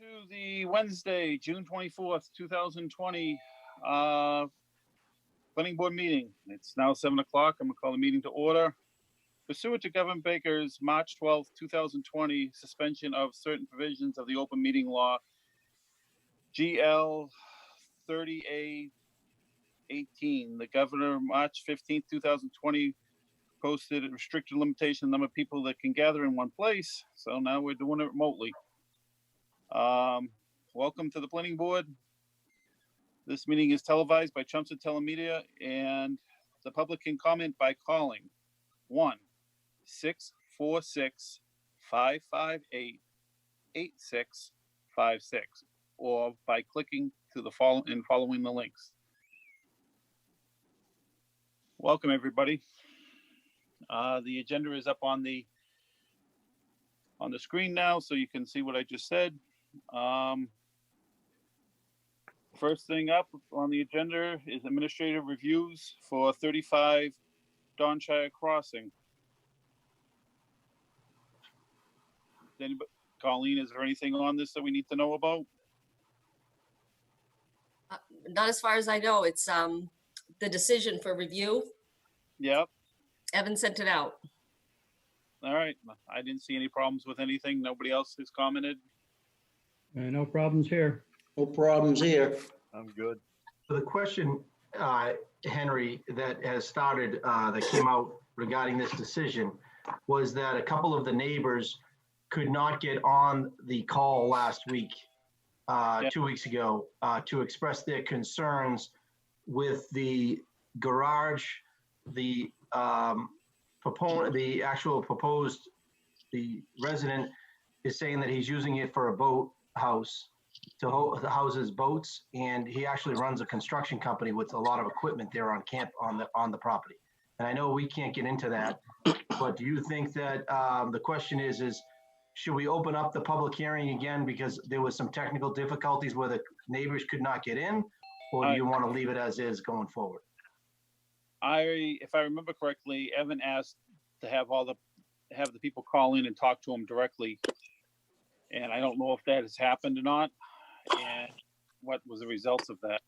to the Wednesday, June 24th, 2020, planning board meeting. It's now 7 o'clock. I'm gonna call the meeting to order. Pursuant to Governor Baker's March 12th, 2020 suspension of certain provisions of the open meeting law, GL 30A 18, the governor, March 15th, 2020, posted a restricted limitation number of people that can gather in one place. So now we're doing it remotely. Welcome to the planning board. This meeting is televised by Chelmsford Telemedia, and the public can comment by calling 1-646-558-8656 or by clicking to the following the links. Welcome, everybody. The agenda is up on the screen now, so you can see what I just said. First thing up on the agenda is administrative reviews for 35 Donchai Crossing. Anybody, Colleen, is there anything on this that we need to know about? Not as far as I know. It's the decision for review. Yep. Evan sent it out. All right. I didn't see any problems with anything. Nobody else has commented. No problems here. No problems here. I'm good. So the question, Henry, that has started, that came out regarding this decision was that a couple of the neighbors could not get on the call last week, 2 weeks ago, to express their concerns with the garage, the proponent, the actual proposed, the resident is saying that he's using it for a boat house to house his boats, and he actually runs a construction company with a lot of equipment there on camp on the property. And I know we can't get into that, but do you think that the question is should we open up the public hearing again because there was some technical difficulties where the neighbors could not get in, or do you want to leave it as is going forward? If I remember correctly, Evan asked to have the people call in and talk to him directly, and I don't know if that has happened or not, and what was the results of that.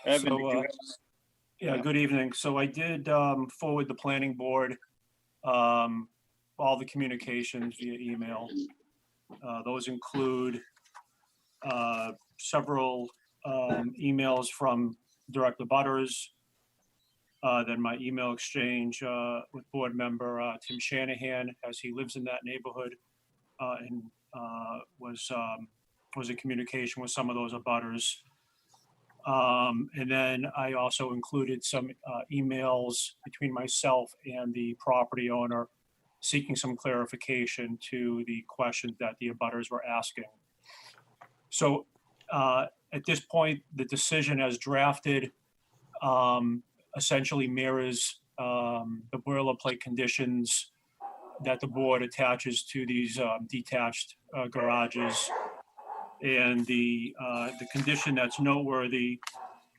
Evan, yeah, good evening. So I did forward the planning board all the communications via email. Those include several emails from direct abutters, then my email exchange with board member Tim Shanahan, as he lives in that neighborhood, and was in communication with some of those abutters. And then I also included some emails between myself and the property owner seeking some clarification to the questions that the abutters were asking. So at this point, the decision as drafted essentially mirrors the boilerplate conditions that the board attaches to these detached garages. And the condition that's noteworthy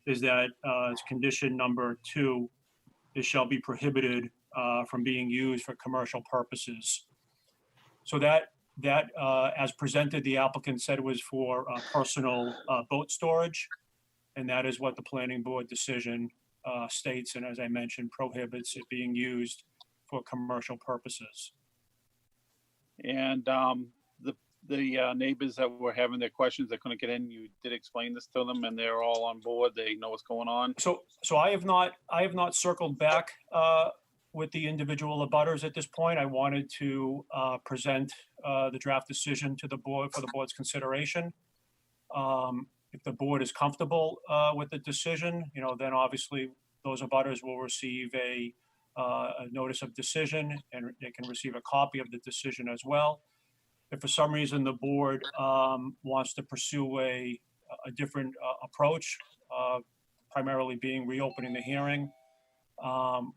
is that it's condition number 2, it shall be prohibited from being used for commercial purposes. So that as presented, the applicant said it was for personal boat storage, and that is what the planning board decision states, and as I mentioned, prohibits it being used for commercial purposes. And the neighbors that were having their questions that couldn't get in, you did explain this to them, and they're all on board. They know what's going on. So I have not circled back with the individual abutters at this point. I wanted to present the draft decision to the board for the board's consideration. If the board is comfortable with the decision, then obviously those abutters will receive a notice of decision, and they can receive a copy of the decision as well. If for some reason the board wants to pursue a different approach, primarily being reopening the hearing,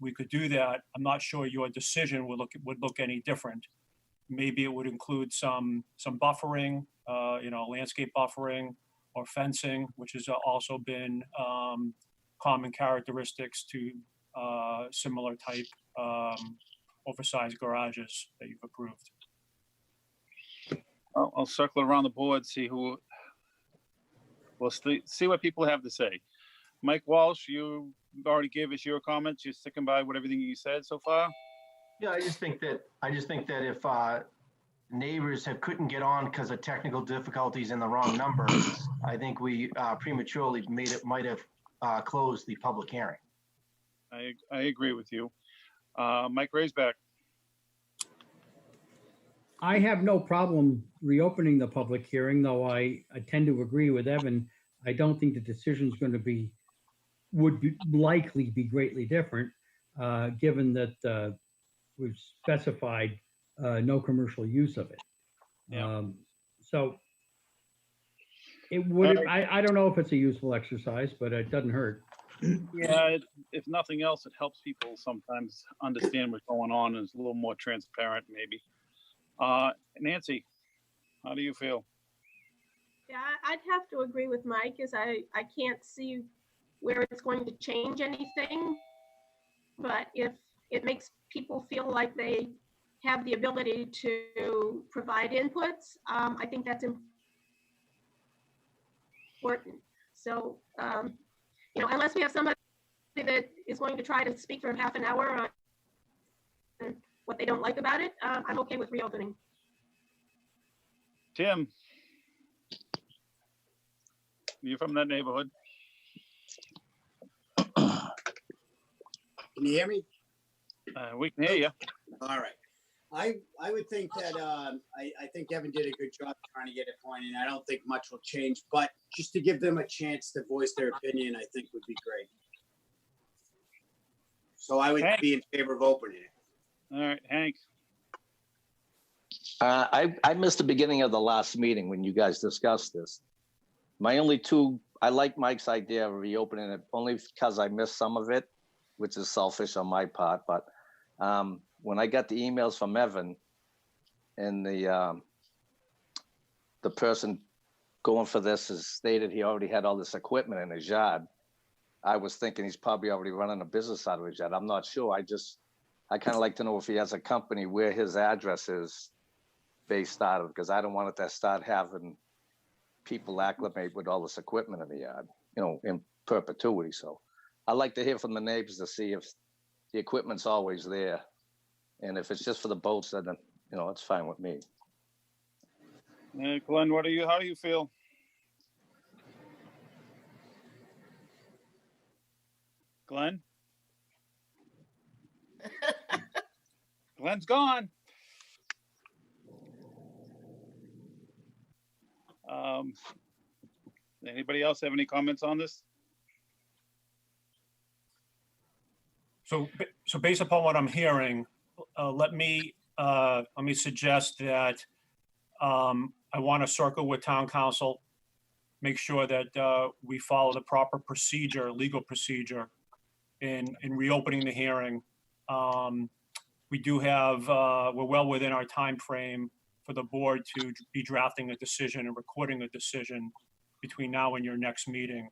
we could do that. I'm not sure your decision would look any different. Maybe it would include some buffering, landscape buffering or fencing, which has also been common characteristics to similar type oversized garages that you've approved. I'll circle around the board, see see what people have to say. Mike Walsh, you already gave us your comments. You're sticking by with everything you said so far? Yeah, I just think that if neighbors couldn't get on because of technical difficulties and the wrong number, I think we prematurely might have closed the public hearing. I agree with you. Mike Raisback. I have no problem reopening the public hearing, though I tend to agree with Evan. I don't think the decision's going to likely be greatly different, given that we've specified no commercial use of it. Yeah. So it would, I don't know if it's a useful exercise, but it doesn't hurt. Yeah, if nothing else, it helps people sometimes understand what's going on and is a little more transparent, maybe. Nancy, how do you feel? Yeah, I'd have to agree with Mike, as I can't see where it's going to change anything. But if it makes people feel like they have the ability to provide inputs, I think that's important. So, unless we have somebody that is going to try to speak for half an hour on what they don't like about it, I'm okay with reopening. Tim, you from that neighborhood? Can you hear me? We can hear you. All right. I would think that I think Evan did a good job trying to get a point, and I don't think much will change. But just to give them a chance to voice their opinion, I think would be great. So I would be in favor of opening it. All right, Hank. I missed the beginning of the last meeting when you guys discussed this. I like Mike's idea of reopening it only because I missed some of it, which is selfish on my part. But when I got the emails from Evan and the person going for this has stated he already had all this equipment in his yard, I was thinking he's probably already running a business out of his yard. I'm not sure. I kind of like to know if he has a company where his address is based out of, because I don't want it to start having people acclimate with all this equipment in the yard, in perpetuity. So I like to hear from the neighbors to see if the equipment's always there. And if it's just for the boats, then, it's fine with me. Glenn, how do you feel? Glenn? Glenn's gone. Anybody else have any comments on this? So based upon what I'm hearing, let me suggest that I want to circle with town council, make sure that we follow the proper legal procedure in reopening the hearing. We do have, we're well within our time frame for the board to be drafting a decision and recording a decision between now and your next meeting.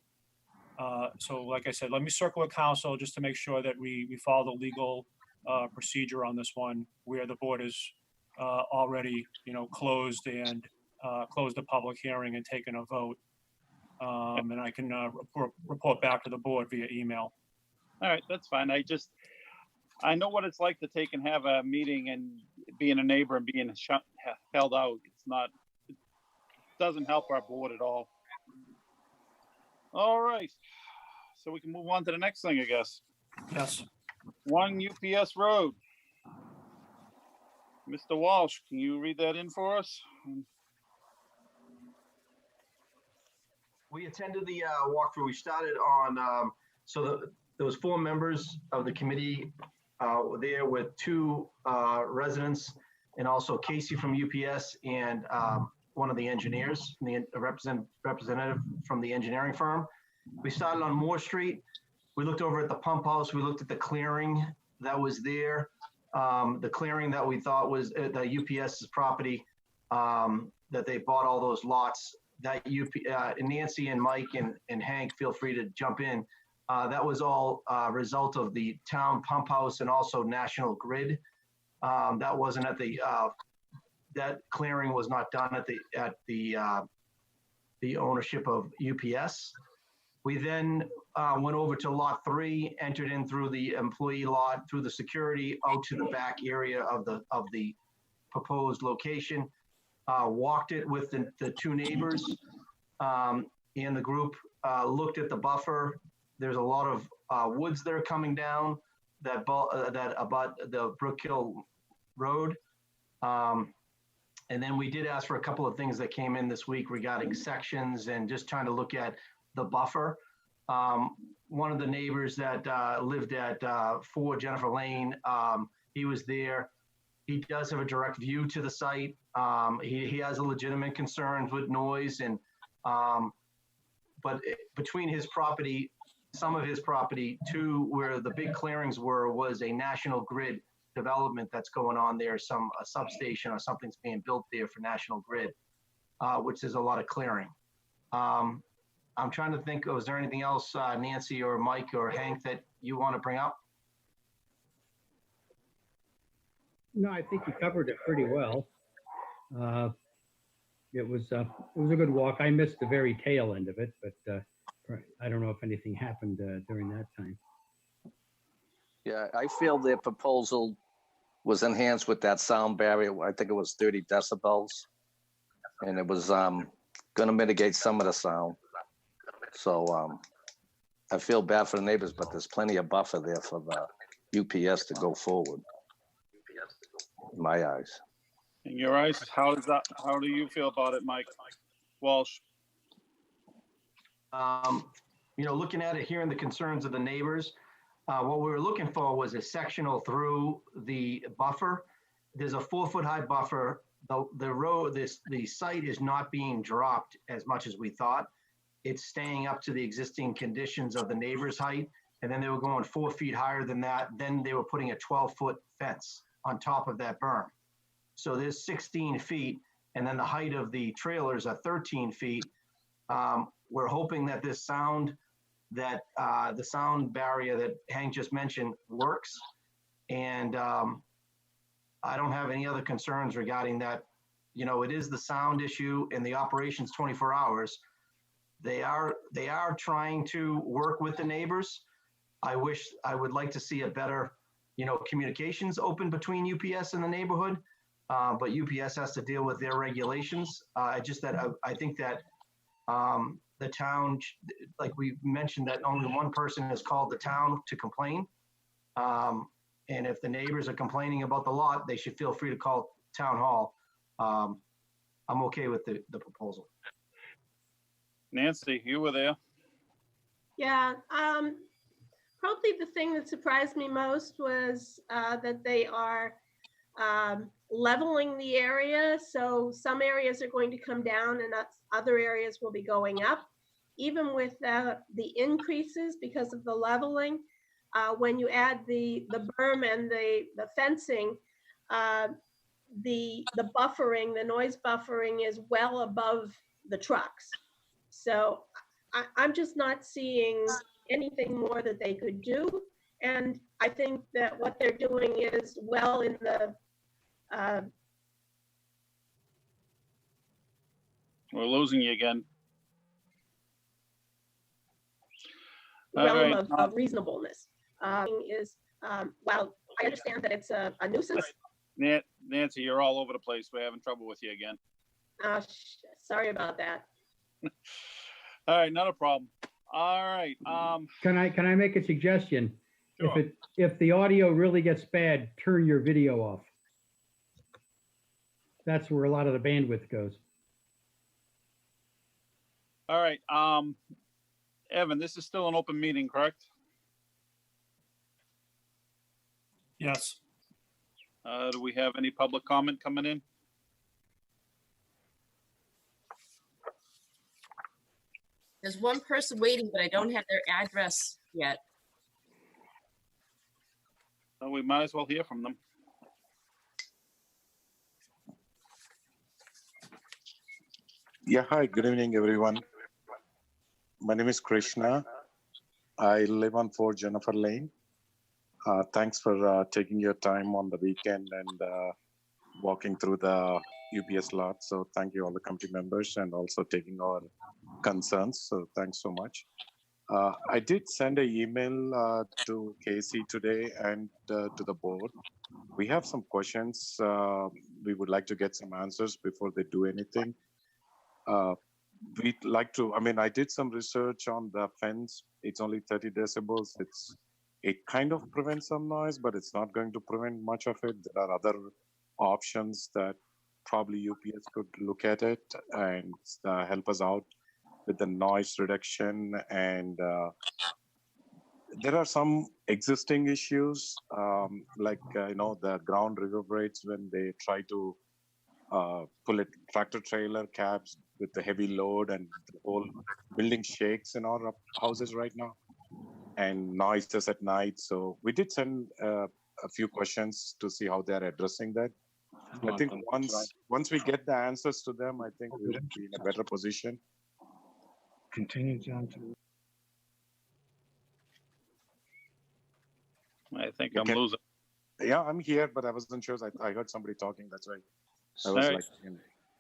So like I said, let me circle with council just to make sure that we follow the legal procedure on this one, where the board is already, closed the public hearing and taken a vote. And I can report back to the board via email. All right, that's fine. I know what it's like to take and have a meeting and being a neighbor and being held out. It doesn't help our board at all. All right, so we can move on to the next thing, I guess. Yes. 1 UPS Road. Mr. Walsh, can you read that in for us? We attended the walkthrough. We started on, there was 4 members of the committee there with 2 residents, and also Casey from UPS and one of the engineers, a representative from the engineering firm. We started on Moore Street. We looked over at the pump house. We looked at the clearing that was there. The clearing that we thought was the UPS's property, that they bought all those lots. That Nancy and Mike and Hank, feel free to jump in. That was all a result of the town pump house and also National Grid. That wasn't at the that clearing was not done at the ownership of UPS. We then went over to lot 3, entered in through the employee lot, through the security, out to the back area of the proposed location. Walked it with the 2 neighbors in the group, looked at the buffer. There's a lot of woods that are coming down that abut the Brook Hill Road. And then we did ask for a couple of things that came in this week regarding sections and just trying to look at the buffer. One of the neighbors that lived at 4 Jennifer Lane, he was there. He does have a direct view to the site. He has a legitimate concerns with noise, and but between his property, some of his property to where the big clearings was a National Grid development that's going on there, a substation or something's being built there for National Grid, which is a lot of clearing. I'm trying to think, was there anything else, Nancy or Mike or Hank, that you want to bring up? No, I think you covered it pretty well. It was a good walk. I missed the very tail end of it, but I don't know if anything happened during that time. Yeah, I feel their proposal was enhanced with that sound barrier. I think it was 30 decibels. And it was going to mitigate some of the sound. So I feel bad for the neighbors, but there's plenty of buffer there for the UPS to go forward. In my eyes. In your eyes, how do you feel about it, Mike Walsh? Looking at it, hearing the concerns of the neighbors, what we were looking for was a sectional through the buffer. There's a 4-foot high buffer. The site is not being dropped as much as we thought. It's staying up to the existing conditions of the neighbor's height. And then they were going 4 feet higher than that. Then they were putting a 12-foot fence on top of that berm. So there's 16 feet. And then the height of the trailers are 13 feet. We're hoping that this sound, the sound barrier that Hank just mentioned works. And I don't have any other concerns regarding that. It is the sound issue and the operation's 24 hours. They are trying to work with the neighbors. I would like to see a better, communications open between UPS and the neighborhood. But UPS has to deal with their regulations. I think that the town, like we mentioned, that only one person has called the town to complain. And if the neighbors are complaining about the lot, they should feel free to call town hall. I'm okay with the proposal. Nancy, you were there. Yeah, probably the thing that surprised me most was that they are leveling the area. So some areas are going to come down and other areas will be going up. Even with the increases because of the leveling, when you add the berm and the fencing, the buffering, the noise buffering is well above the trucks. So I'm just not seeing anything more that they could do. And I think that what they're doing is well in the We're losing you again. realm of reasonableness. While I understand that it's a nuisance. Nancy, you're all over the place. We're having trouble with you again. Sorry about that. All right, not a problem. All right. Can I make a suggestion? Sure. If the audio really gets bad, turn your video off. That's where a lot of the bandwidth goes. All right. Evan, this is still an open meeting, correct? Yes. Do we have any public comment coming in? There's one person waiting, but I don't have their address yet. So we might as well hear from them. Yeah, hi, good evening, everyone. My name is Krishna. I live on 4 Jennifer Lane. Thanks for taking your time on the weekend and walking through the UPS lot. So thank you all the committee members and also taking our concerns. So thanks so much. I did send an email to Casey today and to the board. We have some questions. We would like to get some answers before they do anything. We'd like to, I mean, I did some research on the fence. It's only 30 decibels. It kind of prevents some noise, but it's not going to prevent much of it. There are other options that probably UPS could look at it and help us out with the noise reduction. And there are some existing issues, like, the ground reverberates when they try to pull a tractor trailer cabs with the heavy load, and the whole building shakes in our houses right now, and noises at night. So we did send a few questions to see how they're addressing that. I think once we get the answers to them, I think we'll be in a better position. Continue, John. I think I'm losing. Yeah, I'm here, but I wasn't sure. I heard somebody talking. That's why I was All right.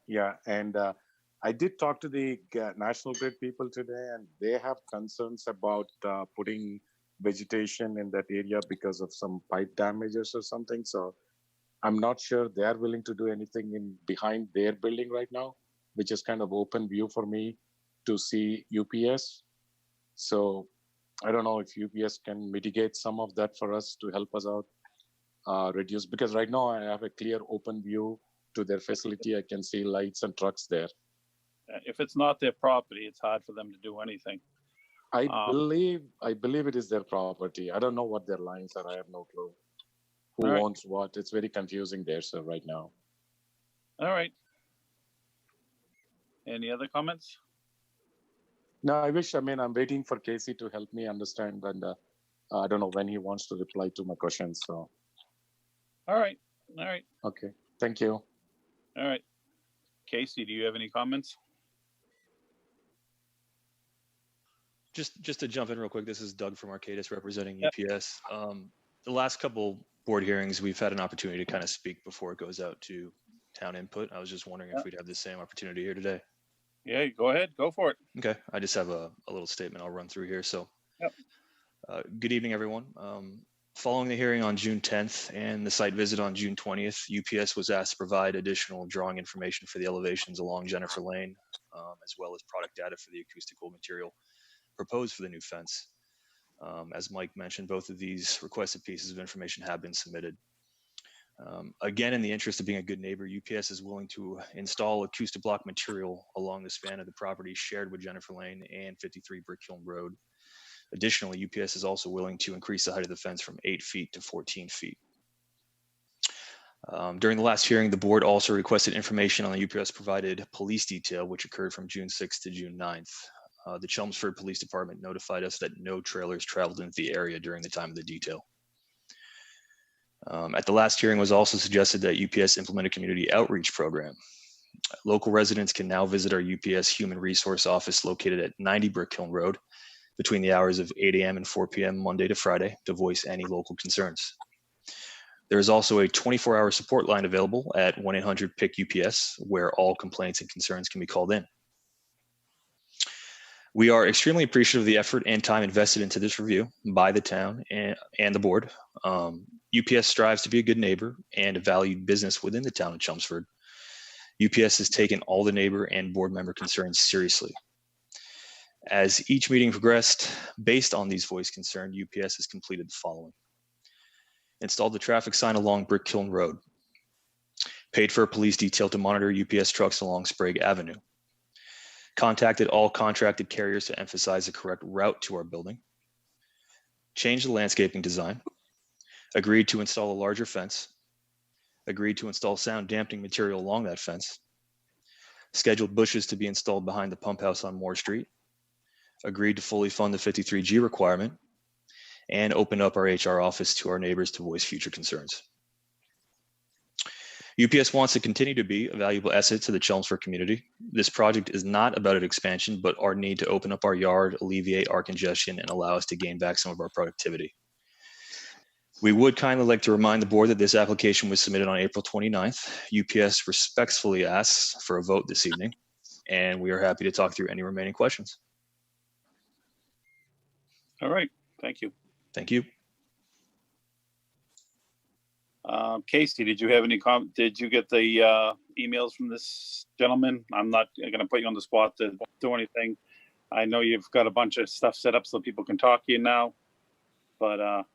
yeah. And I did talk to the National Grid people today, and they have concerns about putting vegetation in that area because of some pipe damages or something. So I'm not sure they are willing to do anything in behind their building right now, which is kind of open view for me to see UPS. So I don't know if UPS can mitigate some of that for us to help us out, reduce, because right now I have a clear open view to their facility. I can see lights and trucks there. If it's not their property, it's hard for them to do anything. I believe it is their property. I don't know what their lines are. I have no clue. Who All right. owns what? It's very confusing there, sir, right now. All right. Any other comments? No, I'm waiting for Casey to help me understand, and I don't know when he wants to reply to my questions. So, All right. All right. okay. Thank you. All right. Casey, do you have any comments? Just to jump in real quick, this is Doug from Arcadis representing UPS. The last couple board hearings, we've had an opportunity to kind of speak before it goes out to town input. I was just wondering if we'd have the same opportunity here today. Yeah, go ahead. Go for it. Okay, I just have a little statement I'll run through here. So, Yep. Good evening, everyone. Following the hearing on June 10th and the site visit on June 20th, UPS was asked to provide additional drawing information for the elevations along Jennifer Lane, as well as product data for the acoustical material proposed for the new fence. As Mike mentioned, both of these requested pieces of information have been submitted. Again, in the interest of being a good neighbor, UPS is willing to install acoustic block material along the span of the property shared with Jennifer Lane and 53 Brick Hill Road. Additionally, UPS is also willing to increase the height of the fence from 8 feet to 14 feet. During the last hearing, the board also requested information on the UPS provided police detail, which occurred from June 6th to June 9th. The Chelmsford Police Department notified us that no trailers traveled into the area during the time of the detail. At the last hearing, was also suggested that UPS implement a community outreach program. Local residents can now visit our UPS Human Resource Office located at 90 Brick Hill Road between the hours of 8 a.m. and 4 p.m. Monday to Friday to voice any local concerns. There is also a 24-hour support line available at 1-800-PIC-UPS, where all complaints and concerns can be called in. We are extremely appreciative of the effort and time invested into this review by the town and the board. UPS strives to be a good neighbor and a valued business within the town of Chelmsford. UPS has taken all the neighbor and board member concerns seriously. As each meeting progressed, based on these voiced concerns, UPS has completed the following: installed the traffic sign along Brick Hill Road, paid for a police detail to monitor UPS trucks along Sprague Avenue, contacted all contracted carriers to emphasize the correct route to our building, changed the landscaping design, agreed to install a larger fence, agreed to install sound dampening material along that fence, scheduled bushes to be installed behind the pump house on Moore Street, agreed to fully fund the 53G requirement, and opened up our HR office to our neighbors to voice future concerns. UPS wants to continue to be a valuable asset to the Chelmsford community. This project is not about an expansion, but our need to open up our yard, alleviate our congestion, and allow us to gain back some of our productivity. We would kindly like to remind the board that this application was submitted on April 29th. UPS respectfully asks for a vote this evening, and we are happy to talk through any remaining questions. All right, thank you. Thank you. Casey, did you have any did you get the emails from this gentleman? I'm not gonna put you on the spot to do anything. I know you've got a bunch of stuff set up so people can talk to you now, but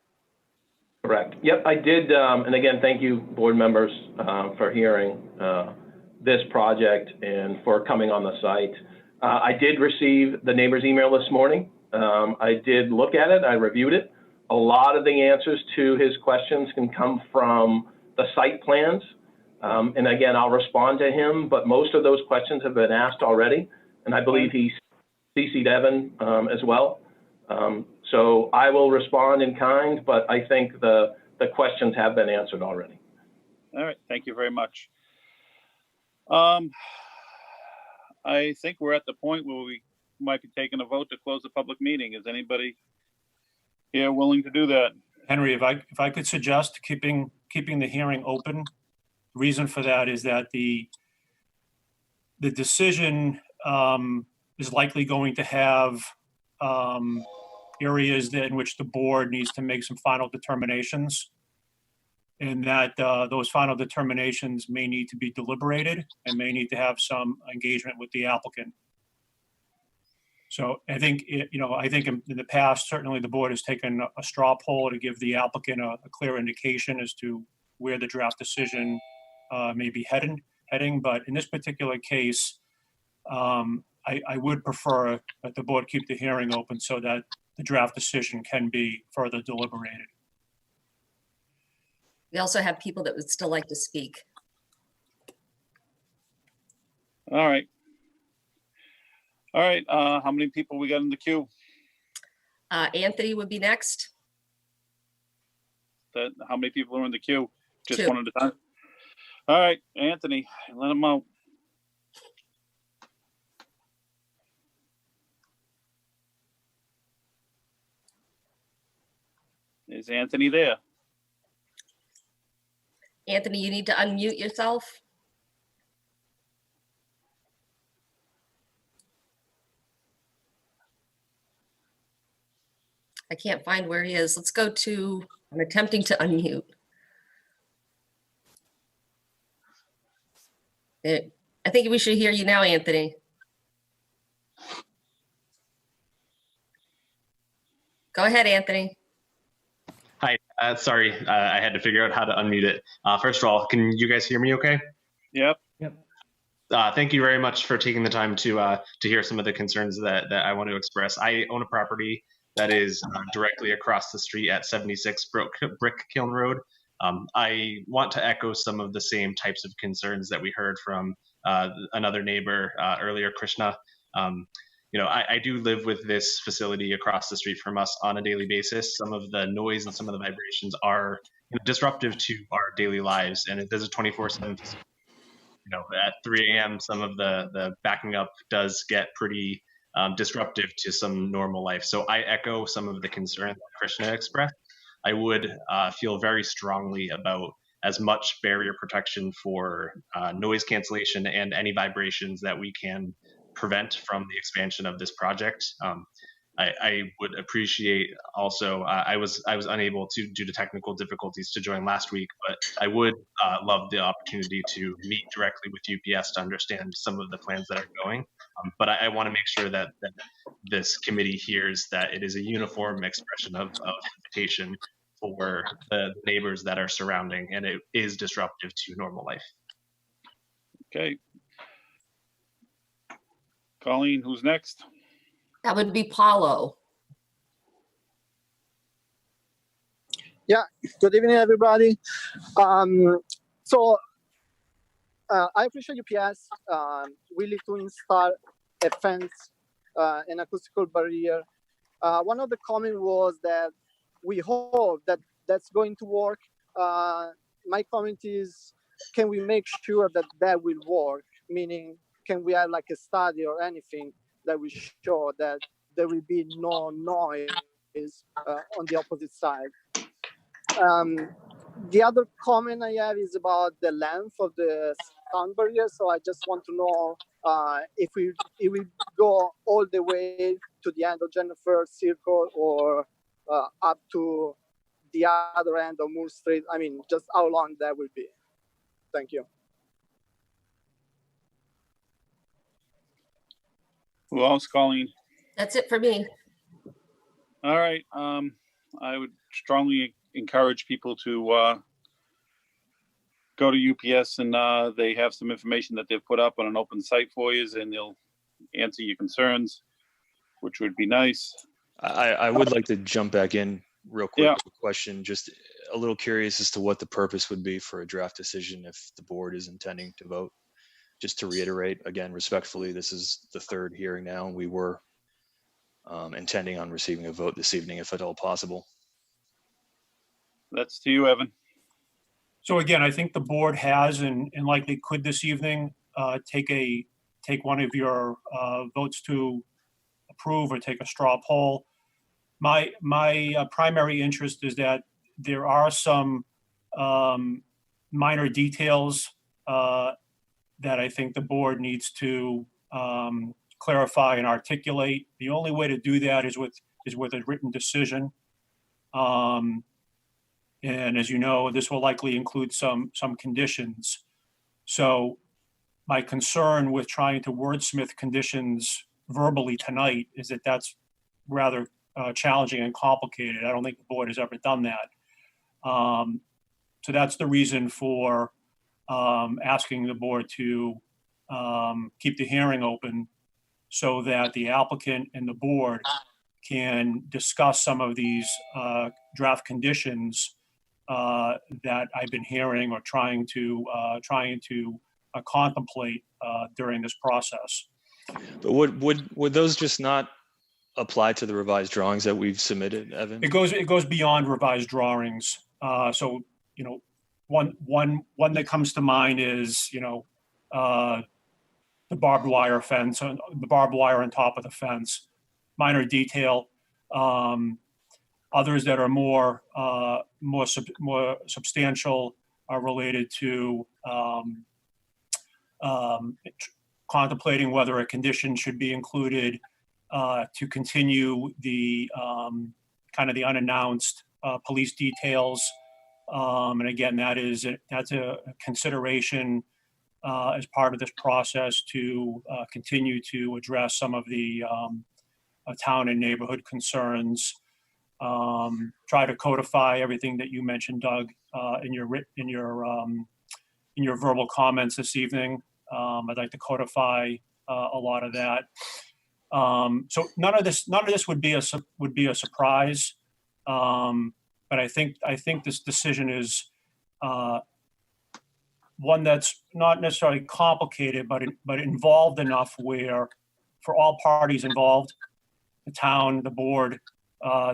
Correct. Yep, I did. And again, thank you, board members, for hearing this project and for coming on the site. I did receive the neighbor's email this morning. I did look at it. I reviewed it. A lot of the answers to his questions can come from the site plans. And again, I'll respond to him, but most of those questions have been asked already. And I believe he CC'd Evan as well. So I will respond in kind, but I think the questions have been answered already. all right, thank you very much. I think we're at the point where we might be taking a vote to close the public meeting. Is anybody here willing to do that? Henry, if I could suggest keeping the hearing open. The reason for that is that the decision is likely going to have areas in which the board needs to make some final determinations, and that those final determinations may need to be deliberated and may need to have some engagement with the applicant. So I think, I think in the past, certainly the board has taken a straw poll to give the applicant a clear indication as to where the draft decision may be heading. But in this particular case, I would prefer that the board keep the hearing open so that the draft decision can be further deliberated. We also have people that would still like to speak. All right. All right, how many people we got in the queue? Anthony would be next. How many people are in the queue? Just 2. one at a time? All right, Anthony, let him out. Is Anthony there? Anthony, you need to unmute yourself. I can't find where he is. Let's go to, I'm attempting to unmute. I think we should hear you now, Anthony. Go ahead, Anthony. Hi, sorry, I had to figure out how to unmute it. First of all, can you guys hear me okay? Yep. Thank you very much for taking the time to hear some of the concerns that I want to express. I own a property that is directly across the street at 76 Brick Kiln Road. I want to echo some of the same types of concerns that we heard from another neighbor earlier, Krishna. I do live with this facility across the street from us on a daily basis. Some of the noise and some of the vibrations are disruptive to our daily lives, and it does a 24/7. At 3 a.m., some of the backing up does get pretty disruptive to some normal life. So I echo some of the concern that Krishna expressed. I would feel very strongly about as much barrier protection for noise cancellation and any vibrations that we can prevent from the expansion of this project. I would appreciate also, I was unable to, due to technical difficulties, to join last week, but I would love the opportunity to meet directly with UPS to understand some of the plans that are going. But I want to make sure that this committee hears that it is a uniform expression of invitation for the neighbors that are surrounding, and it is disruptive to normal life. Okay. Colleen, who's next? That would be Paulo. Yeah, good evening, everybody. So I appreciate UPS willing to install a fence, an acoustical barrier. One of the comments was that we hope that that's going to work. My comment is, can we make sure that that will work? Meaning, can we have like a study or anything that will show that there will be no noise on the opposite side? The other comment I have is about the length of the sound barrier. So I just want to know if we go all the way to the end of Jennifer Circle or up to the other end of Moore Street. I mean, just how long that will be. Thank you. Who else, Colleen? That's it for me. All right. I would strongly encourage people to go to UPS, and they have some information that they've put up on an open site for you, and they'll answer your concerns, which would be nice. I would like to jump back in real quick Yeah. with a question. Just a little curious as to what the purpose would be for a draft decision if the board is intending to vote. Just to reiterate, again, respectfully, this is the third hearing now, and we were intending on receiving a vote this evening, if at all possible. That's to you, Evan. So again, I think the board has and likely could this evening take one of your votes to approve or take a straw poll. My primary interest is that there are some minor details that I think the board needs to clarify and articulate. The only way to do that is with a written decision. And as you know, this will likely include some conditions. So my concern with trying to wordsmith conditions verbally tonight is that that's rather challenging and complicated. I don't think the board has ever done that. So that's the reason for asking the board to keep the hearing open so that the applicant and the board can discuss some of these draft conditions that I've been hearing or trying to contemplate during this process. But would those just not apply to the revised drawings that we've submitted, Evan? It goes beyond revised drawings. So you know, one that comes to mind is the barbed wire fence, the barbed wire on top of the fence, minor detail. Others that are more substantial are related to contemplating whether a condition should be included to continue the kind of the unannounced police details. And again, that's a consideration as part of this process to continue to address some of the town and neighborhood concerns. Try to codify everything that you mentioned, Doug, in your verbal comments this evening. I'd like to codify a lot of that. So none of this would be a surprise. But I think this decision is one that's not necessarily complicated, but involved enough where, for all parties involved, the town, the board,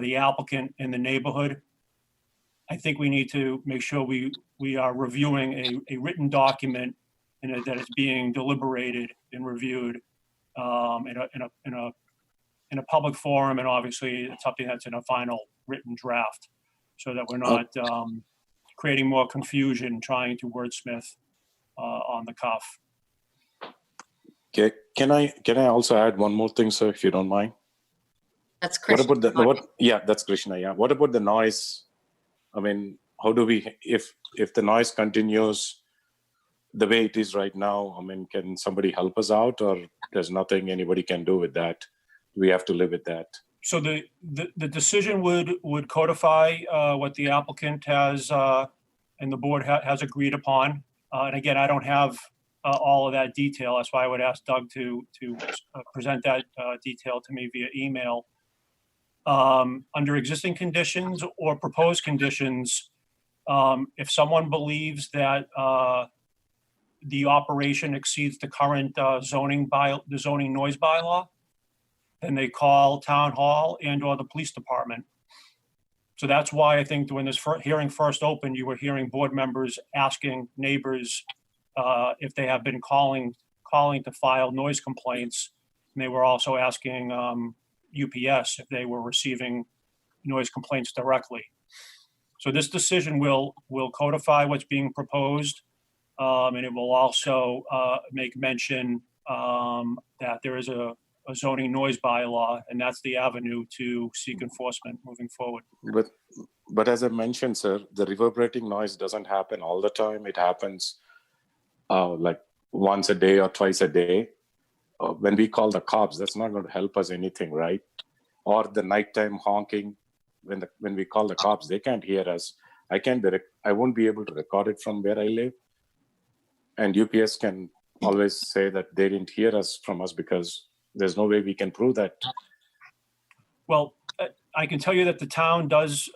the applicant, and the neighborhood, I think we need to make sure we are reviewing a written document and that it's being deliberated and reviewed in a public forum, and obviously it's something that's in a final written draft, so that we're not creating more confusion trying to wordsmith on the cuff. Okay, can I also add one more thing, sir, if you don't mind? That's Krishna. That's Krishna. Yeah. What about the noise? I mean, how do we, if the noise continues the way it is right now, I mean, can somebody help us out, or there's nothing anybody can do with that? We have to live with that. So the decision would codify what the applicant has and the board has agreed upon. And again, I don't have all of that detail. That's why I would ask Doug to present that detail to me via email. Under existing conditions or proposed conditions, if someone believes that the operation exceeds the current zoning noise bylaw, then they call town hall and/or the police department. So that's why I think when this hearing first opened, you were hearing board members asking neighbors if they have been calling to file noise complaints, and they were also asking UPS if they were receiving noise complaints directly. So this decision will codify what's being proposed, and it will also make mention that there is a zoning noise bylaw, and that's the avenue to seek enforcement moving forward. But as I mentioned, sir, the reverberating noise doesn't happen all the time. It happens like once a day or twice a day. When we call the cops, that's not going to help us anything, right? Or the nighttime honking. When we call the cops, they can't hear us. I won't be able to record it from where I live. And UPS can always say that they didn't hear us from us because there's no way we can prove that. Well, I can tell you that the town does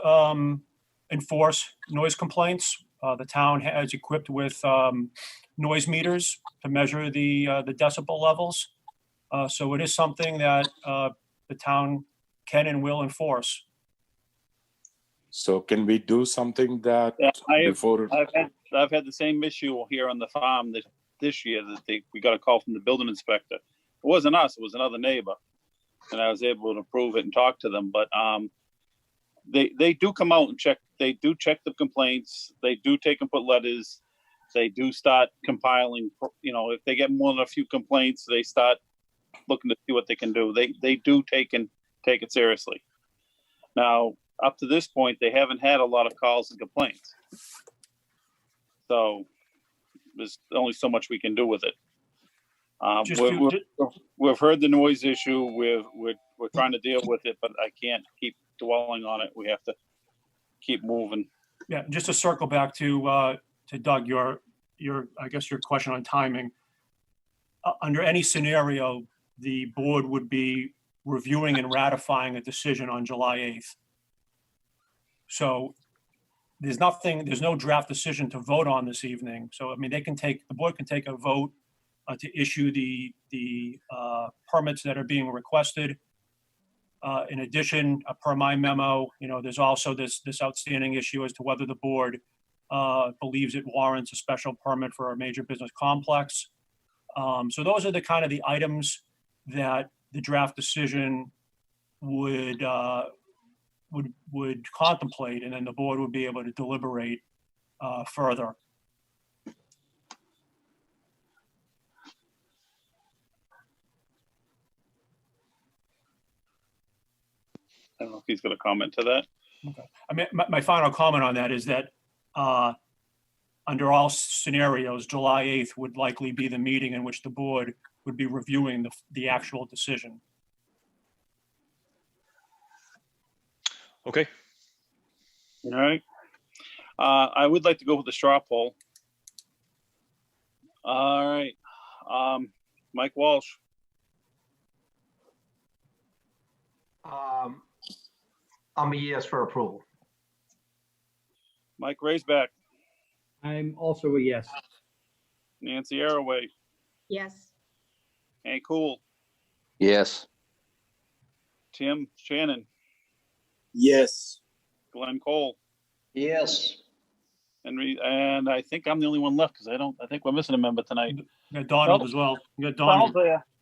enforce noise complaints. The town has equipped with noise meters to measure the decibel levels. So it is something that the town can and will enforce. So can we do something that before? I've had the same issue here on the farm this year that we got a call from the building inspector. It wasn't us, it was another neighbor. And I was able to prove it and talk to them, but they do come out and check. They do check the complaints. They do take and put letters. They do start compiling, if they get more than a few complaints, they start looking to see what they can do. They do take it seriously. Now, up to this point, they haven't had a lot of calls and complaints. So there's only so much we can do with it. We've heard the noise issue. We're trying to deal with it, but I can't keep dwelling on it. We have to keep moving. Yeah, just to circle back to Doug, your I guess your question on timing. Under any scenario, the board would be reviewing and ratifying a decision on July 8th. So there's no draft decision to vote on this evening. So I mean, the board can take a vote to issue the permits that are being requested. In addition, per my memo, there's also this outstanding issue as to whether the board believes it warrants a special permit for a major business complex. So those are the items that the draft decision would contemplate, and then the board would be able to deliberate further. I don't know if he's going to comment to that. Okay. I mean, my final comment on that is that under all scenarios, July 8th would likely be the meeting in which the board would be reviewing the actual decision. Okay. All right. I would like to go with the straw poll. All right. Mike Walsh. I'm a yes for approval. Mike Raisback. I'm also a yes. Nancy Arroway. Yes. Hank Cool. Yes. Tim Shannon. Yes. Glenn Cole. Yes. And I think I'm the only one left because I think we're missing a member tonight. You got Donald as well. You got Donald.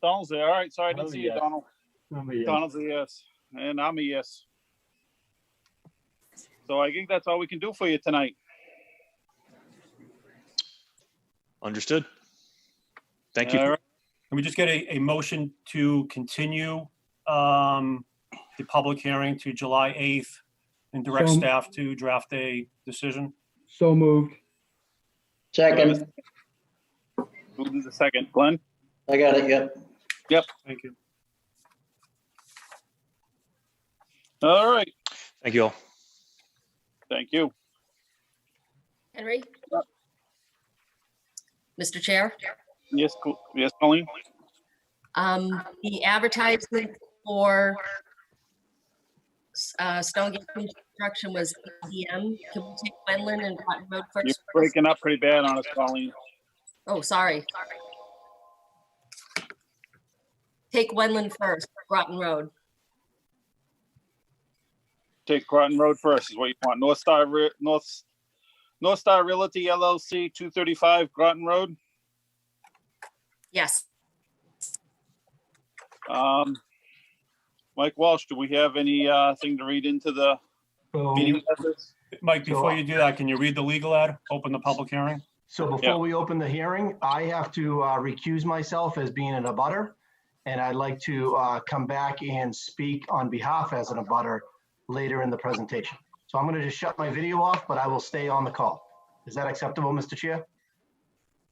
Donald's there. All right. Sorry, I didn't see you, yes. Donald. Yes. Donald's a yes. And I'm a yes. So I think that's all we can do for you tonight. Understood. Thank you. All right. Can we just get a motion to continue the public hearing to July 8th and direct staff to draft a decision? So moved. Second. Who did the second? Glenn? I got it. Yep. Yep. Thank you. All right. Thank you all. Thank you. Henry? Mr. Chair? Yes, yes, Colleen? The advertisement for Stonegate Construction was 8 p.m. Can we take Wendland and Cotton Road first? You're breaking up pretty bad on us, Colleen. Oh, sorry. Take Wendland first, Groton Road. Take Groton Road first is what you want. North Star Realty LLC, 235 Groton Road. Yes. Mike Walsh, do we have any thing to read into the meeting methods? Mike, So, before you do that, can you read the legal ad? Open the public hearing? So before we open the hearing, I have to recuse myself as being an abutter. And I'd like to come back and speak on behalf as an abutter later in the presentation. So I'm going to just shut my video off, but I will stay on the call. Is that acceptable, Mr. Chair?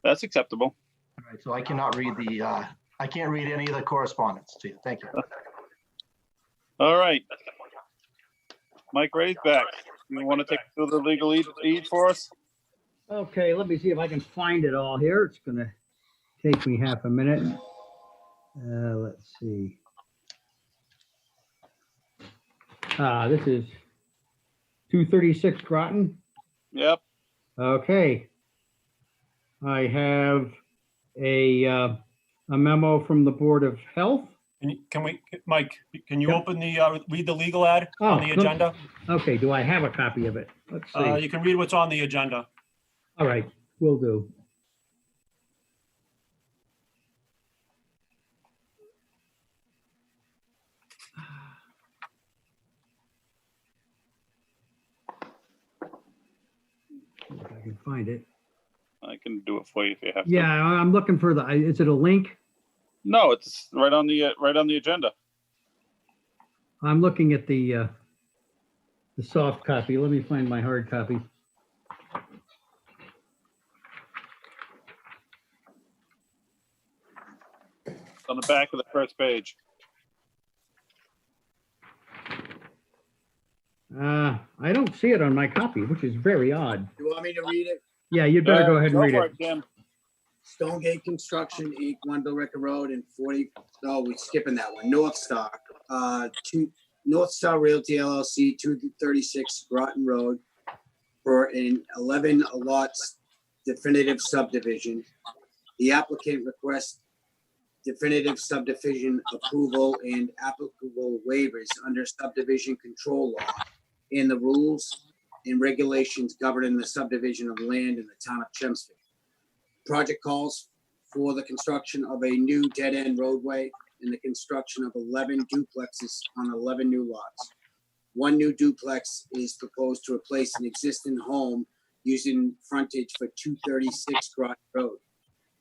That's acceptable. All right, so I cannot read I can't read any of the correspondence to you. Thank you. All right. Mike Ray's back. You want to take through the legal aid for us? Okay, let me see if I can find it all here. It's gonna take me half a minute. Let's see. This is 236 Groton. Yep. Okay. I have a memo from the Board of Health. Mike, can you Yep. open read the legal ad on the agenda? Okay, do I have a copy of it? Let's see. You can read what's on the agenda. All right, will do. If I can find it. I can do it for you if you have to. Yeah, I'm looking for the, is it a link? No, it's right on the agenda. I'm looking at the soft copy. Let me find my hard copy. It's on the back of the first page. I don't see it on my copy, which is very odd. You want me to read it? Yeah, you'd better go ahead and read for it. Tim. Stonegate Construction, 8 Bill Ricker Road and 40, oh, we're skipping that one. North Star, North Star Realty LLC, 236 Groton Road for an 11 lots definitive subdivision. The applicant requests definitive subdivision approval and applicable waivers under subdivision control law and the rules and regulations governing the subdivision of land in the town of Chelmsford. Project calls for the construction of a new dead-end roadway and the construction of 11 duplexes on 11 new lots. One new duplex is proposed to replace an existing home using frontage for 236 Groton Road.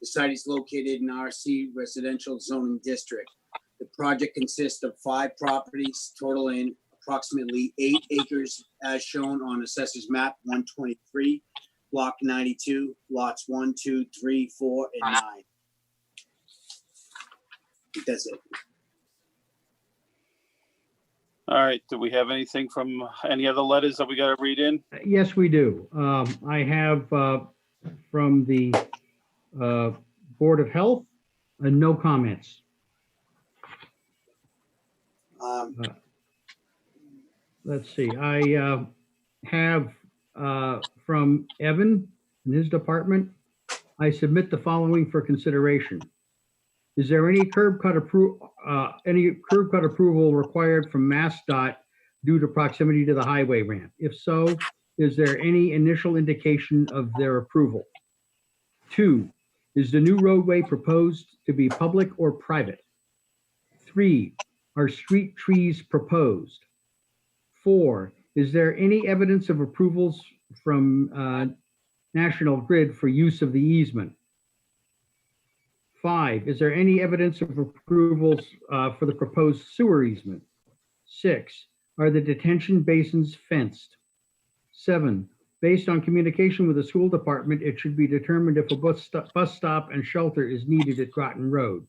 The site is located in RC Residential Zoning District. The project consists of 5 properties totaling approximately 8 acres as shown on Assessor's Map 123, Block 92, lots 1, 2, 3, 4, and 9. That's it. All right. Do we have anything from any other letters that we got to read in? Yes, we do. I have from the Board of Health, no comments. Let's see, I have from Evan and his department, I submit the following for consideration. Is there any curb cut approval required from MassDOT due to proximity to the highway ramp? If so, is there any initial indication of their approval? 2, is the new roadway proposed to be public or private? 3, are street trees proposed? 4, is there any evidence of approvals from National Grid for use of the easement? 5, is there any evidence of approvals for the proposed sewer easement? 6, are the detention basins fenced? 7, based on communication with the school department, it should be determined if a bus stop and shelter is needed at Groton Road.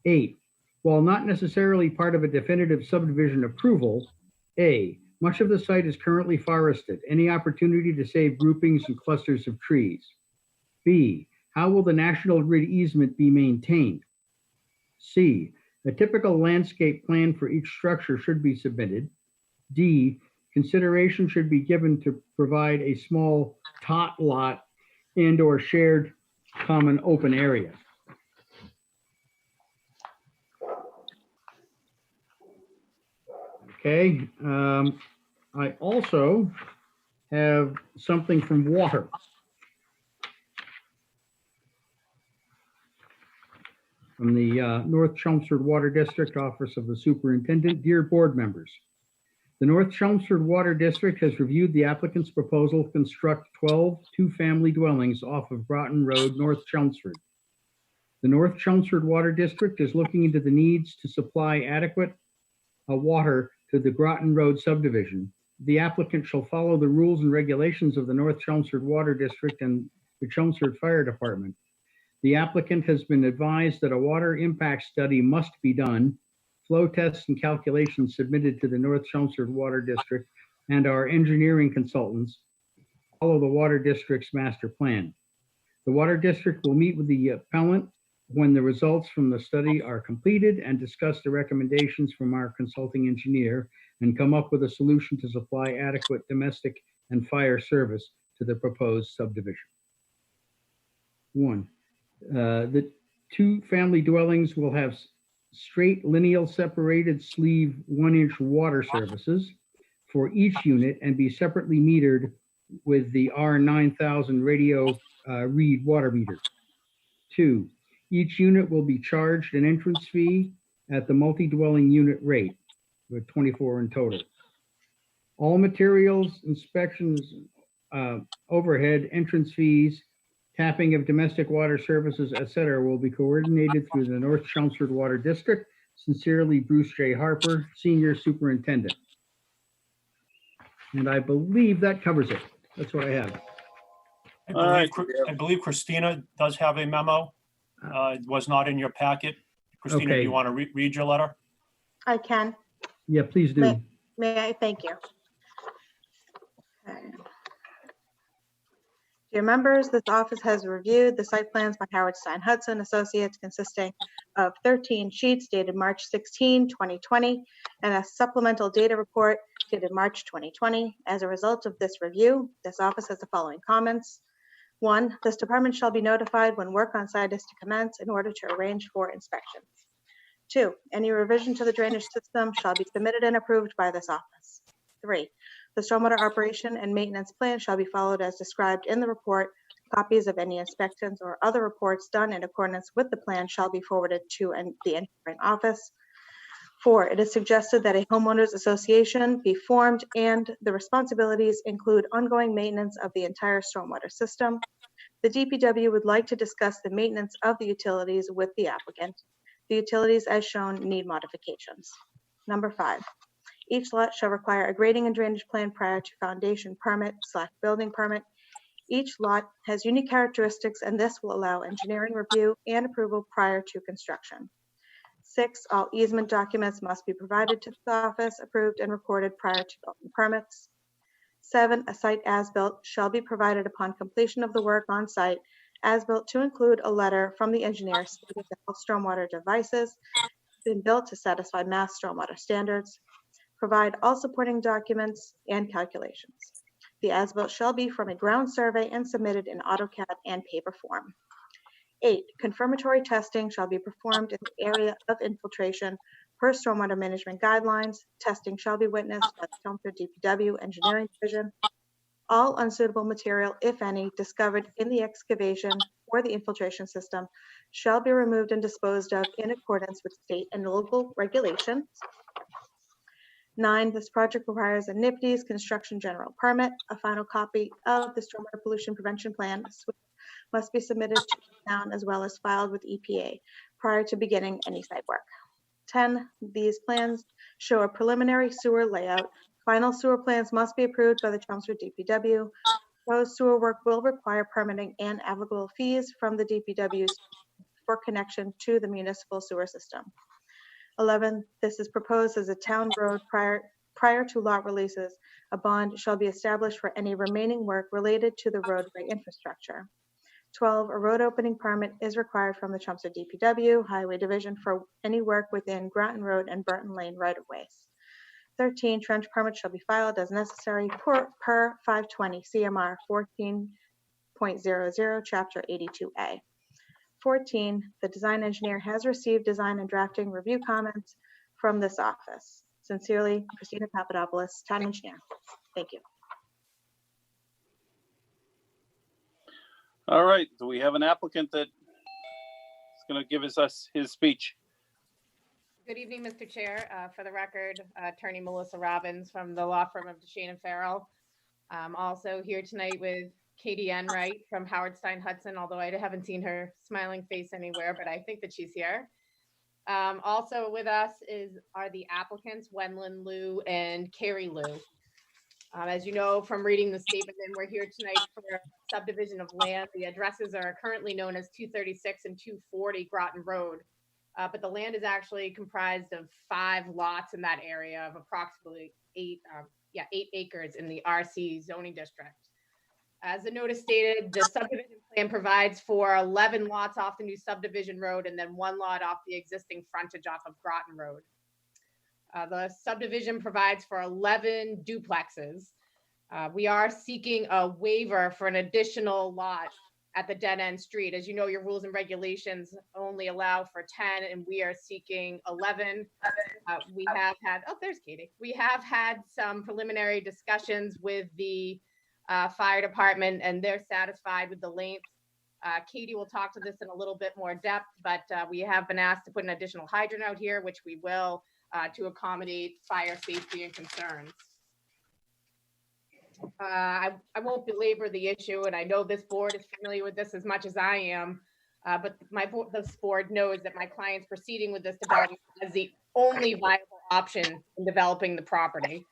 8, while not necessarily part of a definitive subdivision approval, A, much of the site is currently forested. Any opportunity to save groupings and clusters of trees? B, how will the National Grid easement be maintained? C, a typical landscape plan for each structure should be submitted. D, consideration should be given to provide a small tot lot and or shared common open area. Okay, I also have something from water. From the North Chelmsford Water District Office of the Superintendent. Dear board members, The North Chelmsford Water District has reviewed the applicant's proposal to construct 12 two-family dwellings off of Groton Road, North Chelmsford. The North Chelmsford Water District is looking into the needs to supply adequate water to the Groton Road subdivision. The applicant shall follow the rules and regulations of the North Chelmsford Water District and the Chelmsford Fire Department. The applicant has been advised that a water impact study must be done, flow tests and calculations submitted to the North Chelmsford Water District and our engineering consultants follow the Water District's master plan. The Water District will meet with the appellant when the results from the study are completed and discuss the recommendations from our consulting engineer and come up with a solution to supply adequate domestic and fire service to the proposed subdivision. 1. The two-family dwellings will have straight lineal separated sleeve 1-inch water services for each unit and be separately metered with the R9000 radio read water meter. 2. Each unit will be charged an entrance fee at the multi-dwelling unit rate, with 24 in total. All materials, inspections, overhead, entrance fees, tapping of domestic water services, etc., will be coordinated through the North Chelmsford Water District. Sincerely, Bruce J. Harper, Senior Superintendent. And I believe that covers it. That's what I have. I believe Christina does have a memo. It was not in your packet. Christina, Okay. do you want to read your letter? I can. Yeah, please do. May I? Thank you. Okay. Dear members, this office has reviewed the site plans by Howard Stein Hudson Associates consisting of 13 sheets dated March 16, 2020, and a supplemental data report dated March 2020. As a result of this review, this office has the following comments. 1, this department shall be notified when work on site is to commence in order to arrange for inspections. 2, any revision to the drainage system shall be submitted and approved by this office. 3, the stormwater operation and maintenance plan shall be followed as described in the report. Copies of any inspections or other reports done in accordance with the plan shall be forwarded to the engineering office. 4, it is suggested that a homeowners association be formed and the responsibilities include ongoing maintenance of the entire stormwater system. The DPW would like to discuss the maintenance of the utilities with the applicant. The utilities as shown need modifications. Number 5, each lot shall require a grading and drainage plan prior to foundation permit/building permit. Each lot has unique characteristics and this will allow engineering review and approval prior to construction. 6, all easement documents must be provided to the office, approved and recorded prior to building permits. 7, a site as-built shall be provided upon completion of the work on site, as-built to include a letter from the engineer stating that all stormwater devices have been built to satisfy Mass stormwater standards. Provide all supporting documents and calculations. The as-built shall be from a ground survey and submitted in AutoCAD and paper form. 8, confirmatory testing shall be performed in the area of infiltration per stormwater management guidelines. Testing shall be witnessed by the Chelmsford DPW Engineering Division. All unsuitable material, if any, discovered in the excavation or the infiltration system shall be removed and disposed of in accordance with state and local regulations. 9, this project requires a NIPD's construction general permit. A final copy of the stormwater pollution prevention plan must be submitted to the town as well as filed with EPA prior to beginning any site work. 10, these plans show a preliminary sewer layout. Final sewer plans must be approved by the Chelmsford DPW. Proposed sewer work will require permitting and applicable fees from the DPW for connection to the municipal sewer system. 11, this is proposed as a town road prior to lot releases. A bond shall be established for any remaining work related to the roadway infrastructure. 12, a road opening permit is required from the Chelmsford DPW Highway Division for any work within Groton Road and Burton Lane right-of-ways. 13, trench permits shall be filed as necessary per 520 CMR 14.00, Chapter 82A. 14, the design engineer has received design and drafting review comments from this office. Sincerely, Christina Papadopoulos, town engineer. Thank you. All right, do we have an applicant that is going to give us his speech? Good evening, Mr. Chair. For the record, Attorney Melissa Robbins from the law firm of DeShane and Farrell. I'm also here tonight with Katie Enright from Howard Stein Hudson, although I haven't seen her smiling face anywhere, but I think that she's here. Also with us are the applicants, Wenlin Liu and Carrie Liu. As you know from reading the statement, and we're here tonight for subdivision of land. The addresses are currently known as 236 and 240 Groton Road. But the land is actually comprised of 5 lots in that area of approximately 8 acres in the RC zoning district. As the notice stated, the subdivision plan provides for 11 lots off the new subdivision road and then 1 lot off the existing frontage off of Groton Road. The subdivision provides for 11 duplexes. We are seeking a waiver for an additional lot at the dead end street. As you know, your rules and regulations only allow for 10 and we are seeking 11. We have had, oh, there's Katie. We have had some preliminary discussions with the fire department and they're satisfied with the length. Katie will talk to this in a little bit more depth, but we have been asked to put an additional hydrant out here, which we will to accommodate fire safety and concerns. I won't belabor the issue, and I know this board is familiar with this as much as I am, but this board knows that my client's proceeding with this development as the only viable option in developing the property.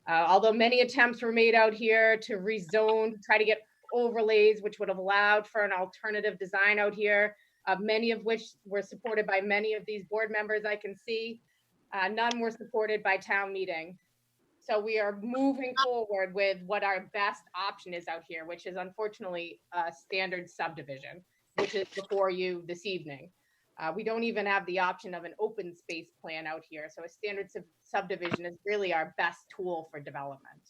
Although many attempts were made out here to rezone, try to get overlays, which would have allowed for an alternative design out here, many of which were supported by many of these board members I can see. None were supported by town meeting. So we are moving forward with what our best option is out here, which is unfortunately a standard subdivision, which is before you this evening. We don't even have the option of an open space plan out here. So a standard subdivision is really our best tool for development.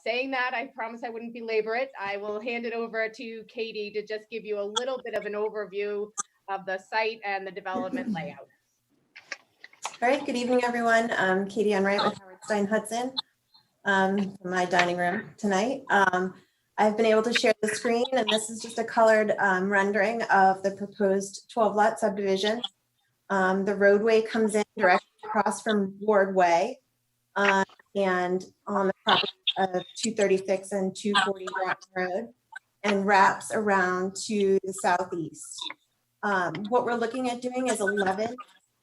Saying that, I promise I wouldn't belabor it. I will hand it over to Katie to just give you a little bit of an overview of the site and the development layout. All right, good evening, everyone. I'm Katie Enright with Howard Stein Hudson from my dining room tonight. I've been able to share the screen, and this is just a colored rendering of the proposed 12-lot subdivision. The roadway comes in directly across from Ward Way and on the property of 236 and 240 Groton Road and wraps around to the southeast. What we're looking at doing is 11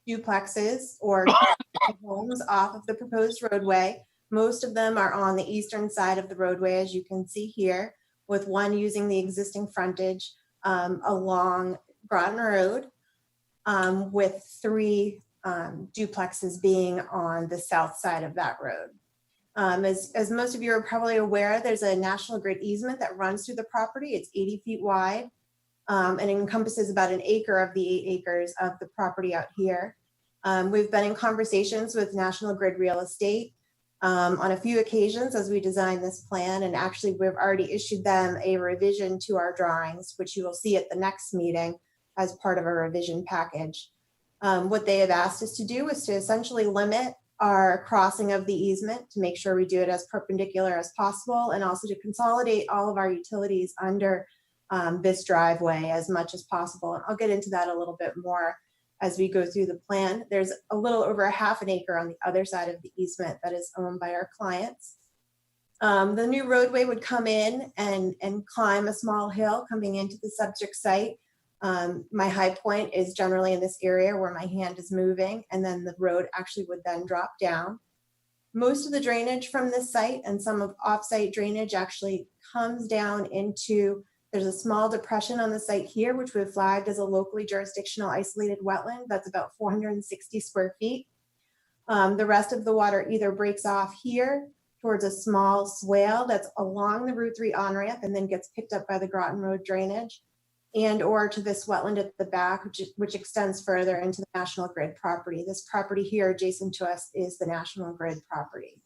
duplexes or homes off of the proposed roadway. Most of them are on the eastern side of the roadway, as you can see here, with one using the existing frontage along Groton Road, with 3 duplexes being on the south side of that road. As most of you are probably aware, there's a National Grid easement that runs through the property. It's 80 feet wide and encompasses about 1 acre of the 8 acres of the property out here. We've been in conversations with National Grid Real Estate on a few occasions as we design this plan, and actually we've already issued them a revision to our drawings, which you will see at the next meeting as part of a revision package. What they have asked us to do is to essentially limit our crossing of the easement to make sure we do it as perpendicular as possible, and also to consolidate all of our utilities under this driveway as much as possible. And I'll get into that a little bit more as we go through the plan. There's a little over 1/2 acre on the other side of the easement that is owned by our clients. The new roadway would come in and climb a small hill coming into the subject site. My high point is generally in this area where my hand is moving, and then the road actually would then drop down. Most of the drainage from this site and some of off-site drainage actually comes down into, there's a small depression on the site here, which we've flagged as a locally jurisdictional isolated wetland. That's about 460 square feet. The rest of the water either breaks off here towards a small swale that's along the Route 3 on-ramp and then gets picked up by the Groton Road drainage, and or to this wetland at the back, which extends further into the National Grid property. This property here adjacent to us is the National Grid property.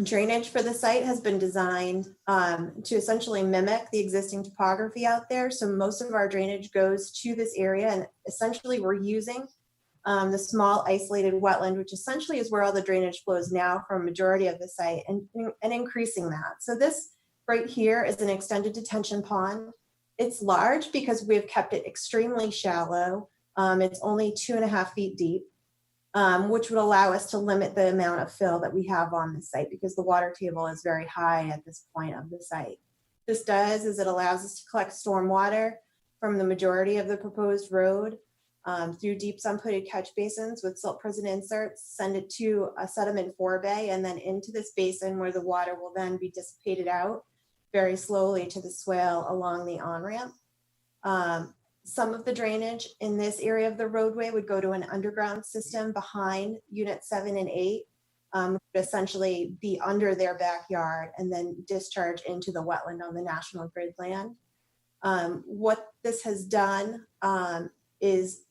Drainage for the site has been designed to essentially mimic the existing topography out there. So most of our drainage goes to this area, and essentially we're using the small isolated wetland, which essentially is where all the drainage flows now for a majority of the site, and increasing that. So this right here is an extended detention pond. It's large because we've kept it extremely shallow It's only 2.5 feet deep, which would allow us to limit the amount of fill that we have on the site because the water table is very high at this point of the site. This does is it allows us to collect storm water from the majority of the proposed road through deep sun-putted catch basins with silt-prison inserts, send it to a sediment forebay, and then into this basin where the water will then be dissipated out very slowly to the swale along the on-ramp. Some of the drainage in this area of the roadway would go to an underground system behind Unit 7 and 8, would essentially be under their backyard and then discharge into the wetland on the National Grid land. What this has done is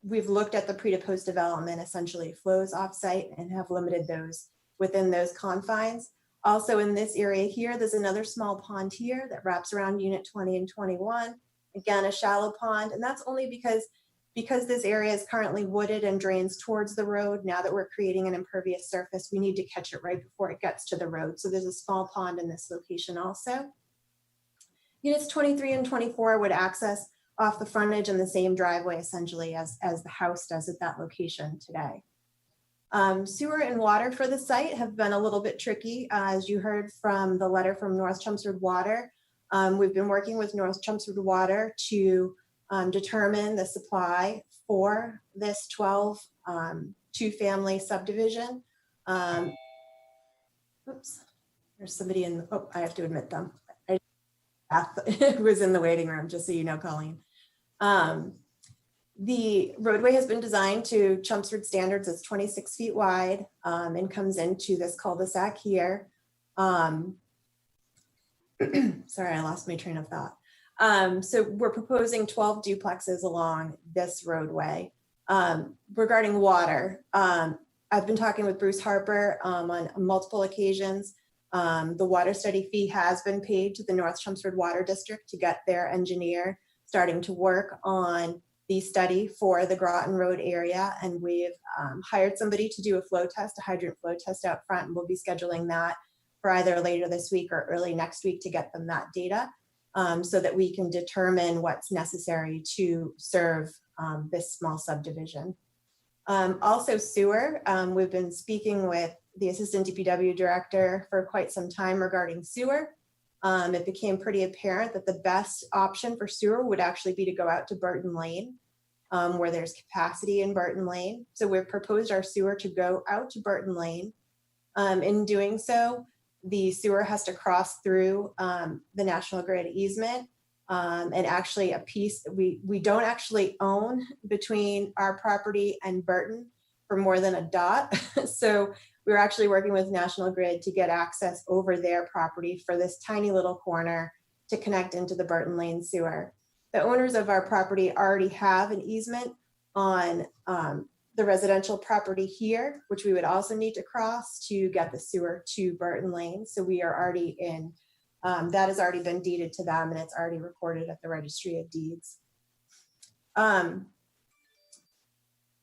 we've looked at the pre to post development, essentially flows offsite, and have limited those within those confines. Also in this area here, there's another small pond here that wraps around Unit 20 and 21. Again, a shallow pond, and that's only because this area is currently wooded and drains towards the road. Now that we're creating an impervious surface, we need to catch it right before it gets to the road. So there's a small pond in this location also. Units 23 and 24 would access off the frontage and the same driveway essentially as the house does at that location today. Sewer and water for the site have been a little bit tricky. As you heard from the letter from North Chelmsford Water, we've been working with North Chelmsford Water to determine the supply for this 12 two-family subdivision. Oops, there's somebody in, oh, I have to admit them. Who was in the waiting room, just so you know, Colleen. The roadway has been designed to Chelmsford standards. It's 26 feet wide and comes into this cul-de-sac here. Sorry, I lost my train of thought. So we're proposing 12 duplexes along this roadway. Regarding water, I've been talking with Bruce Harper on multiple occasions. The water study fee has been paid to the North Chelmsford Water District to get their engineer starting to work on the study for the Groton Road area. And we've hired somebody to do a flow test, a hydrant flow test out front, and we'll be scheduling that for either later this week or early next week to get them that data so that we can determine what's necessary to serve this small subdivision. Also sewer, we've been speaking with the Assistant DPW Director for quite some time regarding sewer. It became pretty apparent that the best option for sewer would actually be to go out to Burton Lane, where there's capacity in Burton Lane. So we've proposed our sewer to go out to Burton Lane. In doing so, the sewer has to cross through the National Grid easement. And actually a piece we don't actually own between our property and Burton for more than a dot. So we're actually working with National Grid to get access over their property for this tiny little corner to connect into the Burton Lane sewer. The owners of our property already have an easement on the residential property here, which we would also need to cross to get the sewer to Burton Lane. So we are already in, that has already been deeded to them and it's already recorded at the Registry of Deeds.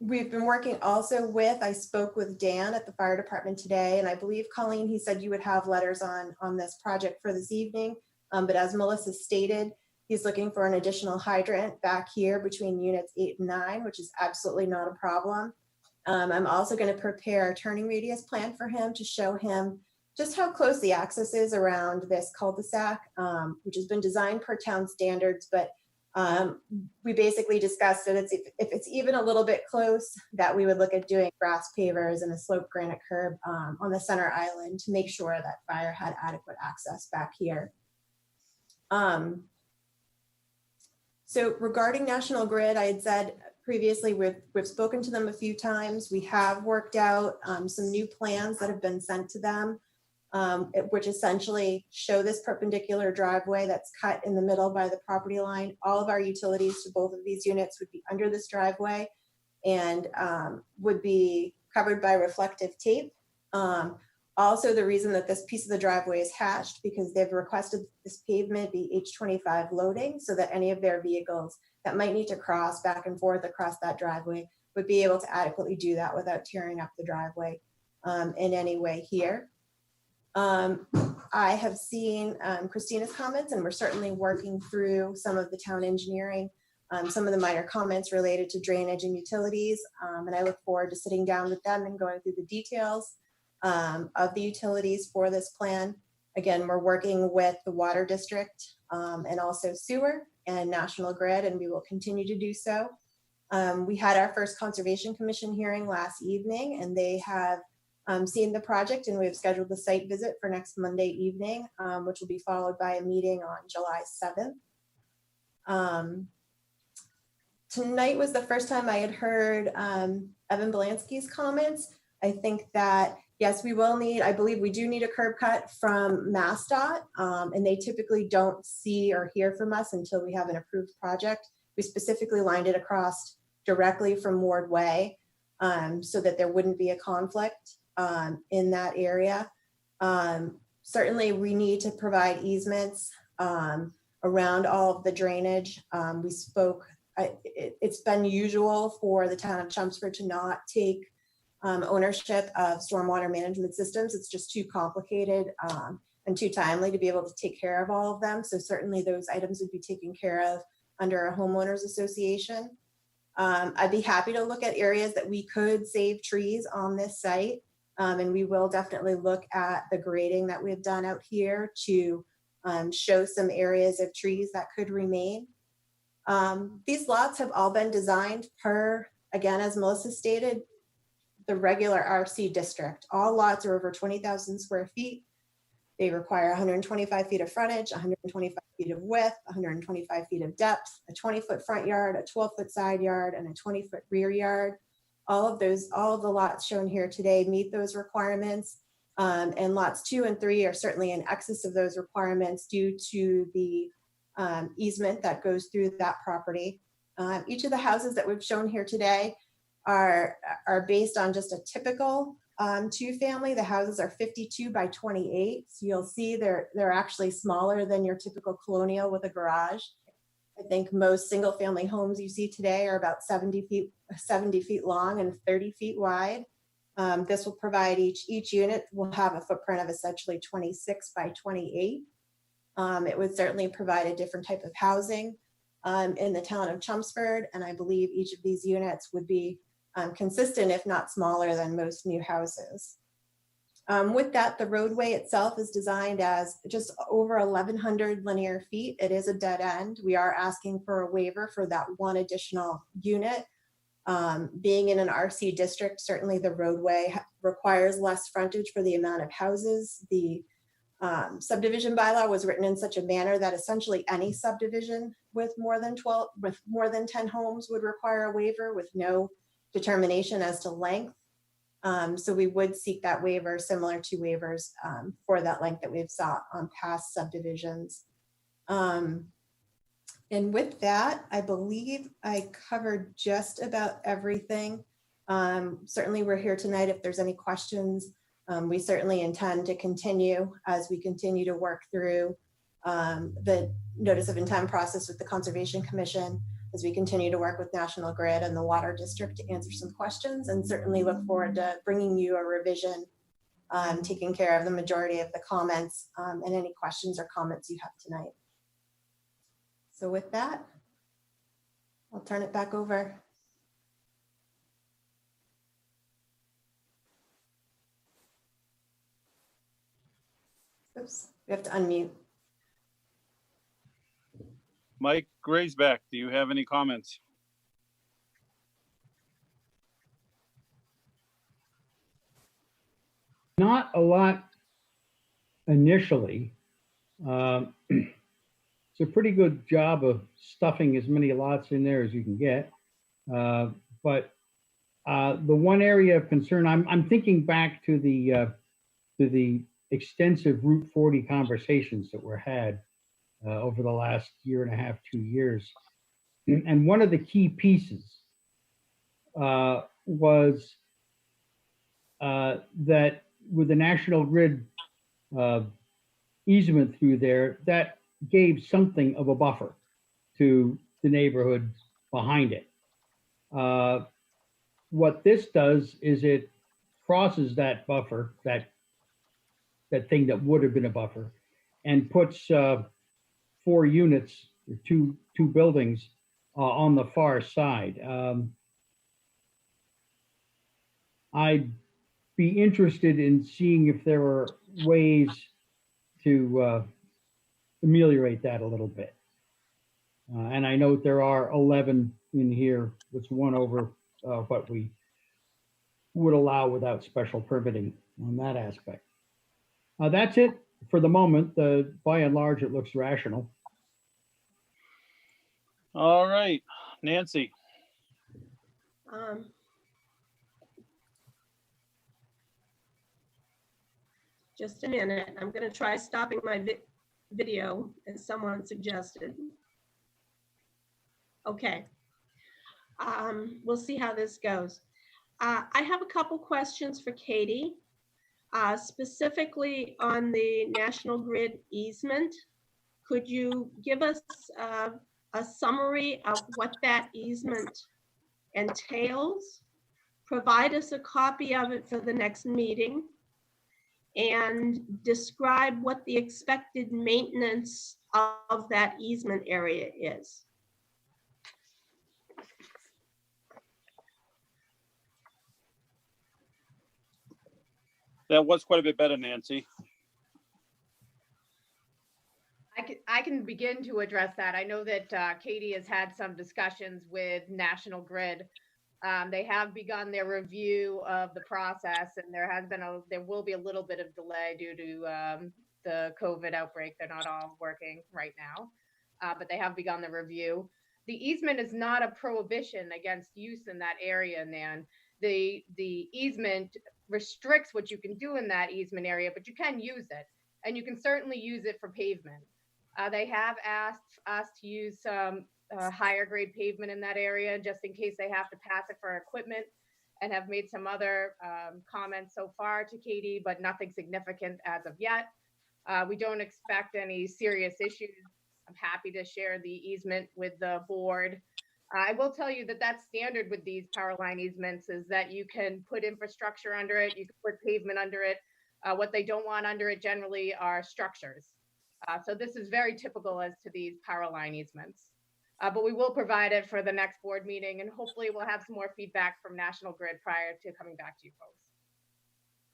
We've been working also with, I spoke with Dan at the fire department today, and I believe, Colleen, he said you would have letters on this project for this evening. But as Melissa stated, he's looking for an additional hydrant back here between units 8 and 9, which is absolutely not a problem. I'm also going to prepare a turning radius plan for him to show him just how close the access is around this cul-de-sac, which has been designed per town standards, but we basically discussed that if it's even a little bit close, that we would look at doing grass pavers and a sloped granite curb on the center island to make sure that fire had adequate access back here. So regarding National Grid, I had said previously we've spoken to them a few times. We have worked out some new plans that have been sent to them, which essentially show this perpendicular driveway that's cut in the middle by the property line. All of our utilities to both of these units would be under this driveway and would be covered by reflective tape. Also, the reason that this piece of the driveway is hatched because they've requested this pavement be H25 loading so that any of their vehicles that might need to cross back and forth across that driveway would be able to adequately do that without tearing up the driveway in any way here. I have seen Christina's comments and we're certainly working through some of the town engineering some of the minor comments related to drainage and utilities. And I look forward to sitting down with them and going through the details of the utilities for this plan. Again, we're working with the water district and also sewer and National Grid, and we will continue to do so. We had our first Conservation Commission hearing last evening, and they have seen the project, and we've scheduled the site visit for next Monday evening, which will be followed by a meeting on July 7th. Tonight was the first time I had heard Evan Belansky's comments. I think that, yes, we will need, I believe we do need a curb cut from MassDOT, and they typically don't see or hear from us until we have an approved project. We specifically lined it across directly from Ward Way so that there wouldn't be a conflict in that area. Certainly we need to provide easements around all of the drainage. We spoke, it's been usual for the town of Chelmsford to not take ownership of stormwater management systems. It's just too complicated and too timely to be able to take care of all of them. So certainly those items would be taken care of under a homeowners association. I'd be happy to look at areas that we could save trees on this site. And we will definitely look at the grading that we've done out here to show some areas of trees that could remain. These lots have all been designed per, again, as Melissa stated, the regular RC district. All lots are over 20,000 square feet. They require 125 feet of frontage, 125 feet of width, 125 feet of depth, a 20-foot front yard, a 12-foot side yard, and a 20-foot rear yard. All of the lots shown here today meet those requirements. And lots 2 and 3 are certainly in excess of those requirements due to the easement that goes through that property. Each of the houses that we've shown here today are based on just a typical 2-family. The houses are 52 by 28. So you'll see they're actually smaller than your typical colonial with a garage. I think most single family homes you see today are about 70 feet long and 30 feet wide. This will provide each unit will have a footprint of essentially 26 by 28. It would certainly provide a different type of housing in the town of Chelmsford. And I believe each of these units would be consistent, if not smaller than most new houses. With that, the roadway itself is designed as just over 1,100 linear feet. It is a dead end. We are asking for a waiver for that one additional unit. Being in an RC district, certainly the roadway requires less frontage for the amount of houses. The subdivision bylaw was written in such a manner that essentially any subdivision with more than 10 homes would require a waiver with no determination as to length. So we would seek that waiver similar to waivers for that length that we've sought on past subdivisions. And with that, I believe I covered just about everything. Certainly we're here tonight if there's any questions. We certainly intend to continue as we continue to work through the notice of intent process with the Conservation Commission, as we continue to work with National Grid and the Water District to answer some questions, and certainly look forward to bringing you a revision, taking care of the majority of the comments and any questions or comments you have tonight. So with that, I'll turn it back over. Oops, we have to unmute. Mike Graysback, do you have any comments? Not a lot initially. It's a pretty good job of stuffing as many lots in there as you can get. But the one area of concern, I'm thinking back to the extensive Route 40 conversations that were had over the last year and a half, 2 years. And one of the key pieces was that with the National Grid easement through there, that gave something of a buffer to the neighborhood behind it. What this does is it crosses that buffer, that thing that would have been a buffer, and puts 4 units, or two buildings on the far side. I'd be interested in seeing if there are ways to ameliorate that a little bit. And I note there are 11 in here. It's one over what we would allow without special permitting on that aspect. That's it for the moment. By and large, it looks rational. All right, Nancy. Just a minute. I'm going to try stopping my video as someone suggested. Okay. We'll see how this goes. I have a couple questions for Katie, specifically on the National Grid easement. Could you give us a summary of what that easement entails? Provide us a copy of it for the next meeting and describe what the expected maintenance of that easement area is. That was quite a bit better, Nancy. I can begin to address that. I know that Katie has had some discussions with National Grid. They have begun their review of the process, and there will be a little bit of delay due to the COVID outbreak. They're not all working right now, but they have begun the review. The easement is not a prohibition against use in that area, Nan. The easement restricts what you can do in that easement area, but you can use it, and you can certainly use it for pavement. They have asked us to use some higher grade pavement in that area just in case they have to pass it for equipment, and have made some other comments so far to Katie, but nothing significant as of yet. We don't expect any serious issues. I'm happy to share the easement with the board. I will tell you that that's standard with these power line easements, is that you can put infrastructure under it, you can put pavement under it. What they don't want under it generally are structures. So this is very typical as to these power line easements. But we will provide it for the next board meeting, and hopefully we'll have some more feedback from National Grid prior to coming back to you folks.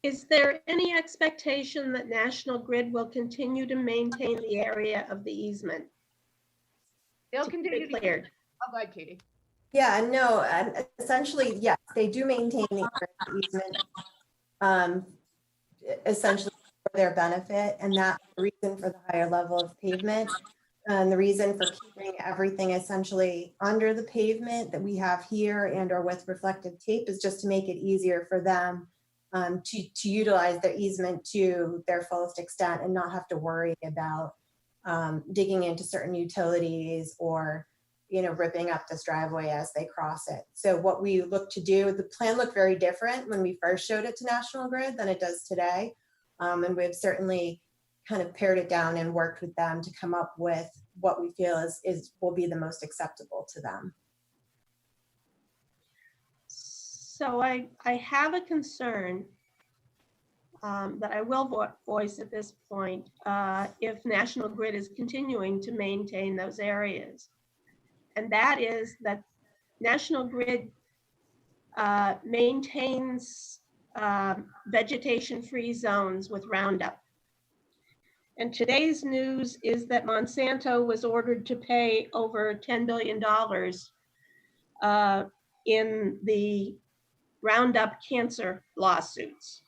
Is there any expectation that National Grid will continue to maintain the area of the easement? They'll continue to cleared. Oh, go ahead, Katie. Yeah, no, essentially, yes, they do maintain the easement, essentially for their benefit, and that's the reason for the higher level of pavement. And the reason for keeping everything essentially under the pavement that we have here and or with reflective tape is just to make it easier for them to utilize their easement to their fullest extent and not have to worry about digging into certain utilities or, you know, ripping up this driveway as they cross it. So what we look to do, the plan looked very different when we first showed it to National Grid than it does today. And we've certainly kind of pared it down and worked with them to come up with what we feel will be the most acceptable to them. So I have a concern that I will voice at this point if National Grid is continuing to maintain those areas. And that is that National Grid maintains vegetation-free zones with Roundup. And today's news is that Monsanto was ordered to pay over $10 billion in the Roundup cancer lawsuits.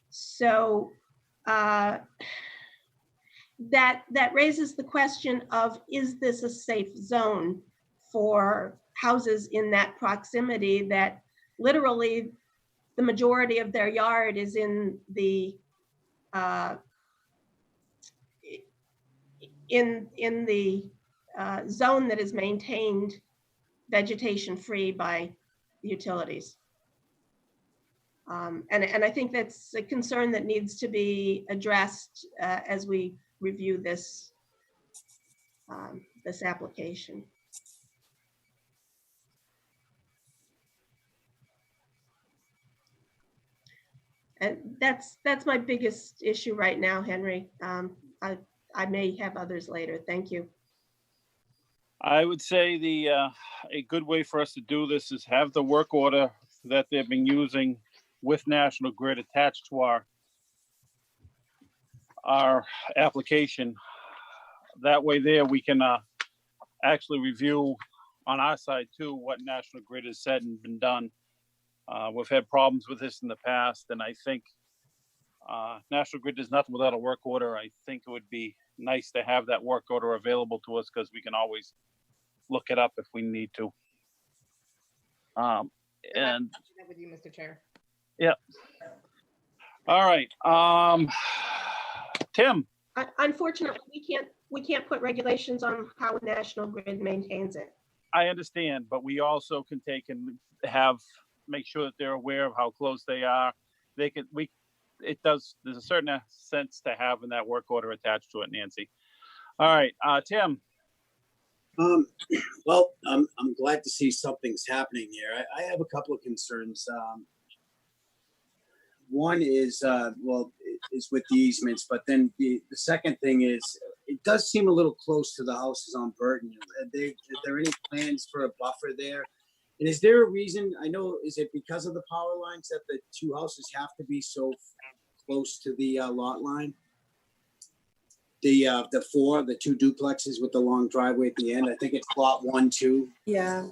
So that raises the question of, is this a safe zone for houses in that proximity that literally the majority of their yard is in the zone that is maintained vegetation free by the utilities. And I think that's a concern that needs to be addressed as we review this this application. And that's my biggest issue right now, Henry. I may have others later. Thank you. I would say a good way for us to do this is have the work order that they've been using with National Grid attached to our application. That way there we can actually review on our side too what National Grid has said and been done. We've had problems with this in the past, and I think National Grid does nothing without a work order. I think it would be nice to have that work order available to us because we can always look it up if we need to. And with you, Mr. Chair. yeah. All right. Tim. Unfortunately, we can't put regulations on how National Grid maintains it. I understand, but we also can take and make sure that they're aware of how close they are. There's a certain sense to having that work order attached to it, Nancy. All right, Tim. Well, I'm glad to see something's happening here. I have a couple of concerns. One is with the easements, but then the second thing is it does seem a little close to the houses on Burton. Are there any plans for a buffer there? And is there a reason? I know, is it because of the power lines that the two houses have to be so close to the lot line? The two duplexes with the long driveway at the end. I think it's lot 1, 2. Yeah,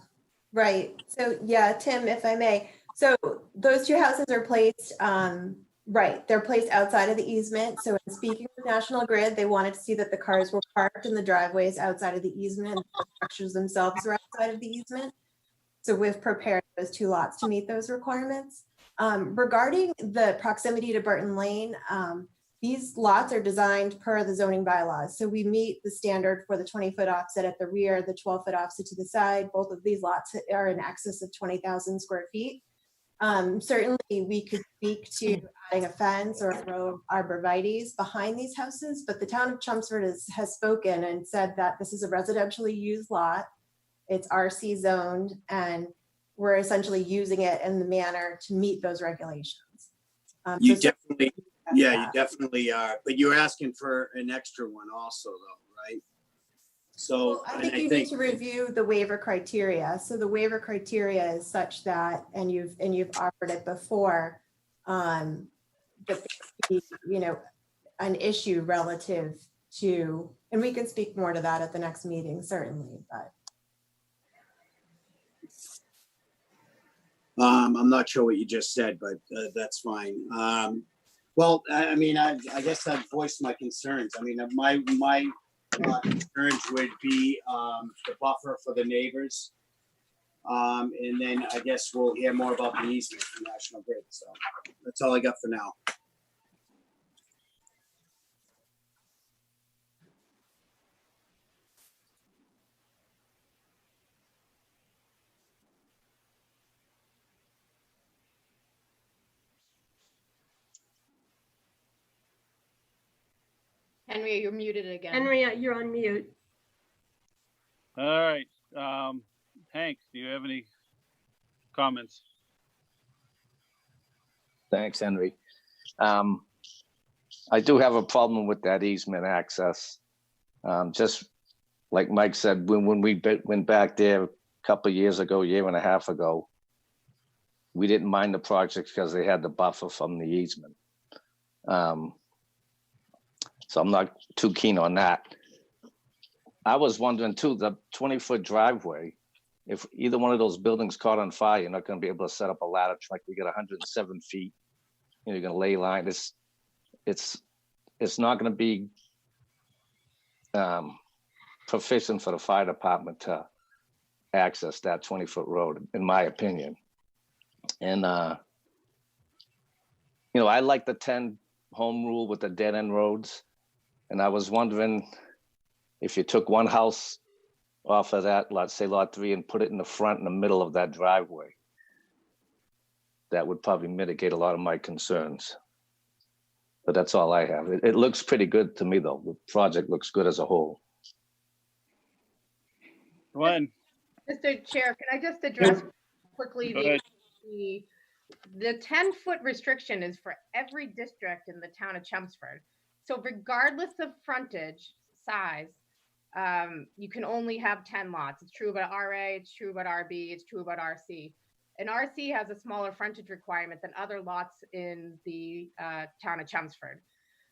right. So yeah, Tim, if I may. So those two houses are placed, right, they're placed outside of the easement. So in speaking with National Grid, they wanted to see that the cars were parked in the driveways outside of the easement and the structures themselves are outside of the easement. So we've prepared those two lots to meet those requirements. Regarding the proximity to Burton Lane, these lots are designed per the zoning bylaws. So we meet the standard for the 20-foot offset at the rear, the 12-foot offset to the side. Both of these lots are in excess of 20,000 square feet. Certainly we could speak to adding a fence or a row of arborvitaes behind these houses, but the town of Chelmsford has spoken and said that this is a residentially used lot. It's RC zoned, and we're essentially using it in the manner to meet those regulations. You definitely are, but you're asking for an extra one also though, right? So well, I think you need to review the waiver criteria. So the waiver criteria is such that, and you've offered it before, that there could be, an issue relative to, and we can speak more to that at the next meeting, certainly, but. I'm not sure what you just said, but that's fine. Well, I guess I've voiced my concerns. I mean, my concerns would be the buffer for the neighbors. And then I guess we'll hear more about the easement from National Grid. So that's all I got for now. Henry, you're muted again. Henry, you're on mute. All right. Hank, do you have any comments? Thanks, Henry. I do have a problem with that easement access. Just like Mike said, when we went back there a couple of years ago, year and a half ago, we didn't mind the project because they had the buffer from the easement. So I'm not too keen on that. I was wondering too, the 20-foot driveway, if either one of those buildings caught on fire, you're not going to be able to set up a ladder truck. You get 107 feet. You're going to lay line. It's not going to be proficient for the fire department to access that 20-foot road, in my opinion. And I like the 10 home rule with the dead end roads. And I was wondering if you took one house off of that, let's say lot 3, and put it in the front in the middle of that driveway, that would probably mitigate a lot of my concerns. But that's all I have. It looks pretty good to me, though. The project looks good as a whole. Glenn. Mr. Chair, can I just address quickly the 10-foot restriction is for every district in the town of Chelmsford. So regardless of frontage size, you can only have 10 lots. It's true about RA, it's true about RB, it's true about RC. And RC has a smaller frontage requirement than other lots in the town of Chelmsford.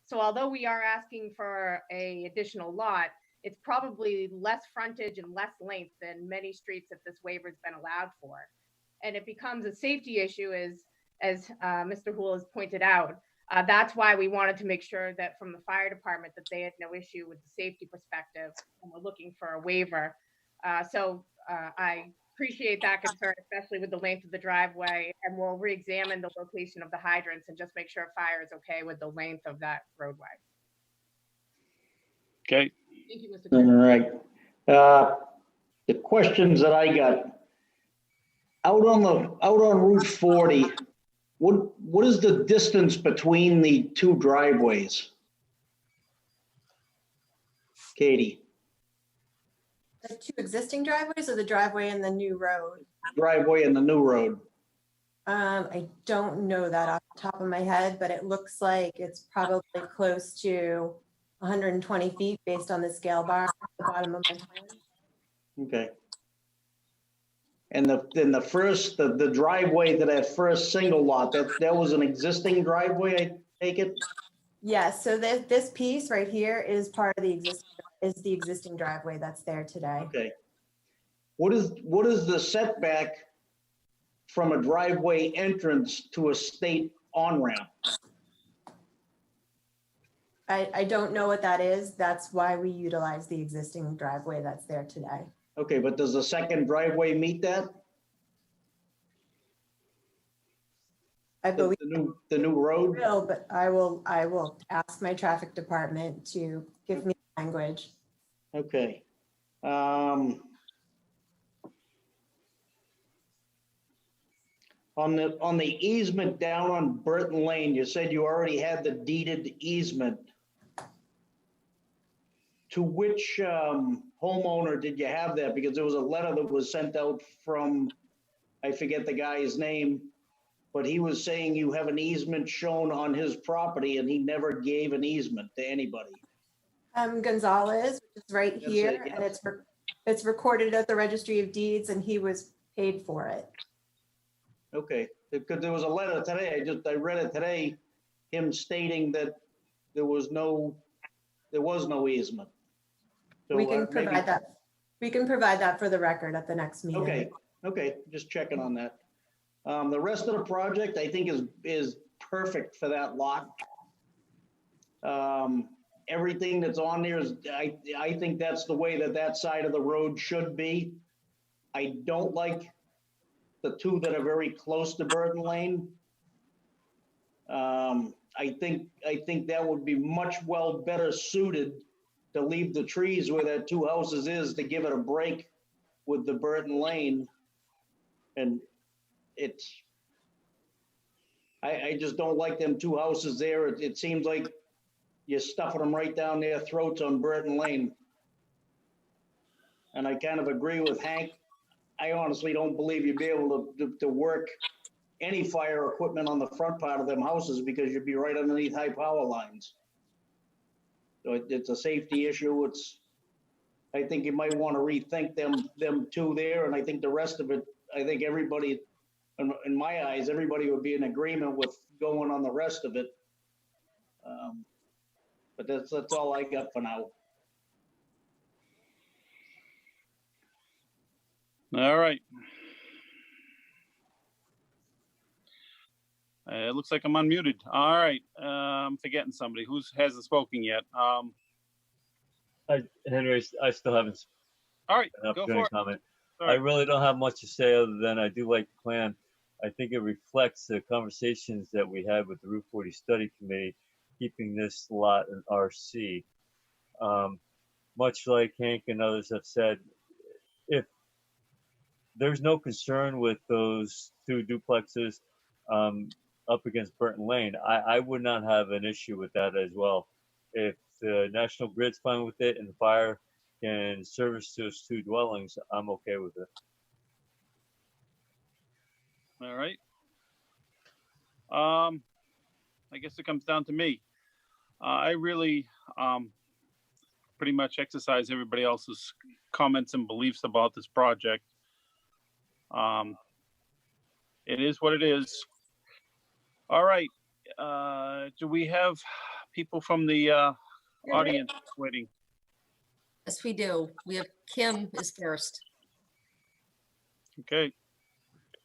So although we are asking for a additional lot, it's probably less frontage and less length than many streets that this waiver's been allowed for. And it becomes a safety issue as Mr. Houle has pointed out. That's why we wanted to make sure that from the fire department that they had no issue with the safety perspective and we're looking for a waiver. I appreciate that concern, especially with the length of the driveway, and we'll re-examine the location of the hydrants and just make sure fire is okay with the length of that roadway. Okay. Thank you, Mr. All Chairman. right. The questions that I got, out on Route 40, what is the distance between the two driveways? Katie? The two existing driveways or the driveway and the new road? Driveway and the new road. I don't know that off the top of my head, but it looks like it's probably close to 120 feet based on the scale bar at the bottom of my plan. Okay. And the driveway to that first single lot, that was an existing driveway, I take it? Yes, so this piece right here is part of the existing driveway that's there today. Okay. What is the setback from a driveway entrance to a state on-ramp? I don't know what that is. That's why we utilize the existing driveway that's there today. Okay, but does the second driveway meet that? I believe the new road? will, but I will ask my traffic department to give me language. Okay. On the easement down on Burton Lane, you said you already had the deeded easement. To which homeowner did you have that? Because there was a letter that was sent out from, I forget the guy's name, but he was saying you have an easement shown on his property and he never gave an easement to anybody. Gonzalez, which is right That's here, it, yeah. and it's recorded at the Registry of Deeds, and he was paid for it. Okay, because there was a letter today, I read it today, him stating that there was no easement. So, We can maybe- provide that. We can provide that for the record at the next meeting. Okay, just checking on that. The rest of the project, I think is perfect for that lot. Everything that's on there is, I think that's the way that side of the road should be. I don't like the two that are very close to Burton Lane. I think that would be much better suited to leave the trees where that two houses is, to give it a break with the Burton Lane. And I just don't like them two houses there. It seems like you're stuffing them right down their throats on Burton Lane. And I kind of agree with Hank. I honestly don't believe you'd be able to work any fire equipment on the front part of them houses, because you'd be right underneath high power lines. So it's a safety issue. I think you might want to rethink them two there. And I think the rest of it, I think everybody, in my eyes, everybody would be in agreement with going on the rest of it. But that's all I got for now. All right. It looks like I'm unmuted. All right. I'm forgetting somebody who hasn't spoken yet. Henry, I still haven't. All right, an go opportunity for to comment. All I right. really don't have much to say other than I do like the plan. I think it reflects the conversations that we had with the Route 40 Study Committee, keeping this lot an RC. Much like Hank and others have said, if there's no concern with those two duplexes up against Burton Lane, I would not have an issue with that as well. If the National Grid's fine with it and the fire can service those two dwellings, I'm okay with it. All right. I guess it comes down to me. I really pretty much exercise everybody else's comments and beliefs about this project. It is what it is. All right. Do we have people from the audience waiting? Yes, we do. We have Kim is first. Okay.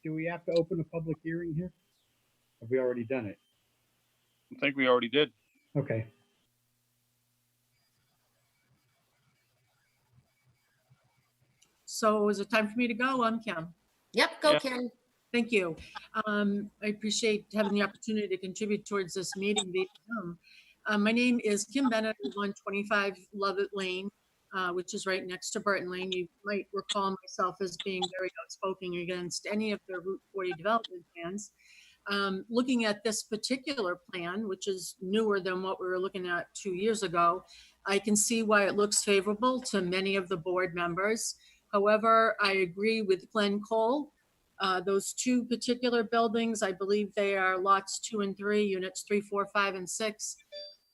Do we have to open a public hearing here? Have we already done it? I think we already did. Okay. So is it time for me to go? I'm Kim. Yep, go Yeah. Kim. Thank you. I appreciate having the opportunity to contribute towards this meeting via Zoom. My name is Kim Bennett, 125 Lovett Lane, which is right next to Burton Lane. You might recall myself as being very outspoken against any of the Route 40 development plans. Looking at this particular plan, which is newer than what we were looking at 2 years ago, I can see why it looks favorable to many of the board members. However, I agree with Glenn Cole. Those two particular buildings, I believe they are lots 2 and 3, units 3, 4, 5, and 6,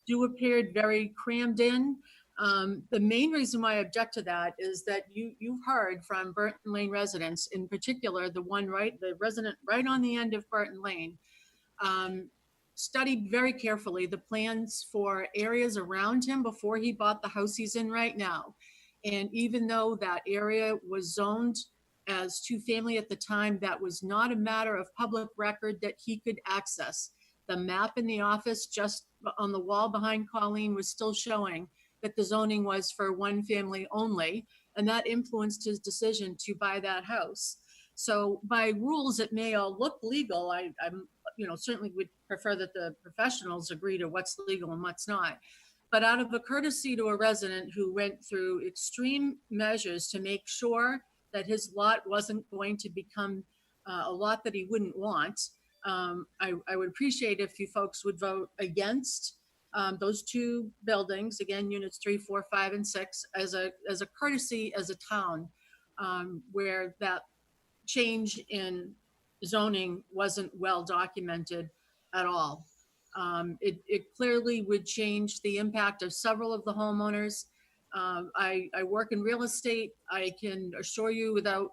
do appear very crammed in. The main reason why I object to that is that you've heard from Burton Lane residents, in particular, the resident right on the end of Burton Lane, studied very carefully the plans for areas around him before he bought the house he's in right now. And even though that area was zoned as 2-family at the time, that was not a matter of public record that he could access. The map in the office just on the wall behind Colleen was still showing that the zoning was for 1-family only, and that influenced his decision to buy that house. So by rules, it may all look legal. I'm certainly would prefer that the professionals agree to what's legal and what's not. But out of a courtesy to a resident who went through extreme measures to make sure that his lot wasn't going to become a lot that he wouldn't want, I would appreciate if you folks would vote against those two buildings, again, units 3, 4, 5, and 6, as a courtesy as a town, where that change in zoning wasn't well documented at all. It clearly would change the impact of several of the homeowners. I work in real estate. I can assure you, without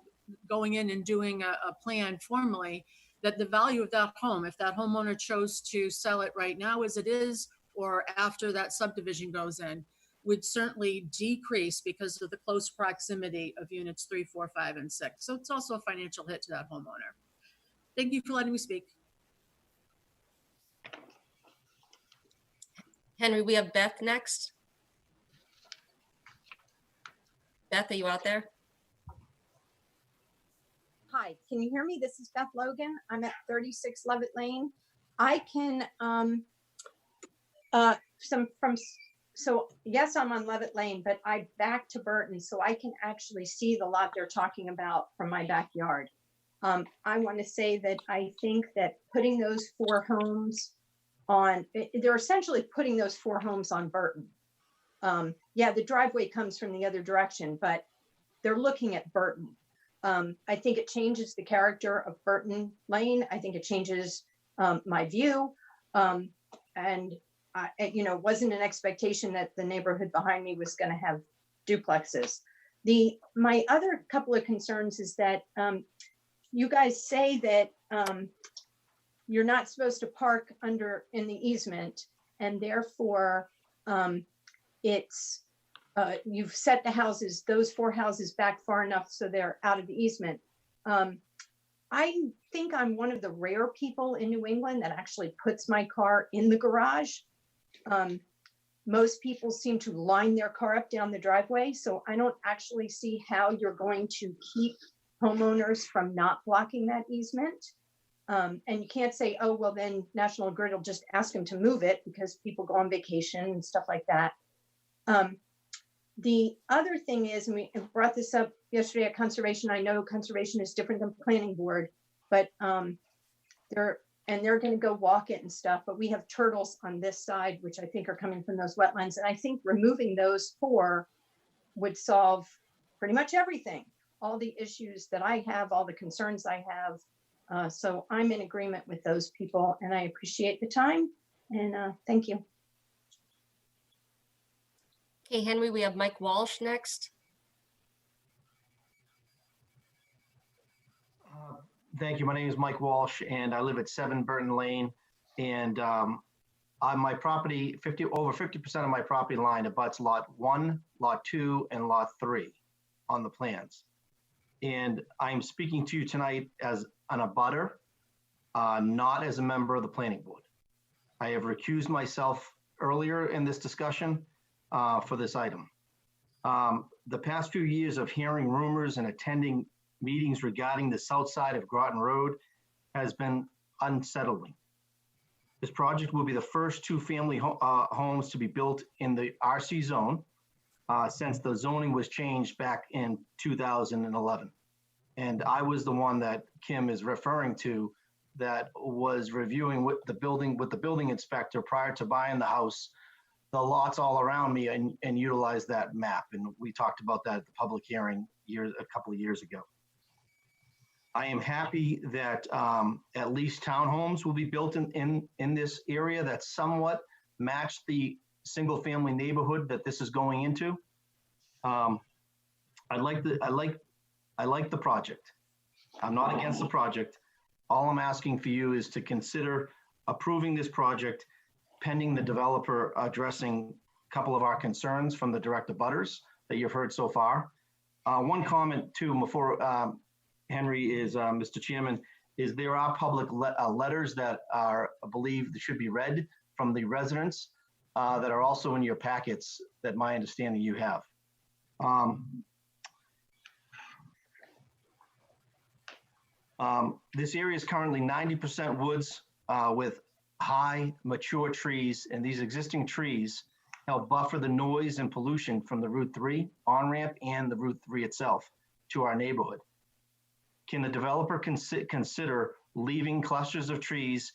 going in and doing a plan formally, that the value of that home, if that homeowner chose to sell it right now as it is, or after that subdivision goes in, would certainly decrease because of the close proximity of units 3, 4, 5, and 6. So it's also a financial hit to that homeowner. Thank you for letting me speak. Henry, we have Beth next. Beth, are you out there? Hi, can you hear me? This is Beth Logan. I'm at 36 Lovett Lane. I can, so yes, I'm on Lovett Lane, but I back to Burton, so I can actually see the lot they're talking about from my backyard. I want to say that I think that putting those 4 homes on, they're essentially putting those 4 homes on Burton. Yeah, the driveway comes from the other direction, but they're looking at Burton. I think it changes the character of Burton Lane. I think it changes my view. And it wasn't an expectation that the neighborhood behind me was going to have duplexes. My other couple of concerns is that you guys say that you're not supposed to park in the easement, and therefore you've set those 4 houses back far enough so they're out of the easement. I think I'm one of the rare people in New England that actually puts my car in the garage. Most people seem to line their car up down the driveway, so I don't actually see how you're going to keep homeowners from not blocking that easement. And you can't say, oh, well, then National Grid will just ask them to move it because people go on vacation and stuff like that. The other thing is, and we brought this up yesterday at Conservation, I know Conservation is different than Planning Board, but they're going to go walk it and stuff, but we have turtles on this side, which I think are coming from those wetlands. And I think removing those 4 would solve pretty much everything, all the issues that I have, all the concerns I have. So I'm in agreement with those people, and I appreciate the time, and thank you. Okay, Henry, we have Mike Walsh next. Thank you. My name is Mike Walsh, and I live at 7 Burton Lane. And on my property, over 50% of my property line abuts Lot 1, Lot 2, and Lot 3 on the plans. And I'm speaking to you tonight as an abutter, not as a member of the planning board. I have recused myself earlier in this discussion for this item. The past few years of hearing rumors and attending meetings regarding the south side of Groton Road has been unsettling. This project will be the first two-family homes to be built in the RC zone since the zoning was changed back in 2011. And I was the one that Kim is referring to that was reviewing with the building inspector prior to buying the house, the lots all around me, and utilized that map. And we talked about that at the public hearing a couple of years ago. I am happy that at least townhomes will be built in this area that somewhat match the single-family neighborhood that this is going into. I like the project. I'm not against the project. All I'm asking for you is to consider approving this project pending the developer addressing a couple of our concerns from the direct abutters that you've heard so far. One comment too before Henry is, Mr. Chairman, is there are public letters that are, I believe, should be read from the residents that are also in your packets that my understanding you have. This area is currently 90% woods with high mature trees, and these existing trees help buffer the noise and pollution from the Route 3 on-ramp and the Route 3 itself to our neighborhood. Can the developer consider leaving clusters of trees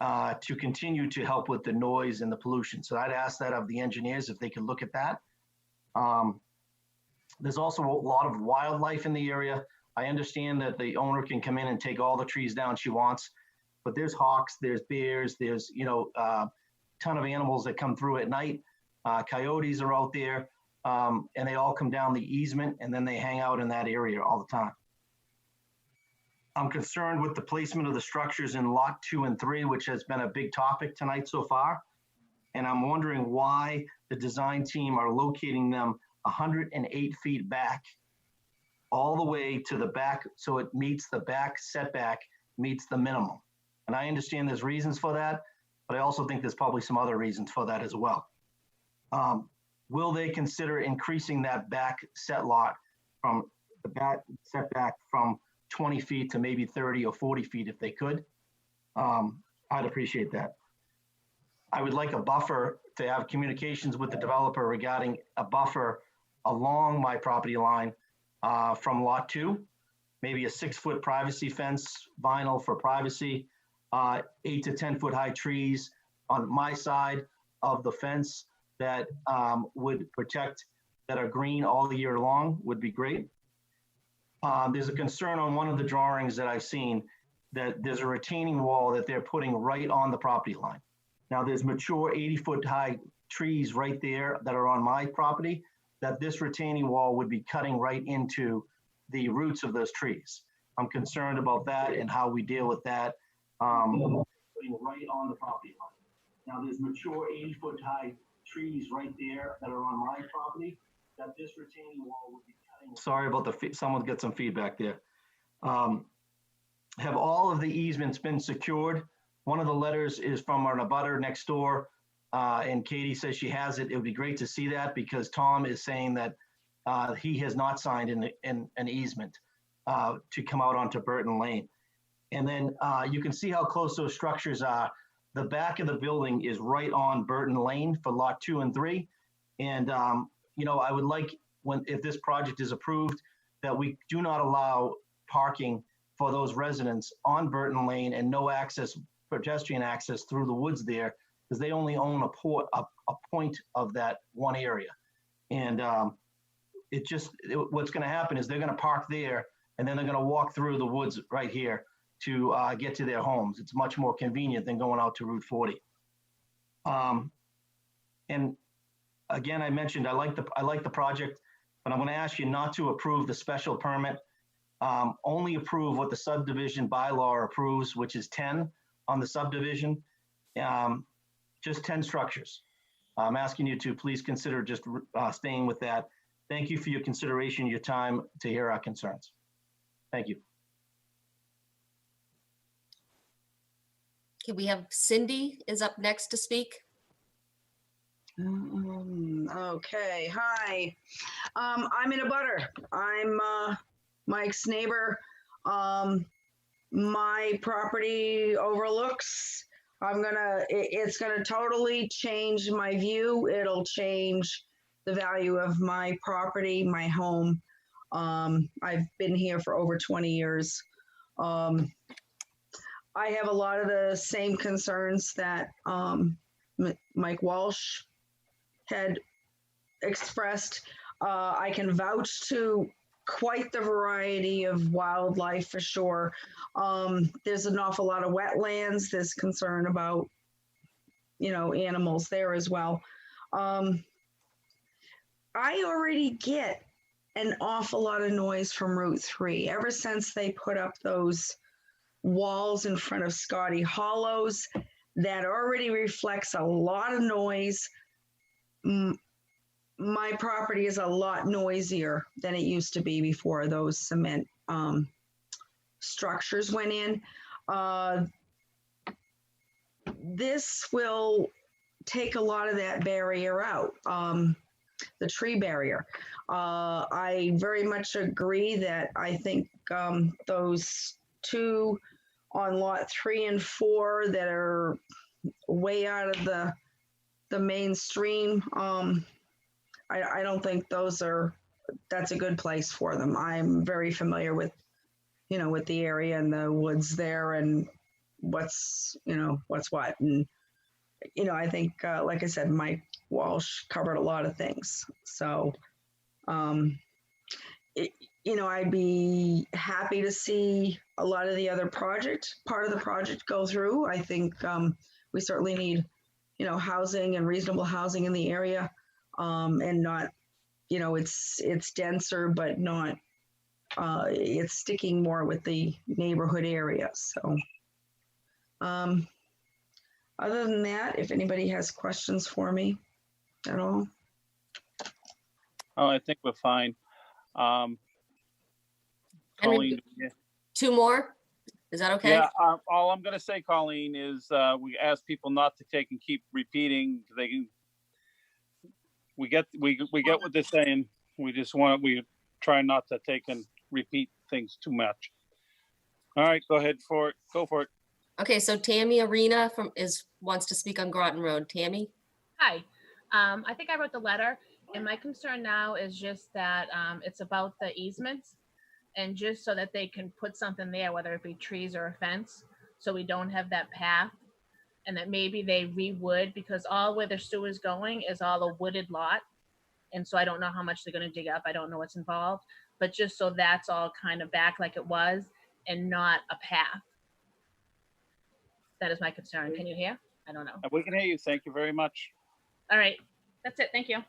to continue to help with the noise and the pollution? So I'd ask that of the engineers if they could look at that. There's also a lot of wildlife in the area. I understand that the owner can come in and take all the trees down she wants, but there's hawks, there's bears, there's, a ton of animals that come through at night. Coyotes are out there, and they all come down the easement, and then they hang out in that area all the time. I'm concerned with the placement of the structures in Lot 2 and 3, which has been a big topic tonight so far. And I'm wondering why the design team are locating them 108 feet back, all the way to the back, so it meets the back setback, meets the minimum. And I understand there's reasons for that, but I also think there's probably some other reasons for that as well. Will they consider increasing that back set lot from the back setback from 20 feet to maybe 30 or 40 feet if they could? I'd appreciate that. I would like a buffer to have communications with the developer regarding a buffer along my property line from Lot 2, maybe a 6-foot privacy fence, vinyl for privacy, 8 to 10 foot high trees on my side of the fence that would protect, that are green all year long would be great. There's a concern on one of the drawings that I've seen that there's a retaining wall that they're putting right on the property line. Now there's mature 80-foot high trees right there that are on my property, that this retaining wall would be cutting right into the roots of those trees. I'm concerned about that and how we deal with that, putting right on the property line. Now there's mature 80-foot high trees right there that are on my property, that this retaining wall would be cutting. Sorry about someone get some feedback there. Have all of the easements been secured? One of the letters is from our abutter next door, and Katie says she has it. It would be great to see that because Tom is saying that he has not signed an easement to come out onto Burton Lane. And then you can see how close those structures are. The back of the building is right on Burton Lane for Lot 2 and 3. And, I would like, if this project is approved, that we do not allow parking for those residents on Burton Lane and no access, pedestrian access through the woods there, because they only own a point of that one area. And what's going to happen is they're going to park there and then they're going to walk through the woods right here to get to their homes. It's much more convenient than going out to Route 40. And again, I mentioned, I like the project, but I'm going to ask you not to approve the special permit. Only approve what the subdivision bylaw approves, which is 10 on the subdivision. Just 10 structures. I'm asking you to please consider just staying with that. Thank you for your consideration, your time to hear our concerns. Thank you. Okay, we have Cindy is up next to speak. Okay, hi. I'm in a butter. I'm Mike's neighbor. My property overlooks. It's gonna totally change my view. It'll change the value of my property, my home. I've been here for over 20 years. I have a lot of the same concerns that Mike Walsh had expressed. I can vouch to quite the variety of wildlife for sure. There's an awful lot of wetlands. There's concern about, animals there as well. I already get an awful lot of noise from Route 3 ever since they put up those walls in front of Scotty Hollows. That already reflects a lot of noise. My property is a lot noisier than it used to be before those cement structures went in. This will take a lot of that barrier out, the tree barrier. I very much agree that I think those two on lot 3 and 4 that are way out of the mainstream, I don't think that's a good place for them. I'm very familiar with, with the area and the woods there and what's what. And, I think, like I said, Mike Walsh covered a lot of things. So, I'd be happy to see a lot of the other part of the project go through. I think we certainly need, housing and reasonable housing in the area, and not, it's denser, but not, it's sticking more with the neighborhood area. So, other than that, if anybody has questions for me at all. Oh, I think we're fine. Colleen, Two more? Is that okay? yeah, all I'm gonna say, Colleen, is we ask people not to take and keep repeating. We get what they're saying. We try not to take and repeat things too much. All right, go for it. Okay, so Tammy Arena wants to speak on Groton Road. Tammy? Hi, I think I wrote the letter, and my concern now is just that it's about the easements, and just so that they can put something there, whether it be trees or a fence, so we don't have that path, and that maybe they re-wood, because all where their sewer is going is all a wooded lot, and so I don't know how much they're going to dig up. I don't know what's involved, but just so that's all kind of back like it was, and not a path. That is my concern. Can you hear? I don't know. We can hear you. Thank you very much. All right. That's it. Thank you.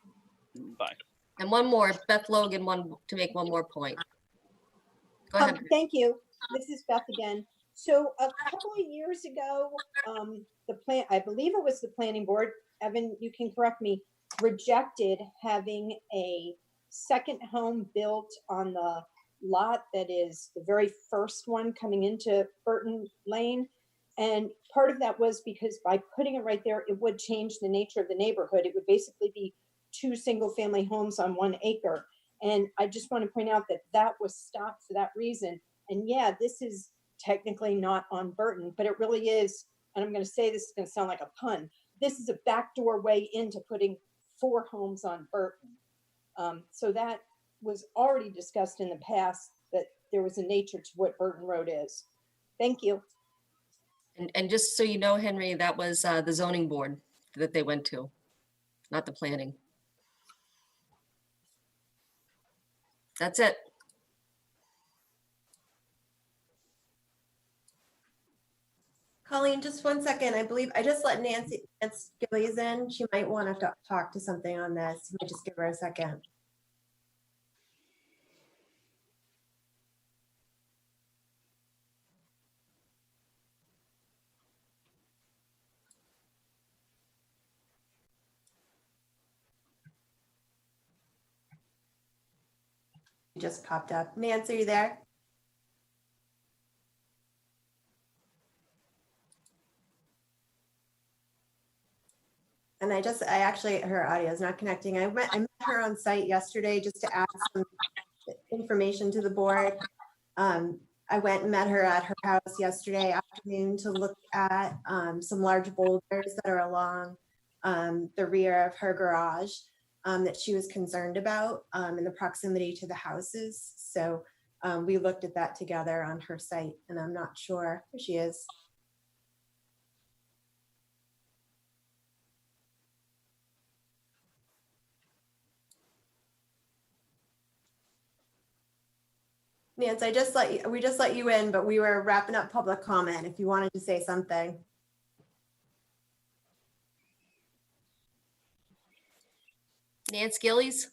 Bye. And one more, Beth Logan, to make one more point. Go ahead. Thank you. This is Beth again. So a couple of years ago, I believe it was the planning board, Evan, you can correct me, rejected having a second home built on the lot that is the very first one coming into Burton Lane. And part of that was because by putting it right there, it would change the nature of the neighborhood. It would basically be 2 single-family homes on 1 acre. And I just want to point out that was stopped for that reason. And yeah, this is technically not on Burton, but it really is. And I'm going to say this is going to sound like a pun. This is a backdoor way into putting 4 homes on Burton. So that was already discussed in the past, that there was a nature to what Burton Road is. Thank you. And just so you know, Henry, that was the zoning board that they went to, not the planning. That's it. Colleen, just 1 second. I believe I just let Nancy Gillies in. She might want to talk to something on this. Let me just give her a second. She just popped up. Nancy, are you there? And I actually, her audio is not connecting. I met her on site yesterday just to add some information to the board. I went and met her at her house yesterday afternoon to look at some large boulders that are along the rear of her garage that she was concerned about in the proximity to the houses. So we looked at that together on her site, and I'm not sure where she is. Nancy, we just let you in, but we were wrapping up public comment if you wanted to say something. Nance Gillies?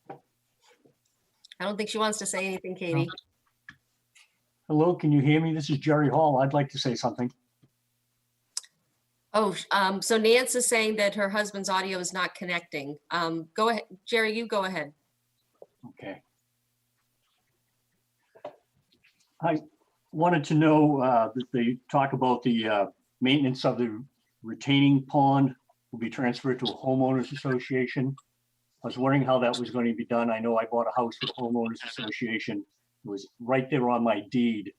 I don't think she wants to say anything, Katie. Hello, can you hear me? This is Jerry Hall. I'd like to say something. Oh, so Nance is saying that her husband's audio is not connecting. Go ahead, Jerry, you go ahead. Okay. I wanted to know that they talk about the maintenance of the retaining pond will be transferred to a homeowners association. I was wondering how that was going to be done. I know I bought a house with homeowners association. It was right there on my deed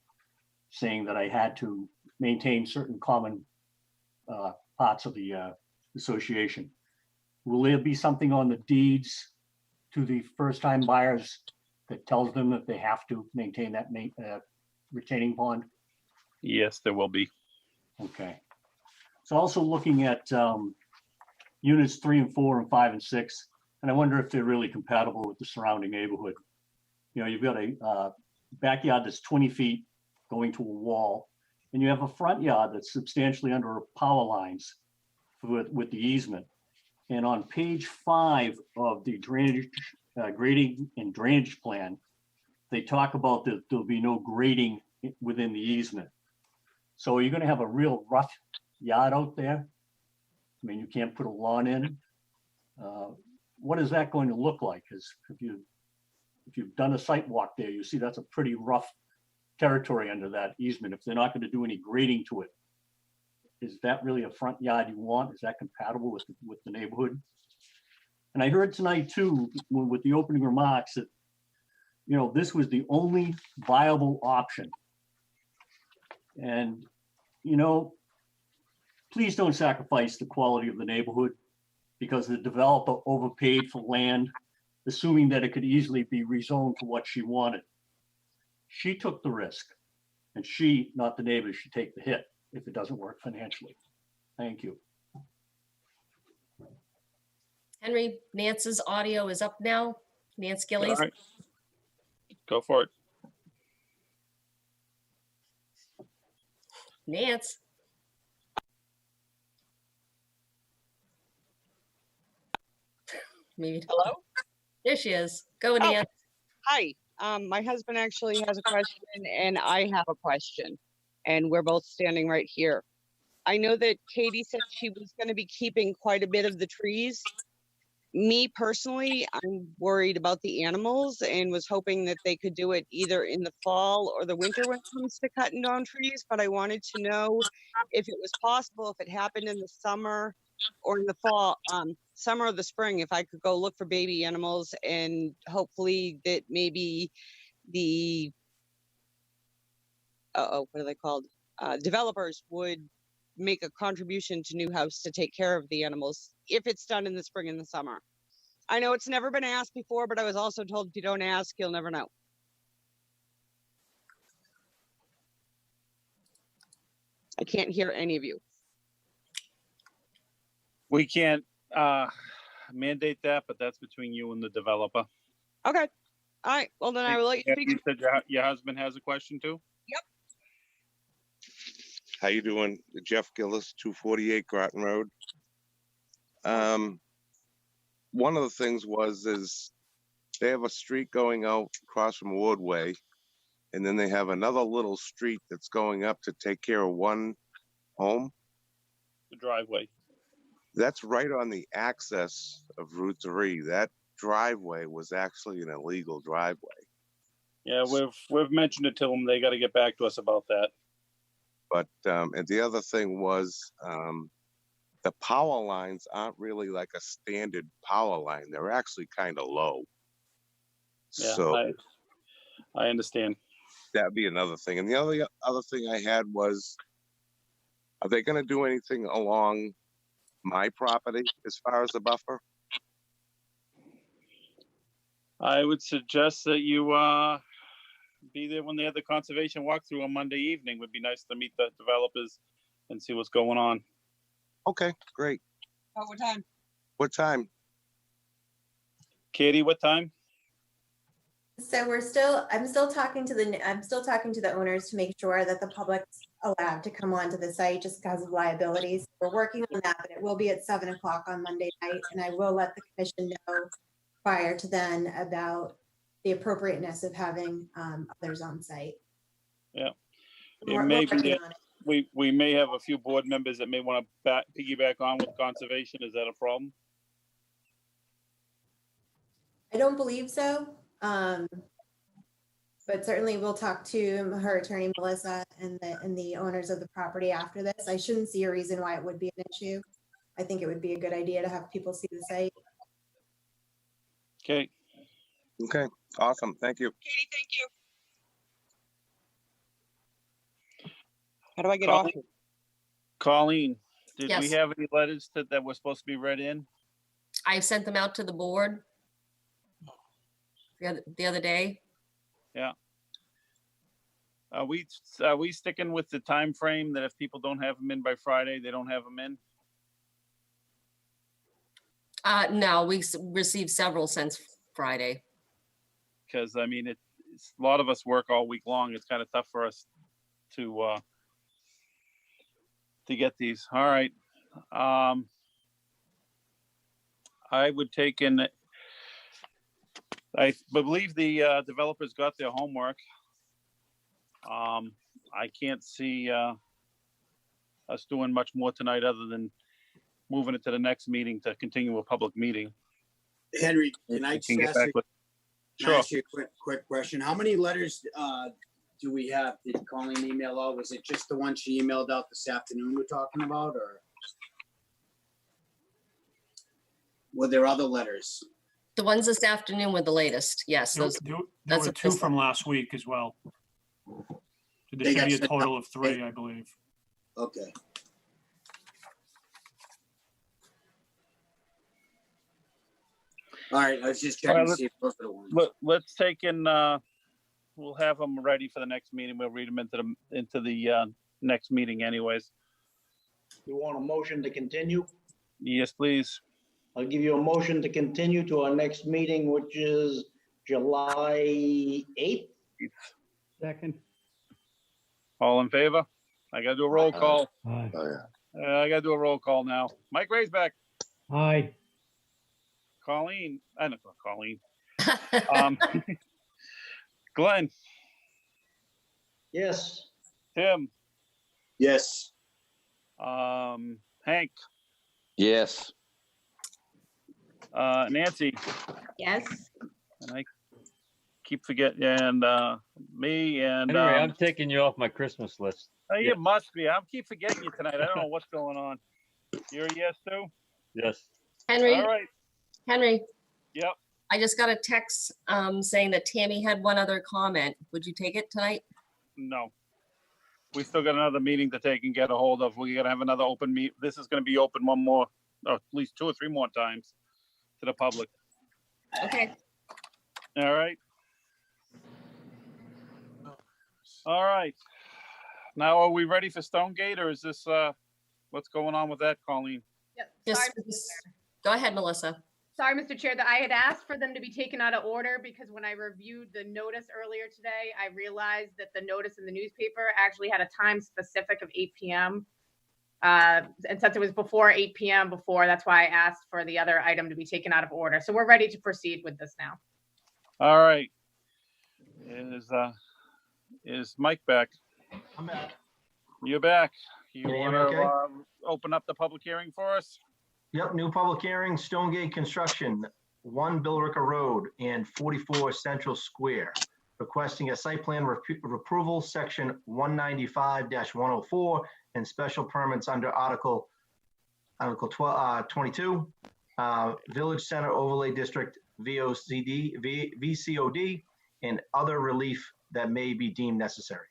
saying that I had to maintain certain common parts of the association. Will there be something on the deeds to the first-time buyers that tells them that they have to maintain that retaining pond? Yes, there will be. Okay. So also looking at units 3 and 4 and 5 and 6, and I wonder if they're really compatible with the surrounding neighborhood. You know, you've got a backyard that's 20 feet going to a wall, and you have a front yard that's substantially under power lines with the easement. And on page 5 of the drainage, grading and drainage plan, they talk about that there'll be no grading within the easement. So are you going to have a real rough yard out there? I mean, you can't put a lawn in. What is that going to look like? Because if you've done a site walk there, you see that's a pretty rough territory under that easement. If they're not going to do any grading to it, is that really a front yard you want? Is that compatible with the neighborhood? And I heard tonight too, with the opening remarks, that, you know, this was the only viable option. And, you know, please don't sacrifice the quality of the neighborhood because the developer overpaid for land, assuming that it could easily be rezoned to what she wanted. She took the risk, and she, not the neighbor, should take the hit if it doesn't work financially. Thank you. Henry, Nance's audio is up now. Nance Gillies. All right. Go for it. Nance. Maybe. Hello? There she is. Go, Nance. Hi. My husband actually has a question and I have a question. And we're both standing right here. I know that Katie said she was going to be keeping quite a bit of the trees. Me personally, I'm worried about the animals and was hoping that they could do it either in the fall or the winter when it comes to cutting down trees. But I wanted to know if it was possible, if it happened in the summer or in the fall, summer or the spring, if I could go look for baby animals and hopefully that maybe the, what are they called? Developers would make a contribution to New House to take care of the animals if it's done in the spring and the summer. I know it's never been asked before, but I was also told if you don't ask, you'll never know. I can't hear any of you. We can't mandate that, but that's between you and the developer. Okay. All right. Well, then I will let you speak. You said your husband has a question too? Yep. How you doing? Jeff Gillis, 248 Groton Road. One of the things is they have a street going out across from Woodway, and then they have another little street that's going up to take care of one home. The driveway. That's right on the access of Route 3. That driveway was actually an illegal driveway. Yeah, we've mentioned it to them. They got to get back to us about that. But and the other thing was the power lines aren't really like a standard power line. They're actually kind of low. Yeah, So I understand. That'd be another thing. And the other thing I had was, are they going to do anything along my property as far as the buffer? I would suggest that you be there when they have the conservation walkthrough on Monday evening. Would be nice to meet the developers and see what's going on. Okay, great. What time? What time? Katie, what time? So I'm still talking to the owners to make sure that the public's allowed to come onto the site just because of liabilities. We're working on that, but it will be at 7 o'clock on Monday night, and I will let the commission know prior to then about the appropriateness of having others on site. Yeah. We're It may working be, on it. we may have a few board members that may want to piggyback on with conservation. Is that a problem? I don't believe so. But certainly we'll talk to her attorney, Melissa, and the owners of the property after this. I shouldn't see a reason why it would be an issue. I think it would be a good idea to have people see the site. Okay. Okay, awesome. Thank you. Katie, thank you. How do I get off? Colleen, did we Yes. have any letters that were supposed to be read in? I sent them out to the board the other day. Yeah. Are we sticking with the time frame that if people don't have them in by Friday, they don't have them in? No, we received several since Friday. Because I mean, it's a lot of us work all week long. It's kind of tough for us to get these. All right. I would take in. I believe the developers got their homework. I can't see us doing much more tonight other than moving it to the next meeting to continue a public meeting. Henry, can I Can just get ask back you, with- can I Sure. ask you a quick question? How many letters do we have? Did Colleen email out? Was it just the one she emailed out this afternoon we're talking about, or were there other letters? The ones this afternoon were the latest. Yes, There those. there that's were the two first from one. last week as well. So They there should got be a sent total out, of 3, I believe. Okay. All right, I was just All checking right, to see if those are the ones. Let's take in. We'll have them ready for the next meeting. We'll read them into the next meeting, anyways. You want a motion to continue? Yes, please. I'll give you a motion to continue to our next meeting, which is July 8th. Second. All in favor? I gotta do a roll call. Aye. Oh, yeah. I gotta do a roll call now. Mike Raisbeck, Aye. Colleen, I don't know Colleen. Glenn, Yes. Tim, Yes. Hank, Yes. Nancy, Yes. and I keep forgetting, and me, and Anyway, I'm taking you off my Christmas list. you must be. I keep forgetting you tonight. I don't know what's going on. You're a yes too? Yes. Henry, All right. Henry, Yep. I just got a text saying that Tammy had one other comment. Would you take it tonight? No. We still got another meeting to take and get a hold of. We gotta have another open meet. This is gonna be open one more, or at least 2 or 3 more times to the public. Okay. All right. All right. Now, are we ready for Stonegate, or is this, what's going on with that, Colleen? Yep. Just, Sorry, just- go ahead, Melissa. Sorry, Mr. Chair, that I had asked for them to be taken out of order because when I reviewed the notice earlier today, I realized that the notice in the newspaper actually had a time specific of 8 p.m. And since it was before 8 p.m. before, that's why I asked for the other item to be taken out of order. So we're ready to proceed with this now. All right. Is Mike back? I'm back. You're back. You Can you hear want me to okay? open up the public hearing for us? Yep, new public hearing, Stonegate Construction, 1 Billerica Road and 44 Central Square, requesting a site plan approval, section 195-104, and special permits under Article 22, Village Center Overlay District, VCOD, and other relief that may be deemed necessary.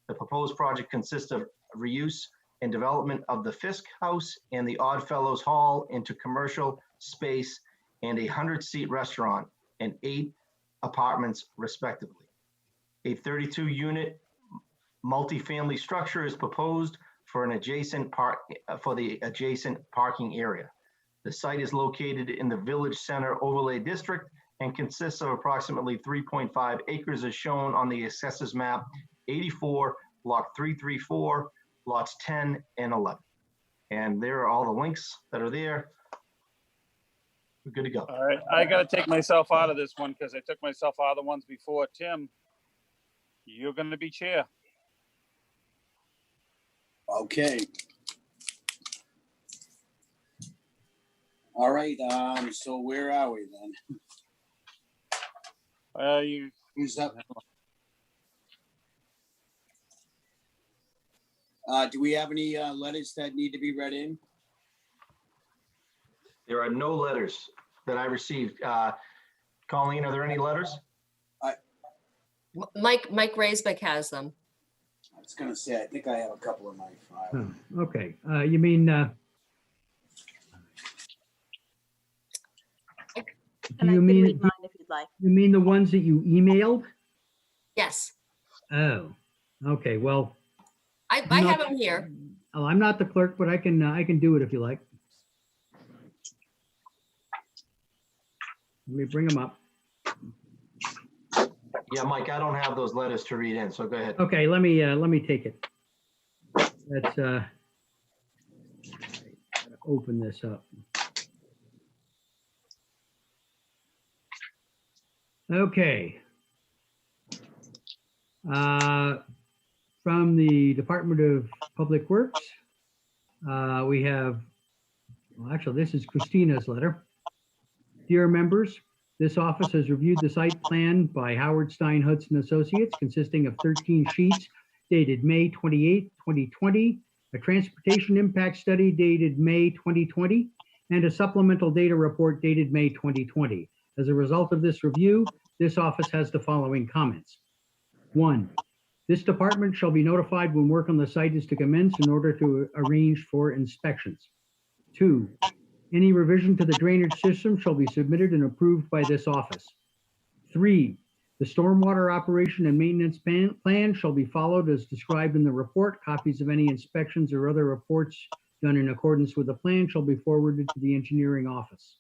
The proposed project consists of reuse and development of the Fisk House and the Odd Fellows Hall into commercial space and a 100-seat restaurant and 8 apartments respectively. A 32-unit multifamily structure is proposed for the adjacent parking area. The site is located in the Village Center Overlay District and consists of approximately 3.5 acres as shown on the assessors map 84, block 334, lots 10 and 11. And there are all the links that are there. We're good to go. All right. I got to take myself out of this one because I took myself out of the ones before. Tim, you're going to be chair. Okay. All right, so where are we then? Who's up? Do we have any letters that need to be read in? There are no letters that I received. Colleen, are there any letters? Mike Raisbeck has them. I was gonna say, I think I have a couple in my file. Oh, okay. You mean, And I can read mine if you'd like. you mean the ones that you emailed? Yes, Oh, okay. Well, I I'm have not- them here. oh, I'm not the clerk, but I can do it if you like. Let me bring them up. Yeah, Mike, I don't have those letters to read in, so go ahead. Okay, let me take it. Let's open this up. Okay. From the Department of Public Works, we have, well, actually, this is Christina's letter. Dear members, this office has reviewed the site plan by Howard Stein Hudson Associates consisting of 13 sheets dated May 28, 2020, a transportation impact study dated May 2020, and a supplemental data report dated May 2020. As a result of this review, this office has the following comments. 1, this department shall be notified when work on the site is to commence in order to arrange for inspections. 2, any revision to the drainage system shall be submitted and approved by this office. 3, the stormwater operation and maintenance plan shall be followed as described in the report. Copies of any inspections or other reports done in accordance with the plan shall be forwarded to the engineering office.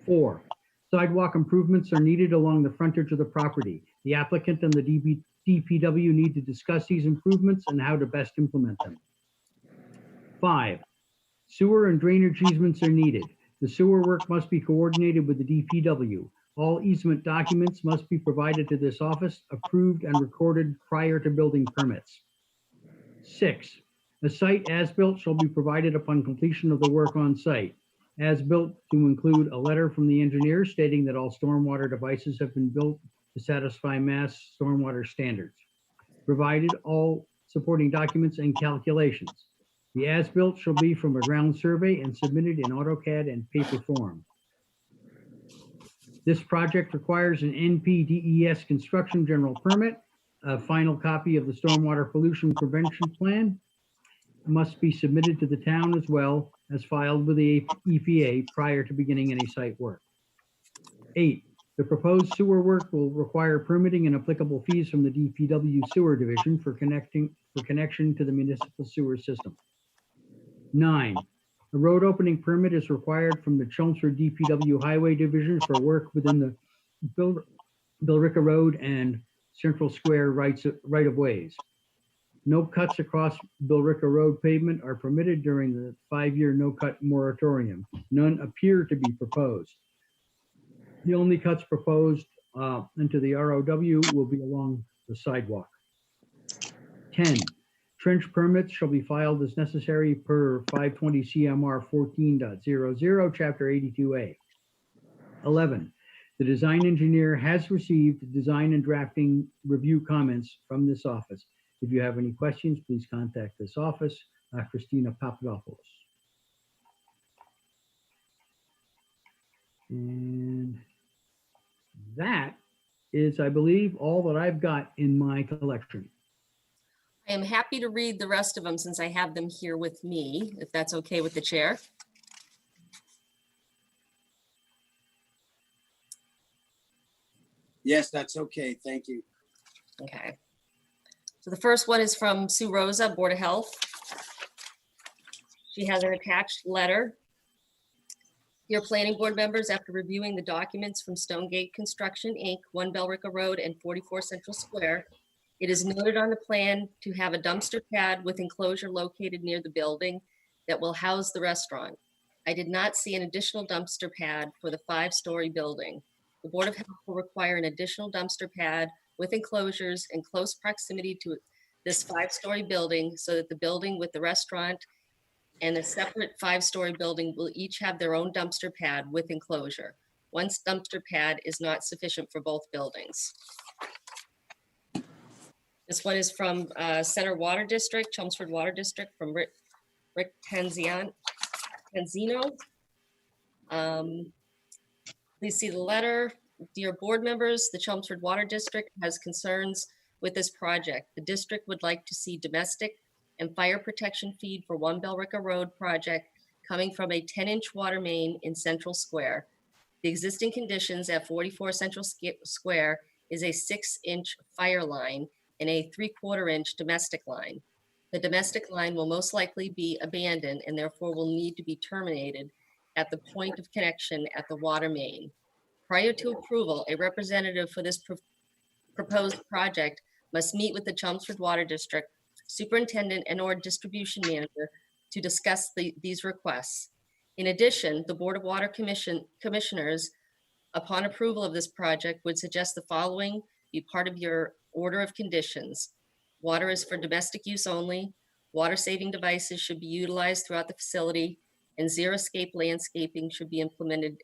4, sidewalk improvements are needed along the frontage of the property. The applicant and the DPW need to discuss these improvements and how to best implement them. 5, sewer and drainage easements are needed. The sewer work must be coordinated with the DPW. All easement documents must be provided to this office, approved and recorded prior to building permits. 6, a site as-built shall be provided upon completion of the work on site. As-built to include a letter from the engineer stating that all stormwater devices have been built to satisfy Mass stormwater standards. Provided all supporting documents and calculations. The as-built shall be from a ground survey and submitted in AutoCAD and paper form. This project requires an NPDES construction general permit. A final copy of the stormwater pollution prevention plan must be submitted to the town as well as filed with the EPA prior to beginning any site work. 8, the proposed sewer work will require permitting and applicable fees from the DPW sewer division for connection to the municipal sewer system. 9, A road opening permit is required from the Chelmsford DPW Highway Division for work within the Billerica Road and Central Square right-of-ways. No cuts across Billerica Road pavement are permitted during the 5-year no-cut moratorium. None appear to be proposed. The only cuts proposed into the ROW will be along the sidewalk. 10, trench permits shall be filed as necessary per 520 CMR 14.00, Chapter 82A. 11, the design engineer has received design and drafting review comments from this office. If you have any questions, please contact this office, Christina Papadopoulos. And that is, I believe, all that I've got in my collection. I am happy to read the rest of them since I have them here with me, if that's okay with the chair. Yes, that's okay. Thank you. Okay. So the first one is from Sue Rosa, Board of Health. She has an attached letter. Dear Planning Board members, after reviewing the documents from Stonegate Construction, Inc., 1 Billerica Road and 44 Central Square, it is noted on the plan to have a dumpster pad with enclosure located near the building that will house the restaurant. I did not see an additional dumpster pad for the 5-story building. The Board of Health will require an additional dumpster pad with enclosures in close proximity to this 5-story building so that the building with the restaurant and a separate 5-story building will each have their own dumpster pad with enclosure. One dumpster pad is not sufficient for both buildings. This one is from Center Water District, Chelmsford Water District, from Rick Tanzino. Please see the letter. Dear board members, the Chelmsford Water District has concerns with this project. The district would like to see domestic and fire protection feed for 1 Billerica Road project coming from a 10-inch water main in Central Square. The existing conditions at 44 Central Square is a 6-inch fire line and a 3/4-inch domestic line. The domestic line will most likely be abandoned and therefore will need to be terminated at the point of connection at the water main. Prior to approval, a representative for this proposed project must meet with the Chelmsford Water District superintendent and/or distribution manager to discuss these requests. In addition, the Board of Water Commissioners, upon approval of this project, would suggest the following be part of your order of conditions. Water is for domestic use only. Water-saving devices should be utilized throughout the facility, and zero-scape landscaping should be implemented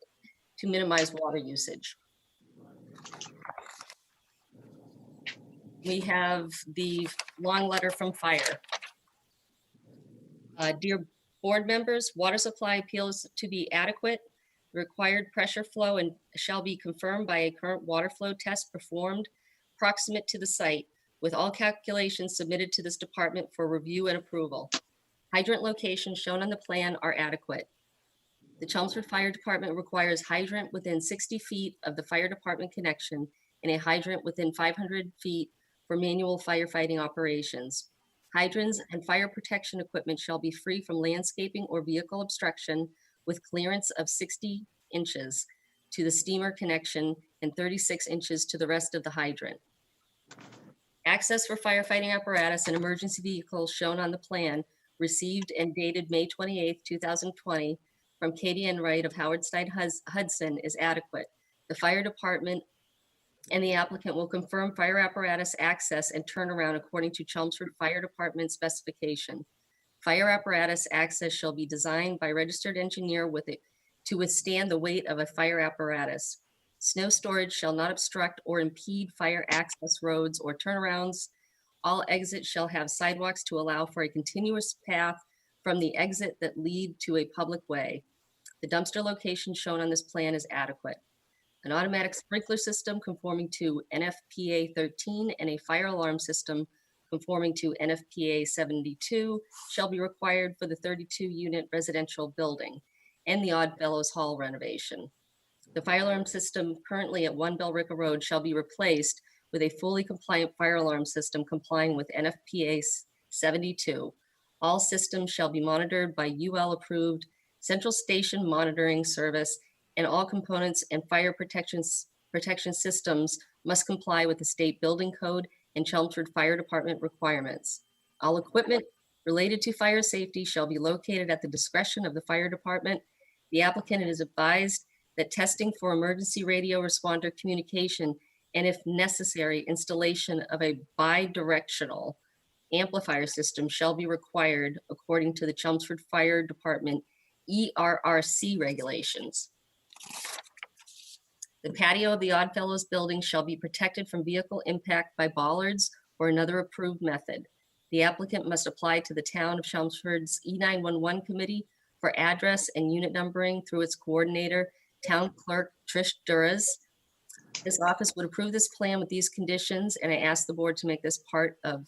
to minimize water usage. We have the long letter from fire. Dear board members, water supply appears to be adequate. The required pressure flow and shall be confirmed by a current water flow test performed proximate to the site, with all calculations submitted to this department for review and approval. Hydrant locations shown on the plan are adequate. The Chelmsford Fire Department requires hydrant within 60 feet of the fire department connection and a hydrant within 500 feet for manual firefighting operations. Hydrants and fire protection equipment shall be free from landscaping or vehicle obstruction with clearance of 60 inches to the steamer connection and 36 inches to the rest of the hydrant. Access for firefighting apparatus and emergency vehicles shown on the plan received and dated May 28, 2020 from Katie Enright of Howard Stein Hudson is adequate. The fire department and the applicant will confirm fire apparatus access and turnaround according to Chelmsford Fire Department specification. Fire apparatus access shall be designed by registered engineer to withstand the weight of a fire apparatus. Snow storage shall not obstruct or impede fire access roads or turnarounds. All exits shall have sidewalks to allow for a continuous path from the exit that lead to a public way. The dumpster location shown on this plan is adequate. An automatic sprinkler system conforming to NFPA 13 and a fire alarm system conforming to NFPA 72 shall be required for the 32-unit residential building and the Odd Fellows Hall renovation. The fire alarm system currently at 1 Billerica Road shall be replaced with a fully compliant fire alarm system complying with NFPA 72. All systems shall be monitored by UL-approved central station monitoring service, and all components and fire protection systems must comply with the state building code and Chelmsford Fire Department requirements. All equipment related to fire safety shall be located at the discretion of the fire department. The applicant is advised that testing for emergency radio responder communication and, if necessary, installation of a bidirectional amplifier system shall be required according to the Chelmsford Fire Department ERRC regulations. The patio of the Oddfellows building shall be protected from vehicle impact by bollards or another approved method. The applicant must apply to the town of Chelmsford's E911 committee for address and unit numbering through its coordinator, Town Clerk Trish Duras. This office would approve this plan with these conditions, and I ask the board to make this part of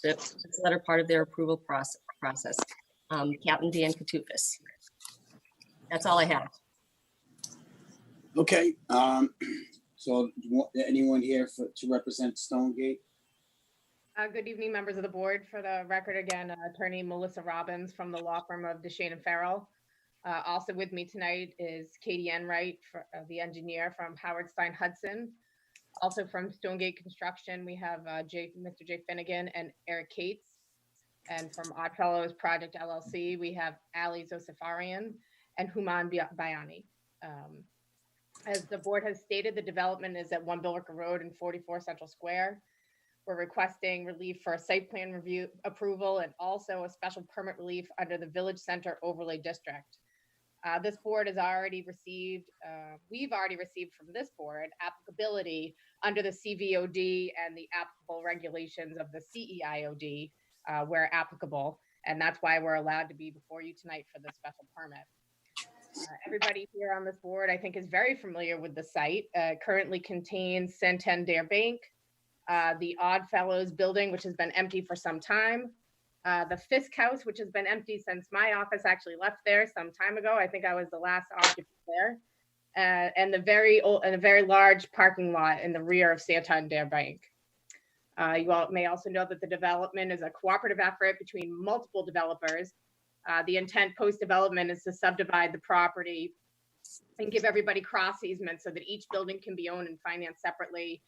this letter part of their approval process. Captain Dan Katufis. That's all I have. Okay, so anyone here to represent Stonegate? Good evening, members of the board. For the record, again, attorney Melissa Robbins from the law firm of DeShane and Farrell. Also with me tonight is Katie Enright, the engineer from Howard Stein Hudson. Also from Stonegate Construction, we have Mr. Jay Finnegan and Eric Cates. And from Oddfellows Project LLC, we have Ali Zosifarian and Human Bayani. As the board has stated, the development is at 1 Billerica Road and 44 Central Square. We're requesting relief for a site plan review approval and also a special permit relief under the Village Center Overlay District. This board has already received, we've already received from this board applicability under the CVOD and the applicable regulations of the CEIOD where applicable. And that's why we're allowed to be before you tonight for this special permit. Everybody here on this board, I think, is very familiar with the site. Currently contains Santander Bank, the Oddfellows building, which has been empty for some time, the Fisk House, which has been empty since my office actually left there some time ago. I think I was the last occupant there, and the very old and a very large parking lot in the rear of Santander Bank. You all may also know that the development is a cooperative effort between multiple developers. The intent post-development is to subdivide the property and give everybody cross easements so that each building can be owned and financed separately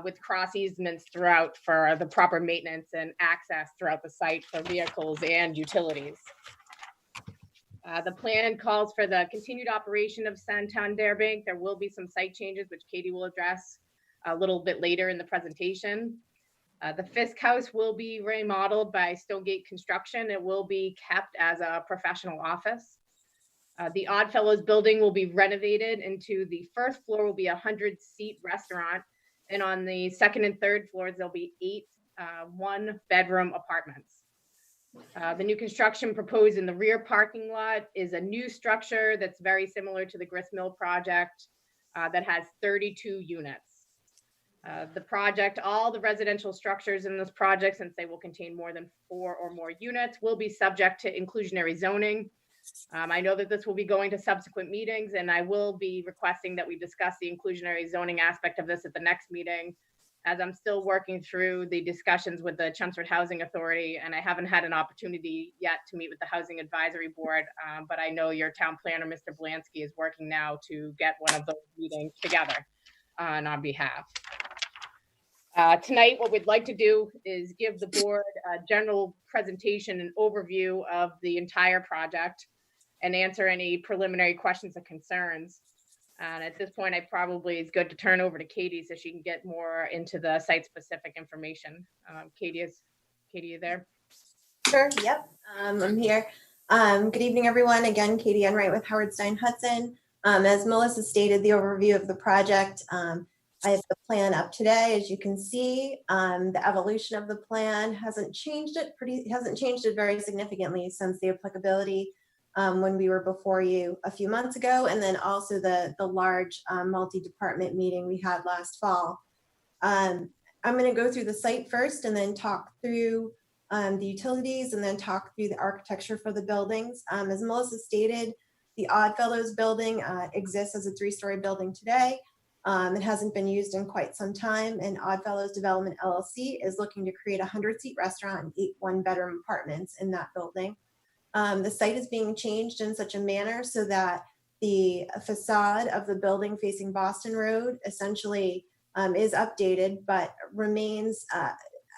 with cross easements throughout for the proper maintenance and access throughout the site for vehicles and utilities. The plan calls for the continued operation of Santander Bank. There will be some site changes, which Katie will address a little bit later in the presentation. The Fisk House will be remodeled by Stonegate Construction. It will be kept as a professional office. The Oddfellows building will be renovated into the first floor will be a 100-seat restaurant. And on the second and third floors, there'll be 8 one-bedroom apartments. The new construction proposed in the rear parking lot is a new structure that's very similar to the Grist Mill project that has 32 units. The project, all the residential structures in this project, since they will contain more than 4 or more units, will be subject to inclusionary zoning. I know that this will be going to subsequent meetings, and I will be requesting that we discuss the inclusionary zoning aspect of this at the next meeting, as I'm still working through the discussions with the Chelmsford Housing Authority, and I haven't had an opportunity yet to meet with the Housing Advisory Board, but I know your town planner, Mr. Blansky, is working now to get one of those meetings together on our behalf. Tonight, what we'd like to do is give the board a general presentation and overview of the entire project and answer any preliminary questions or concerns. And at this point, I probably is good to turn over to Katie so she can get more into the site-specific information. Katie, you there? Sure, yep, I'm here. Good evening, everyone. Again, Katie Enright with Howard Stein Hudson. As Melissa stated, the overview of the project, I have the plan up today. As you can see, the evolution of the plan hasn't changed it very significantly since the applicability when we were before you a few months ago, and then also the large multi-department meeting we had last fall. I'm going to go through the site first and then talk through the utilities and then talk through the architecture for the buildings. As Melissa stated, the Oddfellows building exists as a 3-story building today. It hasn't been used in quite some time, and Oddfellows Development LLC is looking to create a 100-seat restaurant and 8 one-bedroom apartments in that building. The site is being changed in such a manner so that the facade of the building facing Boston Road essentially is updated, but remains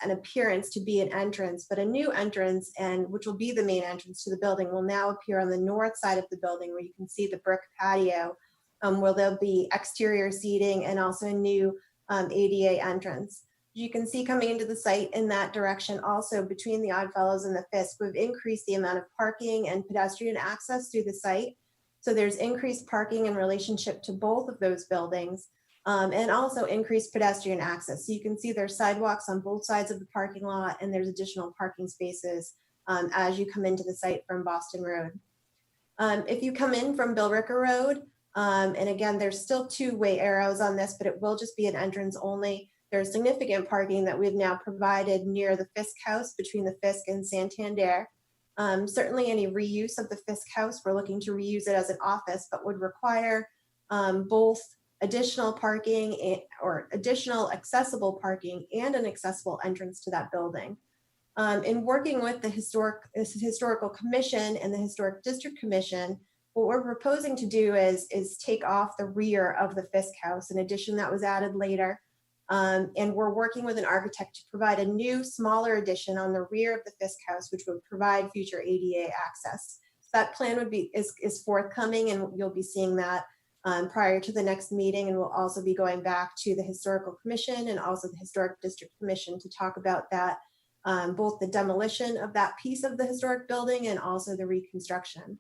an appearance to be an entrance, but a new entrance, and which will be the main entrance to the building, will now appear on the north side of the building, where you can see the brick patio, where there'll be exterior seating and also a new ADA entrance. You can see coming into the site in that direction, also between the Oddfellows and the Fisk, we've increased the amount of parking and pedestrian access through the site. So there's increased parking in relationship to both of those buildings, and also increased pedestrian access. So you can see there's sidewalks on both sides of the parking lot, and there's additional parking spaces as you come into the site from Boston Road. If you come in from Billrica Road, and again, there's still two-way arrows on this, but it will just be an entrance only. There's significant parking that we've now provided near the Fisk House between the Fisk and Santander. Certainly any reuse of the Fisk House, we're looking to reuse it as an office, but would require both additional parking or additional accessible parking and an accessible entrance to that building. In working with the Historical Commission and the Historic District Commission, what we're proposing to do is take off the rear of the Fisk House, an addition that was added later. And we're working with an architect to provide a new, smaller addition on the rear of the Fisk House, which would provide future ADA access. So that plan is forthcoming, and you'll be seeing that prior to the next meeting. And we'll also be going back to the Historical Commission and also the Historic District Commission to talk about that, both the demolition of that piece of the historic building and also the reconstruction.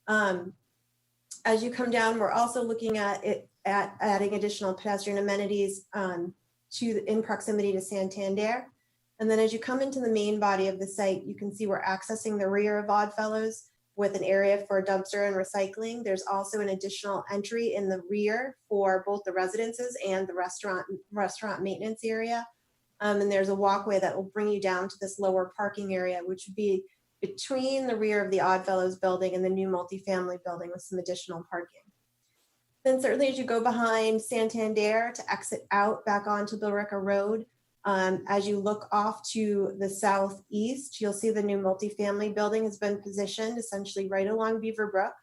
As you come down, we're also looking at adding additional pedestrian amenities in proximity to Santander. And then as you come into the main body of the site, you can see we're accessing the rear of Oddfellows with an area for dumpster and recycling. There's also an additional entry in the rear for both the residences and the restaurant maintenance area. And there's a walkway that will bring you down to this lower parking area, which would be between the rear of the Oddfellows building and the new multifamily building with some additional parking. Then certainly as you go behind Santander to exit out back onto Billrica Road, as you look off to the southeast, you'll see the new multifamily building has been positioned essentially right along Beaver Brook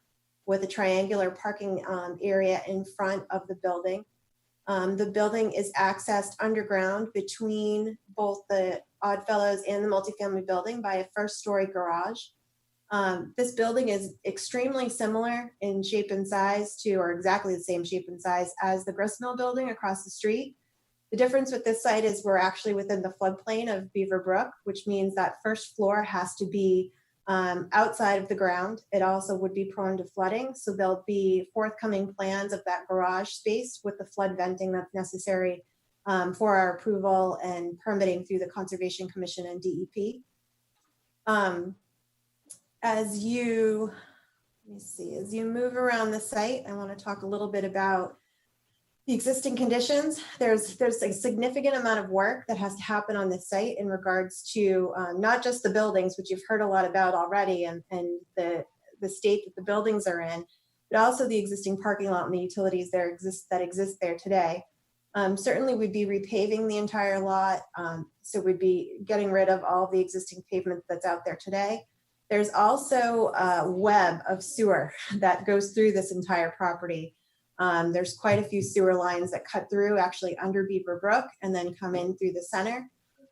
with a triangular parking area in front of the building. The building is accessed underground between both the Oddfellows and the multifamily building by a first-story garage. This building is extremely similar in shape and size to, or exactly the same shape and size as the gristmill building across the street. The difference with this site is we're actually within the floodplain of Beaver Brook, which means that first floor has to be outside of the ground. It also would be prone to flooding. So there'll be forthcoming plans of that garage space with the flood venting that's necessary for our approval and permitting through the Conservation Commission and DEP. As you move around the site, I want to talk a little bit about the existing conditions. There's a significant amount of work that has to happen on this site in regards to not just the buildings, which you've heard a lot about already, and the state that the buildings are in, but also the existing parking lot and the utilities that exist there today. Certainly we'd be repaving the entire lot, so we'd be getting rid of all the existing pavement that's out there today. There's also a web of sewer that goes through this entire property. There's quite a few sewer lines that cut through actually under Beaver Brook and then come in through the center.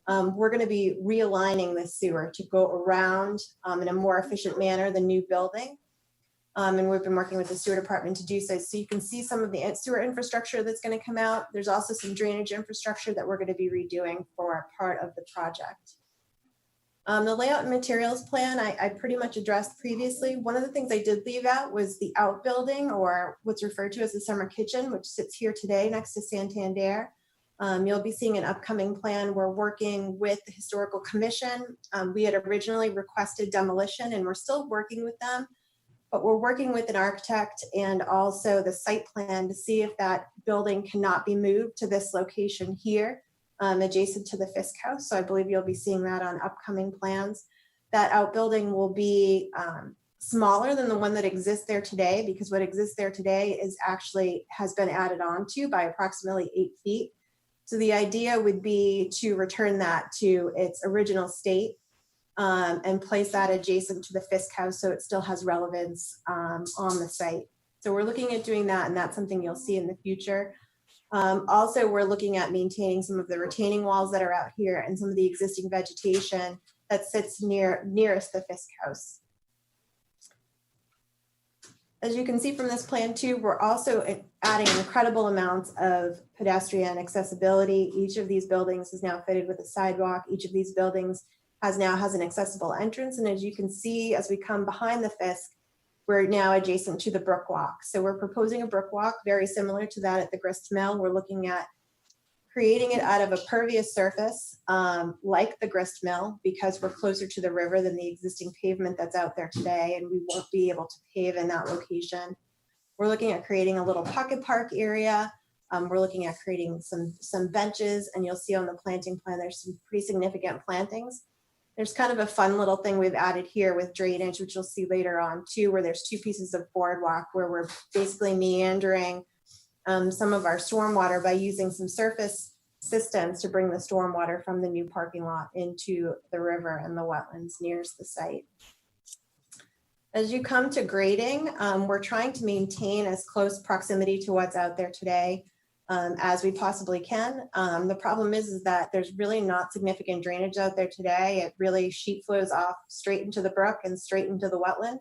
We're going to be realigning this sewer to go around in a more efficient manner the new building. And we've been working with the sewer department to do so. So you can see some of the sewer infrastructure that's going to come out. There's also some drainage infrastructure that we're going to be redoing for part of the project. The layout and materials plan I pretty much addressed previously. One of the things I did leave out was the outbuilding, or what's referred to as the summer kitchen, which sits here today next to Santander. You'll be seeing an upcoming plan. We're working with the Historical Commission. We had originally requested demolition, and we're still working with them, but we're working with an architect and also the site plan to see if that building cannot be moved to this location here, adjacent to the Fisk House. So I believe you'll be seeing that on upcoming plans. That outbuilding will be smaller than the one that exists there today, because what exists there today has been added on to by approximately 8 feet. So the idea would be to return that to its original state. and place that adjacent to the Fisk house so it still has relevance on the site. So we're looking at doing that, and that's something you'll see in the future. Also, we're looking at maintaining some of the retaining walls that are out here and some of the existing vegetation that sits nearest the Fisk house. As you can see from this plan too, we're also adding incredible amounts of pedestrian accessibility. Each of these buildings is now fitted with a sidewalk. Each of these buildings now has an accessible entrance. And as you can see, as we come behind the Fisk, we're now adjacent to the Brook Walk. So we're proposing a Brook Walk very similar to that at the Grist Mill. We're looking at creating it out of a pervious surface like the Grist Mill, because we're closer to the river than the existing pavement that's out there today, and we won't be able to pave in that location. We're looking at creating a little pocket park area. We're looking at creating some benches, and you'll see on the planting plan, there's some pretty significant plantings. There's kind of a fun little thing we've added here with drainage, which you'll see later on too, where there's two pieces of boardwalk where we're basically meandering some of our stormwater by using some surface systems to bring the stormwater from the new parking lot into the river and the wetlands nearest the site. As you come to grading, we're trying to maintain as close proximity to what's out there today as we possibly can. The problem is that there's really not significant drainage out there today. It really sheet flows off straight into the brook and straight into the wetland.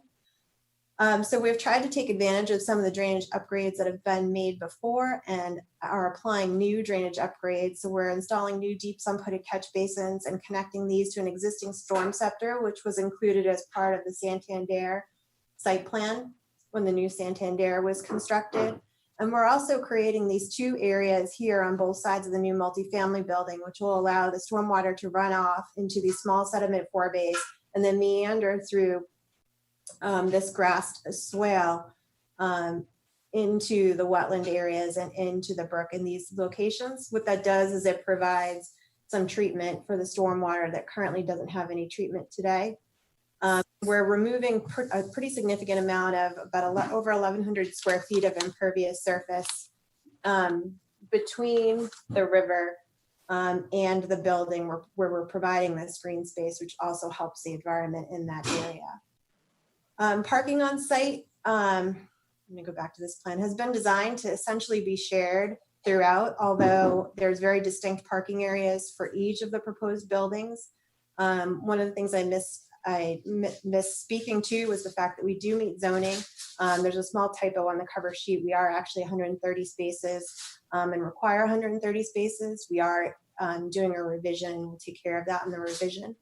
So we've tried to take advantage of some of the drainage upgrades that have been made before and are applying new drainage upgrades. So we're installing new deep sump-hooded catch basins and connecting these to an existing storm scepter, which was included as part of the Santander site plan when the new Santander was constructed. And we're also creating these two areas here on both sides of the new multifamily building, which will allow the stormwater to run off into these small sediment forebays and then meander through this grassed swale into the wetland areas and into the brook in these locations. What that does is it provides some treatment for the stormwater that currently doesn't have any treatment today. We're removing a pretty significant amount of about over 1,100 square feet of impervious surface between the river and the building where we're providing this green space, which also helps the environment in that area. Parking on site, let me go back to this plan, has been designed to essentially be shared throughout, although there's very distinct parking areas for each of the proposed buildings. One of the things I missed speaking to was the fact that we do meet zoning. There's a small typo on the cover sheet. We are actually 130 spaces and require 130 spaces. We are doing a revision. We'll take care of that in the revision.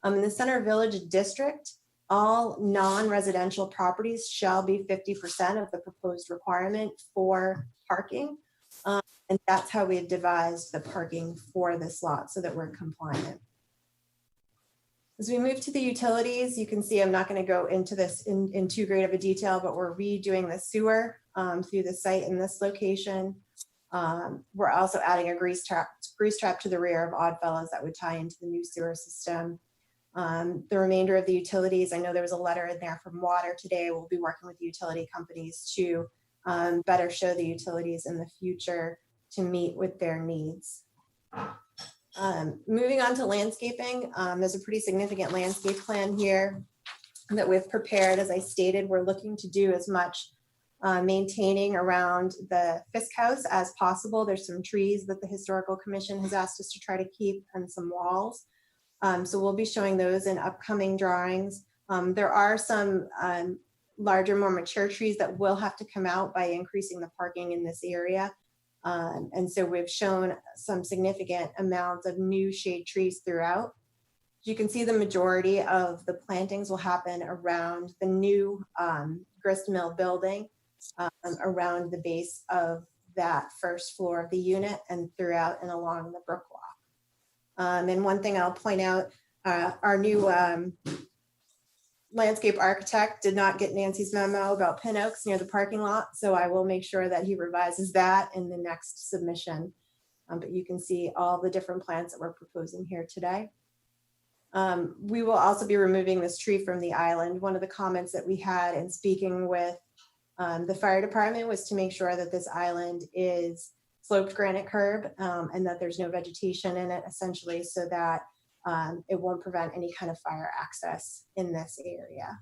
In the Center Village District, all non-residential properties shall be 50% of the proposed requirement for parking. And that's how we've devised the parking for this lot so that we're compliant. As we move to the utilities, you can see I'm not going to go into this in too great of a detail, but we're redoing the sewer through the site in this location. We're also adding a grease trap to the rear of Oddfellows that would tie into the new sewer system. The remainder of the utilities, I know there was a letter in there from water today. We'll be working with the utility companies to better show the utilities in the future to meet with their needs. Moving on to landscaping, there's a pretty significant landscape plan here that we've prepared. As I stated, we're looking to do as much maintaining around the Fisk house as possible. There's some trees that the Historical Commission has asked us to try to keep and some walls. So we'll be showing those in upcoming drawings. There are some larger, more mature trees that will have to come out by increasing the parking in this area. And so we've shown some significant amounts of new shade trees throughout. You can see the majority of the plantings will happen around the new grist mill building, around the base of that first floor of the unit and throughout and along the brook walk. And one thing I'll point out, our new landscape architect did not get Nancy's memo about pin oaks near the parking lot, so I will make sure that he revises that in the next submission. But you can see all the different plants that we're proposing here today. We will also be removing this tree from the island. One of the comments that we had in speaking with the fire department was to make sure that this island is sloped granite curb and that there's no vegetation in it, essentially, so that it won't prevent any kind of fire access in this area.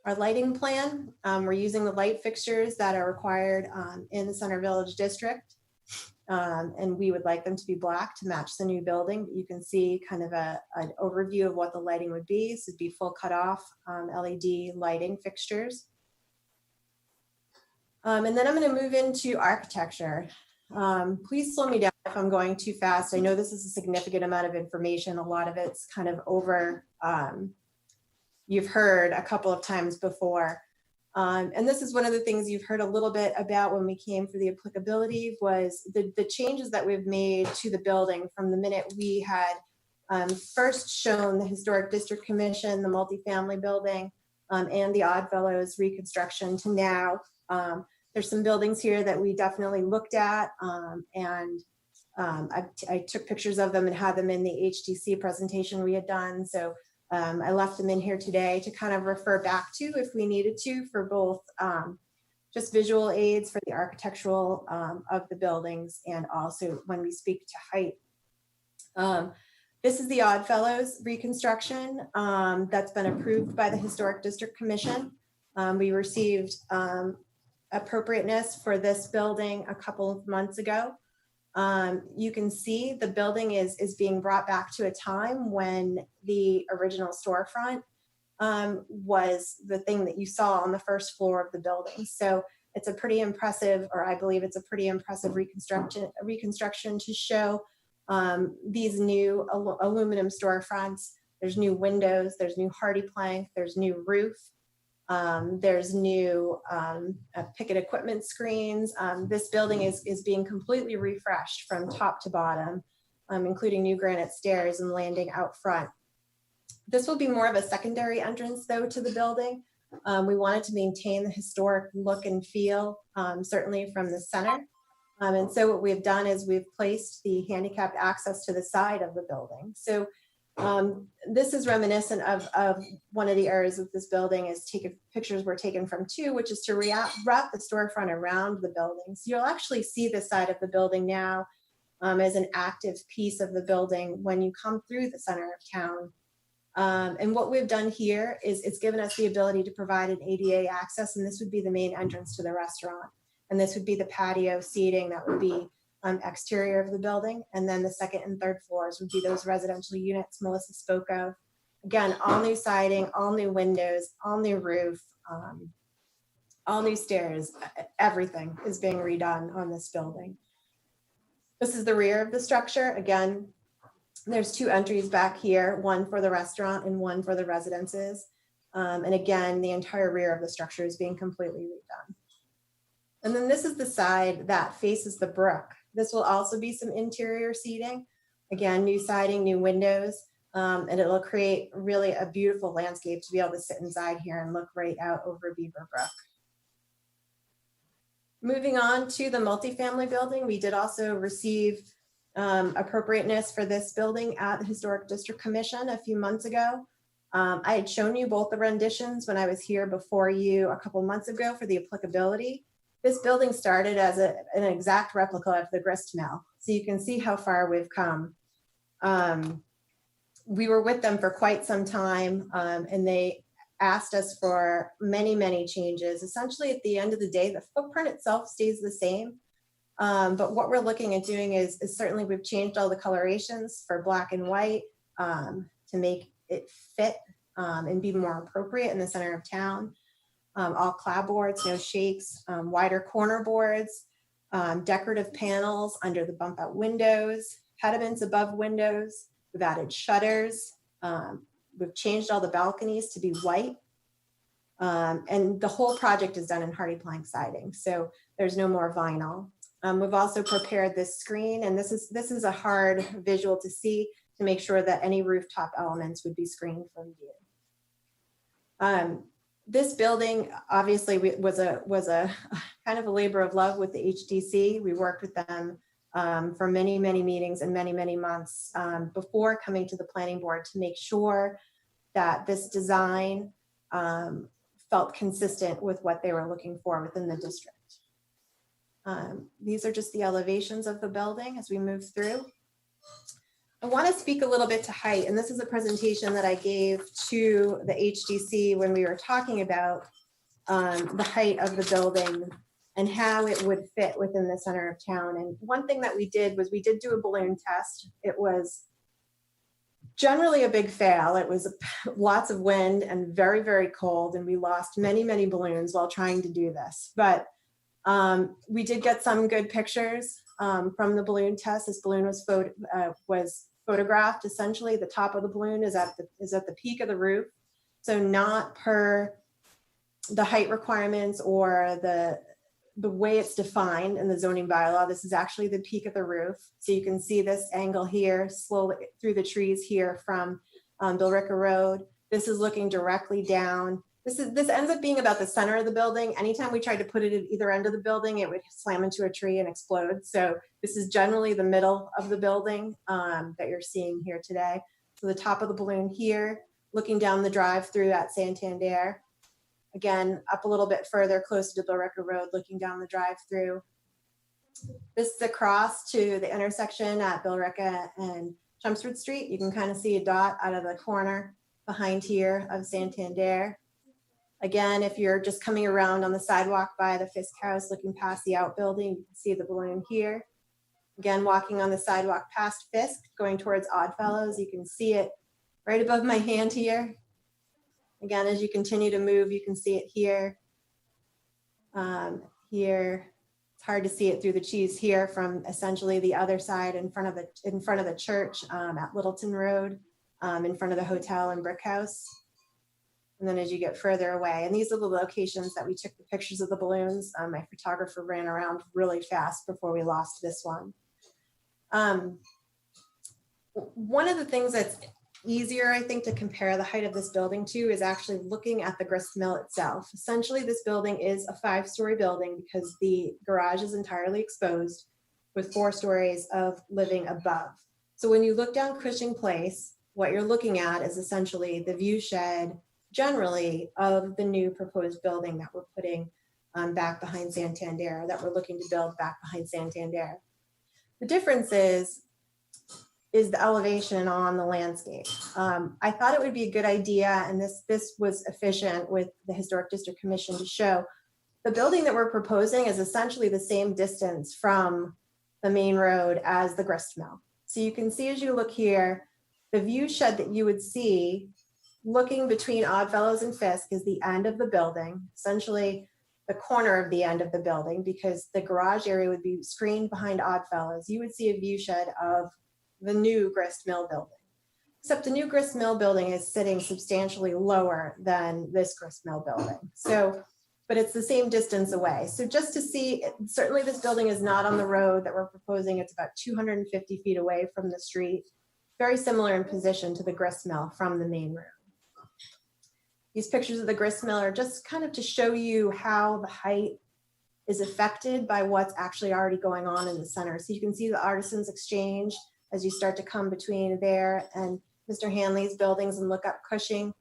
Our lighting plan, we're using the light fixtures that are required in the Center Village District. And we would like them to be black to match the new building. But you can see kind of an overview of what the lighting would be. So it'd be full cutoff LED lighting fixtures. And then I'm going to move into architecture. Please slow me down if I'm going too fast. I know this is a significant amount of information. A lot of it's kind of over, you've heard a couple of times before. And this is one of the things you've heard a little bit about when we came for the applicability was the changes that we've made to the building from the minute we had first shown the Historic District Commission, the multifamily building, and the Oddfellows reconstruction to now. There's some buildings here that we definitely looked at, and I took pictures of them and had them in the HDC presentation we had done. So I left them in here today to kind of refer back to if we needed to for both just visual aids for the architectural of the buildings and also when we speak to height. This is the Oddfellows reconstruction that's been approved by the Historic District Commission. We received appropriateness for this building a couple of months ago. You can see the building is being brought back to a time when the original storefront was the thing that you saw on the first floor of the building. So it's a pretty impressive, or I believe it's a pretty impressive reconstruction to show these new aluminum storefronts. There's new windows, there's new hardy plank, there's new roof. There's new picket equipment screens. This building is being completely refreshed from top to bottom, including new granite stairs and landing out front. This will be more of a secondary entrance though to the building. We wanted to maintain the historic look and feel, certainly from the center. And so what we've done is we've placed the handicapped access to the side of the building. So this is reminiscent of one of the areas of this building is pictures were taken from too, which is to wrap the storefront around the building. So you'll actually see the side of the building now as an active piece of the building when you come through the center of town. And what we've done here is it's given us the ability to provide an ADA access, and this would be the main entrance to the restaurant. And this would be the patio seating that would be exterior of the building. And then the second and third floors would be those residential units Melissa spoke of. Again, all new siding, all new windows, all new roof, all new stairs, everything is being redone on this building. This is the rear of the structure. Again, there's two entries back here, one for the restaurant and one for the residences. And again, the entire rear of the structure is being completely redone. And then this is the side that faces the brook. This will also be some interior seating. Again, new siding, new windows, and it'll create really a beautiful landscape to be able to sit inside here and look right out over Beaver Brook. Moving on to the multifamily building, we did also receive appropriateness for this building at the Historic District Commission a few months ago. I had shown you both the renditions when I was here before you a couple months ago for the applicability. This building started as an exact replica of the grist mill. So you can see how far we've come. We were with them for quite some time and they asked us for many, many changes. Essentially at the end of the day, the footprint itself stays the same. But what we're looking at doing is certainly we've changed all the colorations for black and white to make it fit and be more appropriate in the center of town. All clapboards, no shakes, wider corner boards, decorative panels under the bump out windows, pediments above windows. We've added shutters. We've changed all the balconies to be white. And the whole project is done in hardy plank siding. So there's no more vinyl. We've also prepared this screen, and this is a hard visual to see to make sure that any rooftop elements would be screened from view. This building obviously was a kind of a labor of love with the HDC. We worked with them for many, many meetings and many, many months before coming to the planning board to make sure that this design felt consistent with what they were looking for within the district. These are just the elevations of the building as we move through. I want to speak a little bit to height, and this is a presentation that I gave to the HDC when we were talking about the height of the building and how it would fit within the center of town. And one thing that we did was we did do a balloon test. It was generally a big fail. It was lots of wind and very, very cold, and we lost many, many balloons while trying to do this. But we did get some good pictures from the balloon test. This balloon was photographed. Essentially, the top of the balloon is at the peak of the roof, so not per the height requirements or the way it's defined in the zoning bylaw. This is actually the peak of the roof. So you can see this angle here, slowly through the trees here from Billerica Road. This is looking directly down. This ends up being about the center of the building. Anytime we tried to put it at either end of the building, it would slam into a tree and explode. So this is generally the middle of the building that you're seeing here today. So the top of the balloon here, looking down the drive-through at Santander. Again, up a little bit further, closer to Billerica Road, looking down the drive-through. This is across to the intersection at Billerica and Chelmsford Street. You can kind of see a dot out of the corner behind here of Santander. Again, if you're just coming around on the sidewalk by the Fisk House, looking past the outbuilding, you can see the balloon here. Again, walking on the sidewalk past Fisk, going towards Oddfellows, you can see it right above my hand here. Again, as you continue to move, you can see it here. Here, it's hard to see it through the trees here from essentially the other side in front of the church at Littleton Road, in front of the hotel and Brick House. And then as you get further away, and these are the locations that we took the pictures of the balloons. My photographer ran around really fast before we lost this one. One of the things that's easier, I think, to compare the height of this building to is actually looking at the grist mill itself. Essentially, this building is a 5-story building because the garage is entirely exposed with 4 stories of living above. So when you look down Cushing Place, what you're looking at is essentially the view shed generally of the new proposed building that we're putting back behind Santander, that we're looking to build back behind Santander. The difference is the elevation on the landscape. I thought it would be a good idea, and this was efficient with the Historic District Commission to show the building that we're proposing is essentially the same distance from the main road as the grist mill. So you can see as you look here, the view shed that you would see looking between Oddfellows and Fisk is the end of the building, essentially the corner of the end of the building, because the garage area would be screened behind Oddfellows. You would see a view shed of the new grist mill building, except the new grist mill building is sitting substantially lower than this grist mill building. So, but it's the same distance away. So just to see, certainly this building is not on the road that we're proposing. It's about 250 feet away from the street, very similar in position to the grist mill from the main road. These pictures of the grist mill are just kind of to show you how the height is affected by what's actually already going on in the center. So you can see the Artisans Exchange as you start to come between there and Mr. Hanley's buildings and look up Cushing.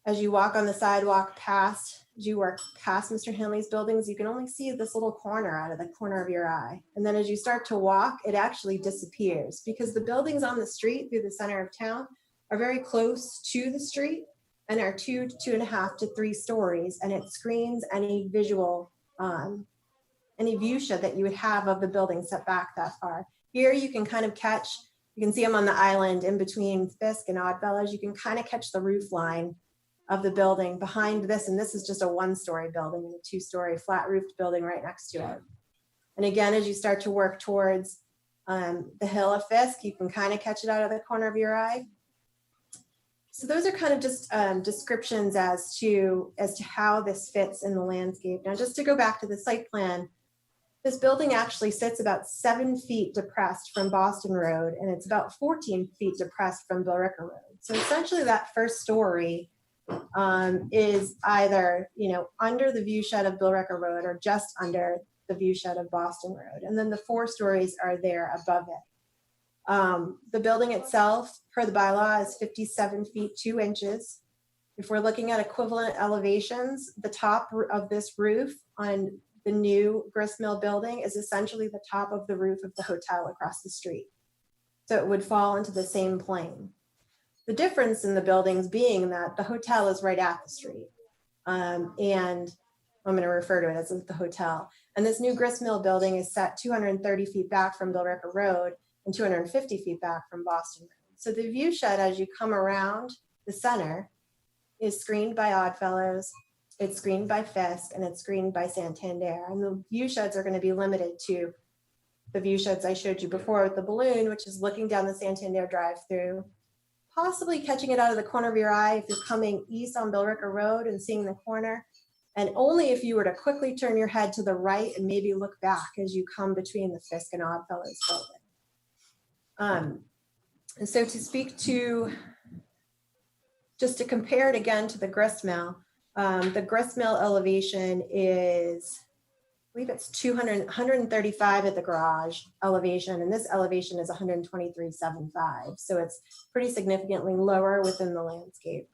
As you walk on the sidewalk past, as you work past Mr. Hanley's buildings, you can only see this little corner out of the corner of your eye. And then as you start to walk, it actually disappears because the buildings on the street through the center of town are very close to the street and are 2.5 to 3 stories, and it screens any visual, any view shed that you would have of the building set back that far. Here you can kind of catch, you can see them on the island in between Fisk and Oddfellows. You can kind of catch the roof line of the building behind this, and this is just a 1-story building and a 2-story flat roofed building right next to it. And again, as you start to work towards the hill of Fisk, you can kind of catch it out of the corner of your eye. So those are kind of just descriptions as to how this fits in the landscape. Now, just to go back to the site plan, this building actually sits about 7 feet depressed from Boston Road, and it's about 14 feet depressed from Billerica Road. So essentially that first story is either, under the view shed of Billerica Road or just under the view shed of Boston Road. And then the 4 stories are there above it. The building itself, per the bylaw, is 57 feet 2 inches. If we're looking at equivalent elevations, the top of this roof on the new grist mill building is essentially the top of the roof of the hotel across the street. So it would fall into the same plane. The difference in the buildings being that the hotel is right at the street. And I'm going to refer to it as the hotel. And this new gristmill building is set 230 feet back from Billerica Road and 250 feet back from Boston Road. So the view shed as you come around the center is screened by Oddfellows, it's screened by Fisk, and it's screened by Santander. And the view sheds are going to be limited to the view sheds I showed you before with the balloon, which is looking down the Santander drive-through, possibly catching it out of the corner of your eye if you're coming east on Billerica Road and seeing the corner. And only if you were to quickly turn your head to the right and maybe look back as you come between the Fisk and Oddfellows building. And so to speak to, just to compare it again to the gristmill elevation is, I believe it's 135 at the garage elevation, and this elevation is 123.75. So it's pretty significantly lower within the landscape.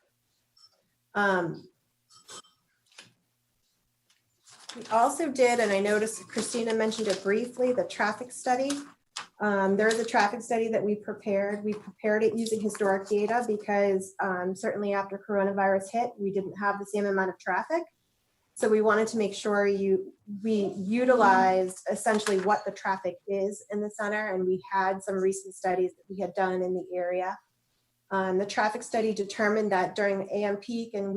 We also did, and I noticed Christina mentioned it briefly, the traffic study. There is a traffic study that we prepared. We prepared it using historic data because certainly after coronavirus hit, we didn't have the same amount of traffic. So we wanted to make sure we utilized essentially what the traffic is in the center, and we had some recent studies that we had done in the area. The traffic study determined that during AM peak and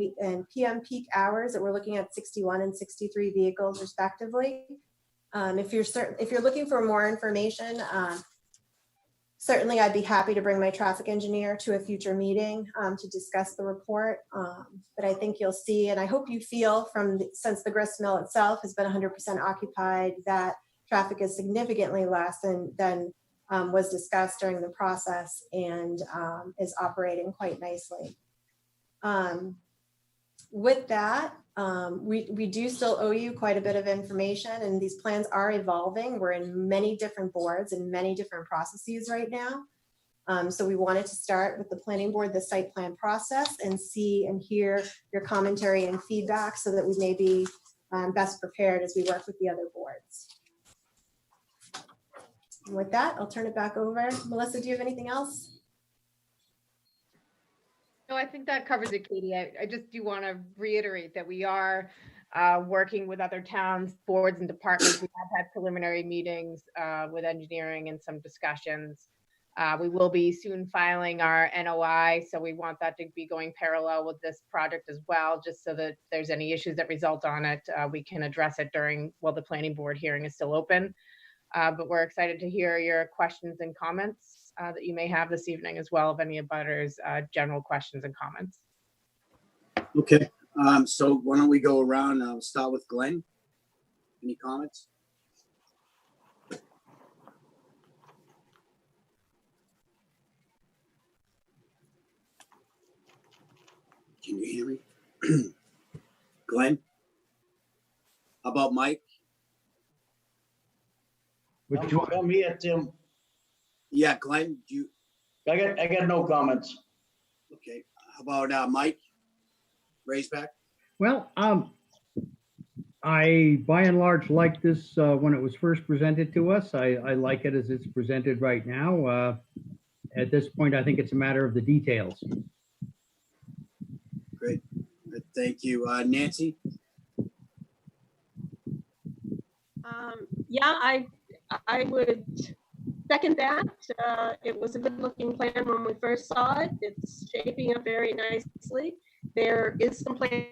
PM peak hours that we're looking at 61 and 63 vehicles respectively. If you're looking for more information, certainly I'd be happy to bring my traffic engineer to a future meeting to discuss the report. But I think you'll see, and I hope you feel since the gristmill itself has been 100% occupied, that traffic is significantly less than was discussed during the process and is operating quite nicely. With that, we do still owe you quite a bit of information, and these plans are evolving. We're in many different boards and many different processes right now. So we wanted to start with the planning board, the site plan process, and see and hear your commentary and feedback so that we may be best prepared as we work with the other boards. And with that, I'll turn it back over. Melissa, do you have anything else? No, I think that covers it, Katie. I just do want to reiterate that we are working with other towns, boards, and departments. We have had preliminary meetings with engineering and some discussions. We will be soon filing our NOI, so we want that to be going parallel with this project as well, just so that if there's any issues that result on it, we can address it while the planning board hearing is still open. But we're excited to hear your questions and comments that you may have this evening as well, of any abutters, general questions and comments. Okay, so why don't we go around, start with Glenn. Any comments? Can you hear me? Glenn? How about Mike? I'm here, Tim. Yeah, Glenn, I got no comments. Okay, how about Mike? Raisback? Well, I by and large like this when it was first presented to us. I like it as it's presented right now. At this point, I think it's a matter of the details. Great, thank you. Nancy? Yeah, I would second that. It was a good looking plan when we first saw it. It's shaping up very nicely. There is some plant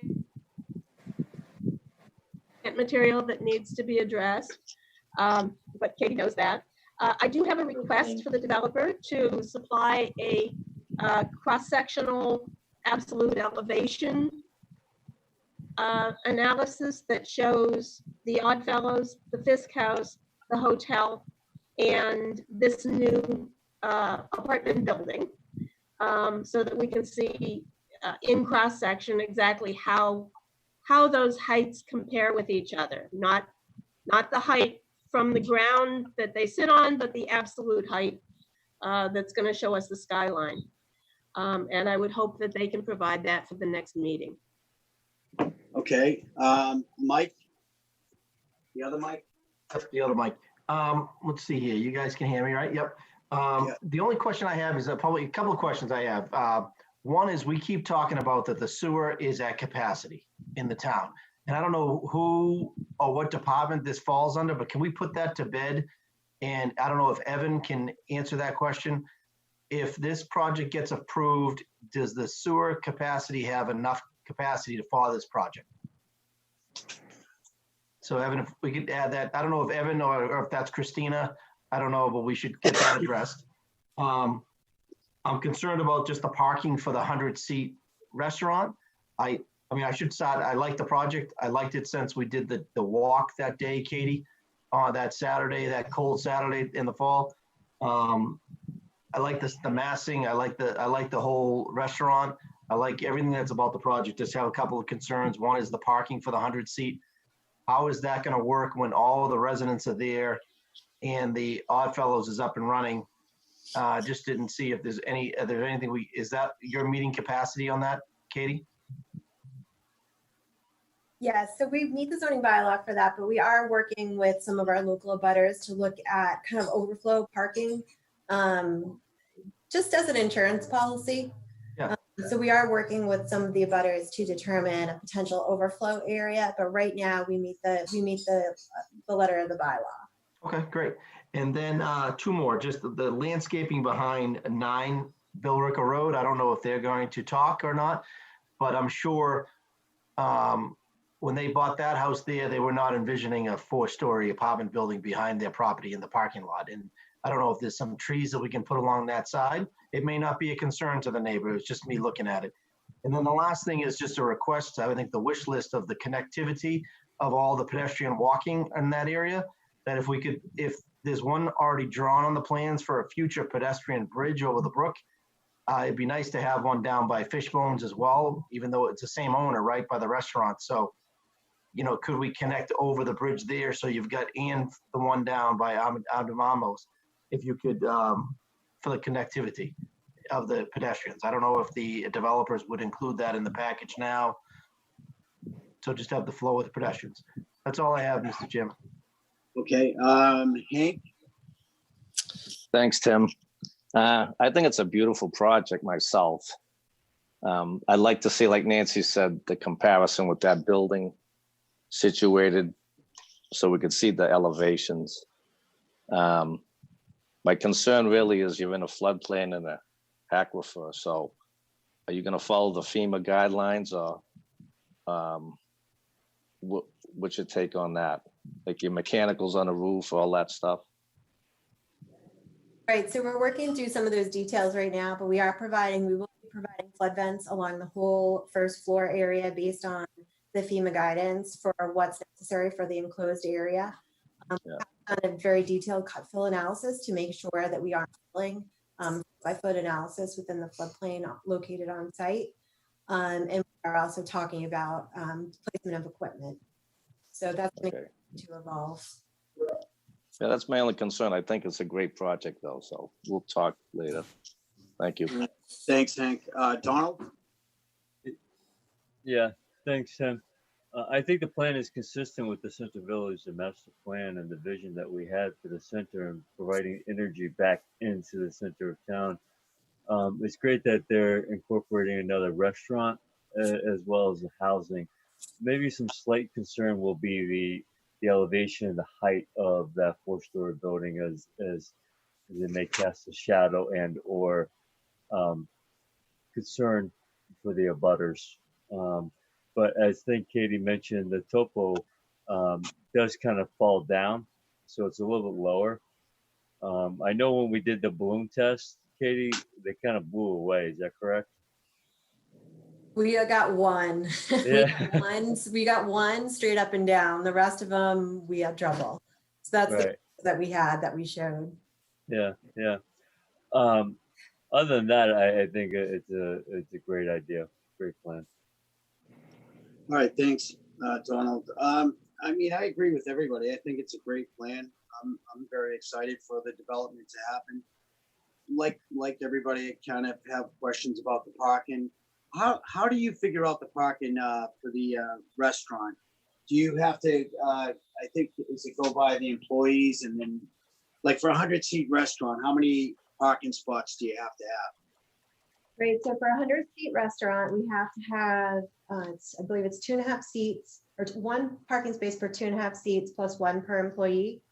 material that needs to be addressed, but Katie knows that. I do have a request for the developer to supply a cross-sectional absolute elevation analysis that shows the Oddfellows, the Fisk House, the hotel, and this new apartment building, so that we can see in cross-section exactly how those heights compare with each other. Not the height from the ground that they sit on, but the absolute height that's going to show us the skyline. And I would hope that they can provide that for the next meeting. Okay, Mike? The other Mike? The other Mike. Let's see here. You guys can hear me, right? Yep. The only question I have is probably a couple of questions I have. One is we keep talking about that the sewer is at capacity in the town. And I don't know who or what department this falls under, but can we put that to bed? And I don't know if Evan can answer that question. If this project gets approved, does the sewer capacity have enough capacity to follow this project? So Evan, if we could add that, I don't know if Evan or if that's Christina, I don't know, but we should get that addressed. I'm concerned about just the parking for the 100-seat restaurant. I mean, I should start, I like the project. I liked it since we did the walk that day, Katie, that Saturday, that cold Saturday in the fall. I like the massing. I like the whole restaurant. I like everything that's about the project. Just have a couple of concerns. One is the parking for the 100-seat. How is that going to work when all the residents are there and the Oddfellows is up and running? Just didn't see if there's anything is that your meeting capacity on that, Katie? Yes, so we meet the zoning bylaw for that, but we are working with some of our local abutters to look at kind of overflow parking, just as an insurance policy. Yeah. So we are working with some of the abutters to determine a potential overflow area, but right now we meet the letter of the bylaw. Okay, great. And then two more, just the landscaping behind 9 Billrica Road. I don't know if they're going to talk or not, but I'm sure when they bought that house there, they were not envisioning a 4-story apartment building behind their property in the parking lot. And I don't know if there's some trees that we can put along that side. It may not be a concern to the neighbor. It's just me looking at it. And then the last thing is just a request. I think the wish list of the connectivity of all the pedestrian walking in that area, that if we could, if there's one already drawn on the plans for a future pedestrian bridge over the brook, it'd be nice to have one down by Fishbones as well, even though it's the same owner, right, by the restaurant. So, you know, could we connect over the bridge there? So you've got, and the one down by Adamamos, if you could, for the connectivity of the pedestrians. I don't know if the developers would include that in the package now. So just have the flow of the pedestrians. That's all I have, Mr. Chairman. Okay, Hank? Thanks, Tim. I think it's a beautiful project myself. I'd like to see, like Nancy said, the comparison with that building situated so we could see the elevations. My concern really is you're in a floodplain and a aquifer. So are you going to follow the FEMA guidelines, or what's your take on that? Like your mechanicals on the roof, all that stuff? Right, so we're working through some of those details right now, but we will be providing flood vents along the whole first floor area based on the FEMA guidance for what's necessary for the enclosed area. Yeah. We've done a very detailed cut fill analysis to make sure that we aren't filling by foot analysis within the floodplain located on site. And we are also talking about placement of equipment. So that's going to evolve. Yeah, that's my only concern. I think it's a great project though, so we'll talk later. Thank you. Thanks, Hank. Donald? Yeah, thanks, Tim. I think the plan is consistent with the Center Village, the master plan, and the vision that we had for the center and providing energy back into the center of town. It's great that they're incorporating another restaurant as well as the housing. Maybe some slight concern will be the elevation and the height of that 4-story building as it may cast a shadow and or concern for the abutters. But as I think Katie mentioned, the topo does kind of fall down, so it's a little bit lower. I know when we did the balloon test, Katie, they kind of blew away. Is that correct? We got one. Yeah. we got one straight up and down. The rest of them, we had trouble. So that's Right. that we had that we showed. Yeah, yeah. Other than that, I think it's a great idea, great plan. All right, thanks, Donald. I mean, I agree with everybody. I think it's a great plan. I'm very excited for the development to happen. Like everybody, I kind of have questions about the parking. How do you figure out the parking for the restaurant? Do you have to, I think, does it go by the employees and then like for a 100-seat restaurant, how many parking spots do you have to have? Right, so for a 100-seat restaurant, we have to have, I believe it's 2.5 seats, or one parking space per 2.5 seats plus one per employee.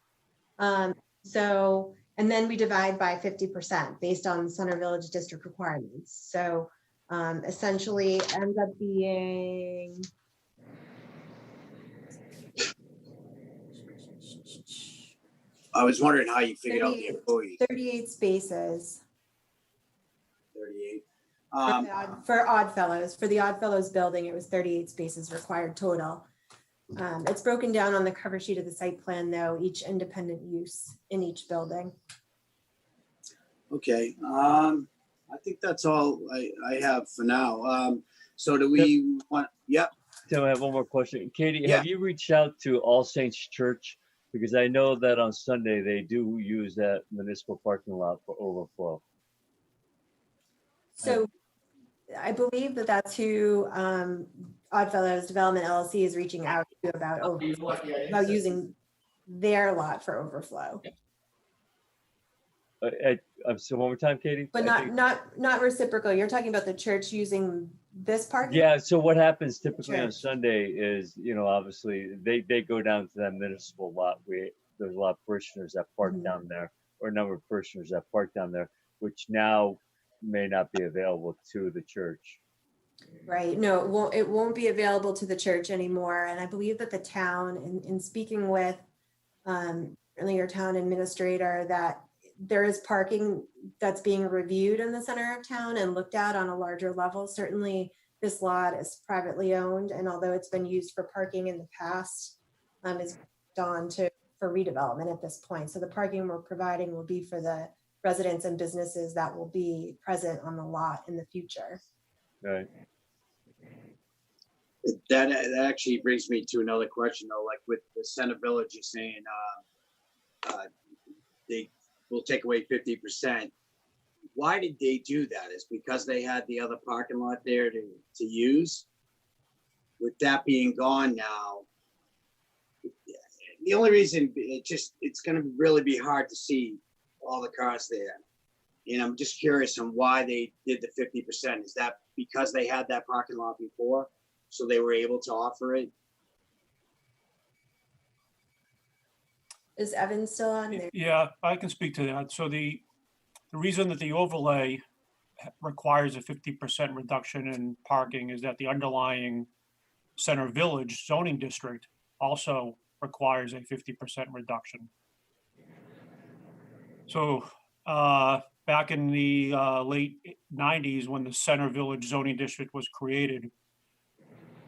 So, and then we divide by 50% based on Center Village district requirements. So essentially ends up being, I was wondering how you figured out the employee. 38 spaces. 38. For Oddfellows, for the Oddfellows building, it was 38 spaces required total. It's broken down on the cover sheet of the site plan, though, each independent use in each building. Okay, I think that's all I have for now. So do we want, yep. Tim, I have one more question. Katie, Yeah. have you reached out to All Saints Church? Because I know that on Sunday they do use that municipal parking lot for overflow. So I believe that that's who Oddfellows Development LLC is reaching out to about overflow, about using their lot for overflow. So one more time, Katie? But not reciprocal. You're talking about the church using this parking? Yeah, so what happens typically on Church. Sunday is, obviously they go down to that municipal lot. There's a lot of parishioners that park down there, or a number of parishioners that park down there, which now may not be available to the church. Right. No, it won't be available to the church anymore. And I believe that the town, in speaking with your town administrator, that there is parking that's being reviewed in the center of town and looked at on a larger level. Certainly this lot is privately owned, and although it's been used for parking in the past, it's gone for redevelopment at this point. So the parking we're providing will be for the residents and businesses that will be present on the lot in the future. Right. That actually brings me to another question though, like with the Center Village, you're saying they will take away 50%. Why did they do that? Is because they had the other parking lot there to use? With that being gone now, the only reason it's going to really be hard to see all the cars there. And I'm just curious on why they did the 50%. Is that because they had that parking lot before, so they were able to offer it? Is Evan still on there? Yeah, I can speak to that. So the reason that the overlay requires a 50% reduction in parking is that the underlying Center Village zoning district also requires a 50% reduction. So back in the late 90s, when the Center Village zoning district was created,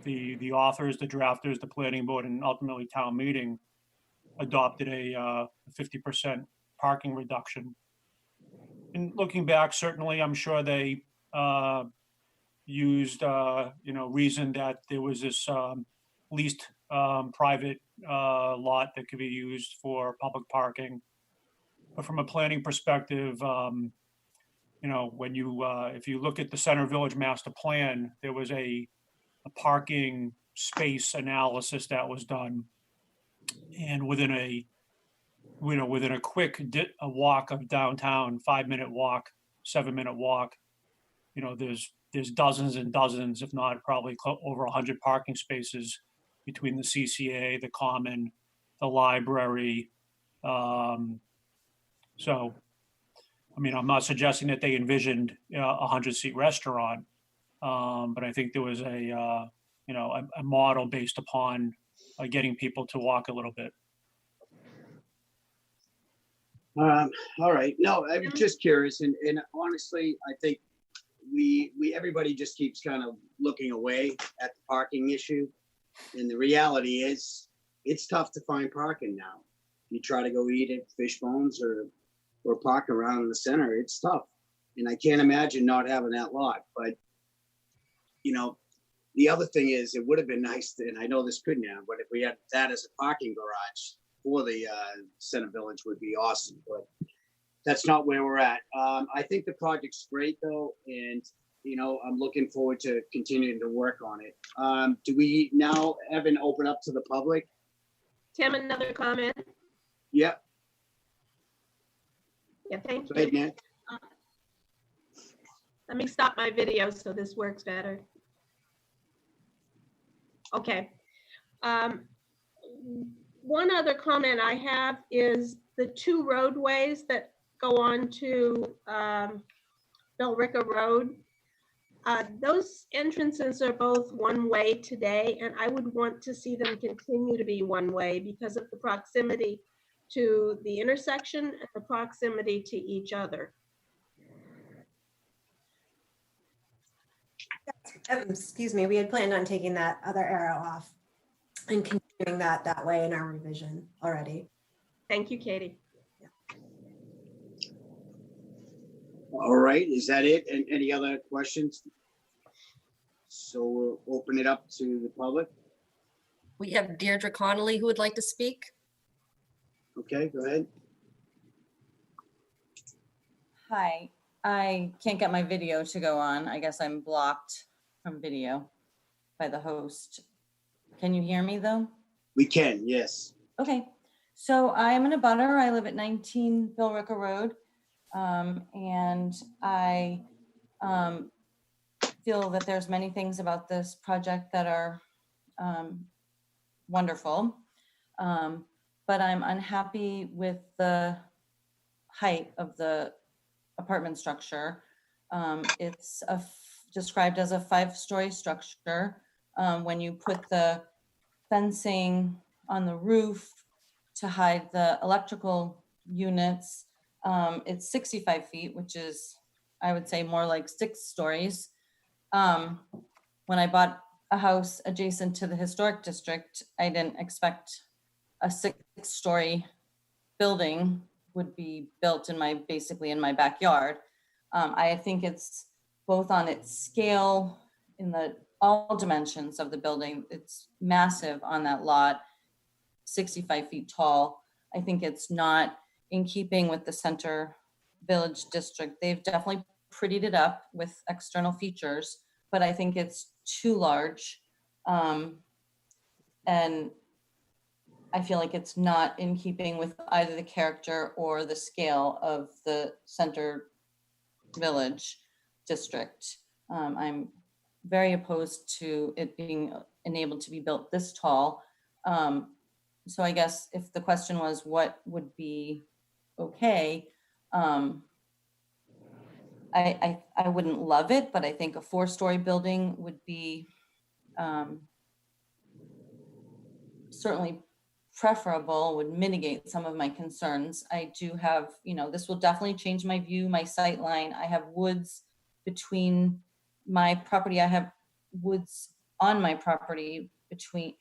the authors, the drafters, the planning board, and ultimately town meeting adopted a 50% parking reduction. And looking back, certainly, I'm sure they used, reason that there was this leased private lot that could be used for public parking. But from a planning perspective, when if you look at the Center Village master plan, there was a parking space analysis that was done. And within a quick walk of downtown, 5-minute walk, 7-minute walk, there's dozens and dozens, if not probably over 100 parking spaces between the CCA, the Common, the library. I'm not suggesting that they envisioned a 100-seat restaurant, but I think there was a model based upon getting people to walk a little bit. All right. No, I'm just curious, and honestly, I think everybody just keeps kind of looking away at the parking issue, and the reality is, it's tough to find parking now. You try to go eat at Fishbones or park around in the center, it's tough, and I can't imagine not having that lot. But the other thing is, it would have been nice, and I know this couldn't have, but if we had that as a parking garage for the Center Village would be awesome, but that's not where we're at. I think the project's great though, and I'm looking forward to continuing to work on it. Do we now, Evan, open up to the public? Tim, another comment? Yeah. Yeah, thank Go ahead, you. Nick. Let me stop my video so this works better. Okay. One other comment I have is the two roadways that go on to Billrica Road. Those entrances are both one way today, and I would want to see them continue to be one way because of the proximity to the intersection and the proximity to each other. Excuse me, we had planned on taking that other arrow off and continuing that way in our revision already. Thank you, Katie. All right, is that it? And any other questions? So we'll open it up to the public. We have Deirdre Connolly who would like to speak. Okay, go ahead. Hi, I can't get my video to go on. I guess I'm blocked from video by the host. Can you hear me though? We can, yes. Okay, so I'm in a butter. I live at 19 Billrica Road. And I feel that there's many things about this project that are wonderful. But I'm unhappy with the height of the apartment structure. It's described as a 5-story structure. When you put the fencing on the roof to hide the electrical units, it's 65 feet, which is, I would say, more like 6 stories. When I bought a house adjacent to the historic district, I didn't expect a 6-story building would be built basically in my backyard. I think it's both on its scale in all dimensions of the building. It's massive on that lot, 65 feet tall. I think it's not in keeping with the Center Village District. They've definitely prettied it up with external features, but I think it's too large. And I feel like it's not in keeping with either the character or the scale of the Center Village District. I'm very opposed to it being enabled to be built this tall. So I guess if the question was what would be okay, I wouldn't love it, but I think a 4-story building would be certainly preferable, would mitigate some of my concerns. I do have, this will definitely change my view, my sight line. I have woods between my property. I have woods on my property between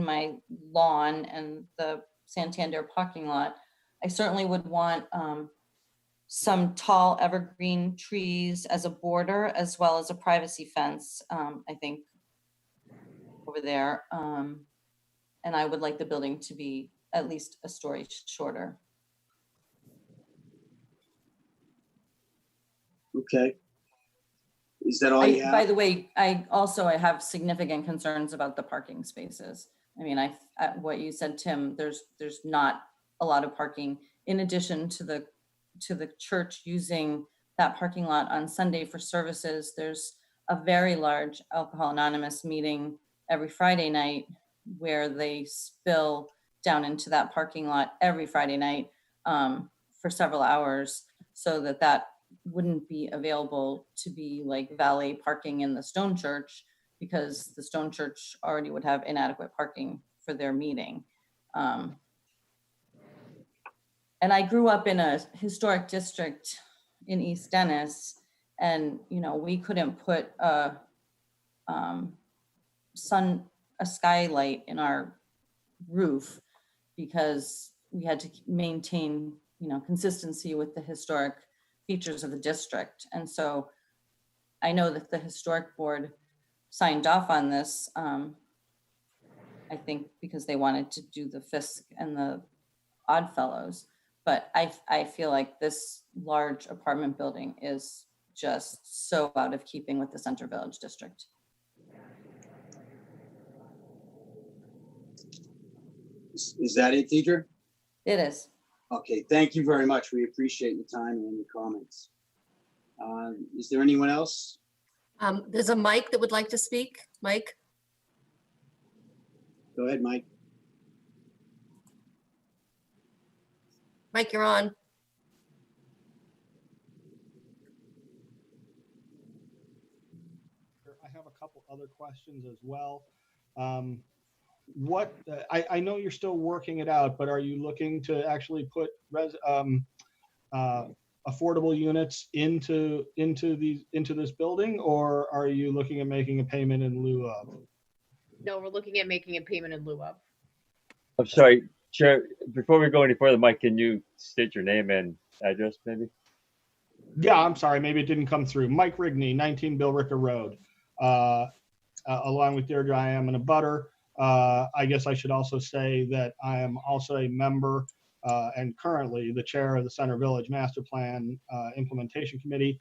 my lawn and the Santander parking lot. I certainly would want some tall evergreen trees as a border, as well as a privacy fence, I think, over there. And I would like the building to be at least a story shorter. Okay. Is that all you have? By the way, I have significant concerns about the parking spaces. I mean, what you said, Tim, there's not a lot of parking in addition to the church using that parking lot on Sunday for services. There's a very large Alcohol Anonymous meeting every Friday night where they spill down into that parking lot every Friday night for several hours, so that wouldn't be available to be like valet parking in the Stone Church, because the Stone Church already would have inadequate parking for their meeting. And I grew up in a historic district in East Dennis, and we couldn't put a skylight in our roof because we had to maintain consistency with the historic features of the district. And so I know that the historic board signed off on this, I think because they wanted to do the Fisk and the Oddfellows. But I feel like this large apartment building is just so out of keeping with the Center Village District. Is that it, Deidre? It is. Okay, thank you very much. We appreciate your time and your comments. Is there anyone else? There's a Mike that would like to speak. Mike? Go ahead, Mike. Mike, you're on. I have a couple other questions as well. I know you're still working it out, but are you looking to actually put affordable units into this building, or are you looking at making a payment in lieu of? No, we're looking at making a payment in lieu of. I'm sorry, Chair, before we go any further, Mike, can you state your name and address maybe? Yeah, I'm sorry, maybe it didn't come through. Mike Rigney, 19 Bill Ricker Road. Along with Deirdre, I am in a butter. I guess I should also say that I am also a member and currently the chair of the Center Village Master Plan Implementation Committee,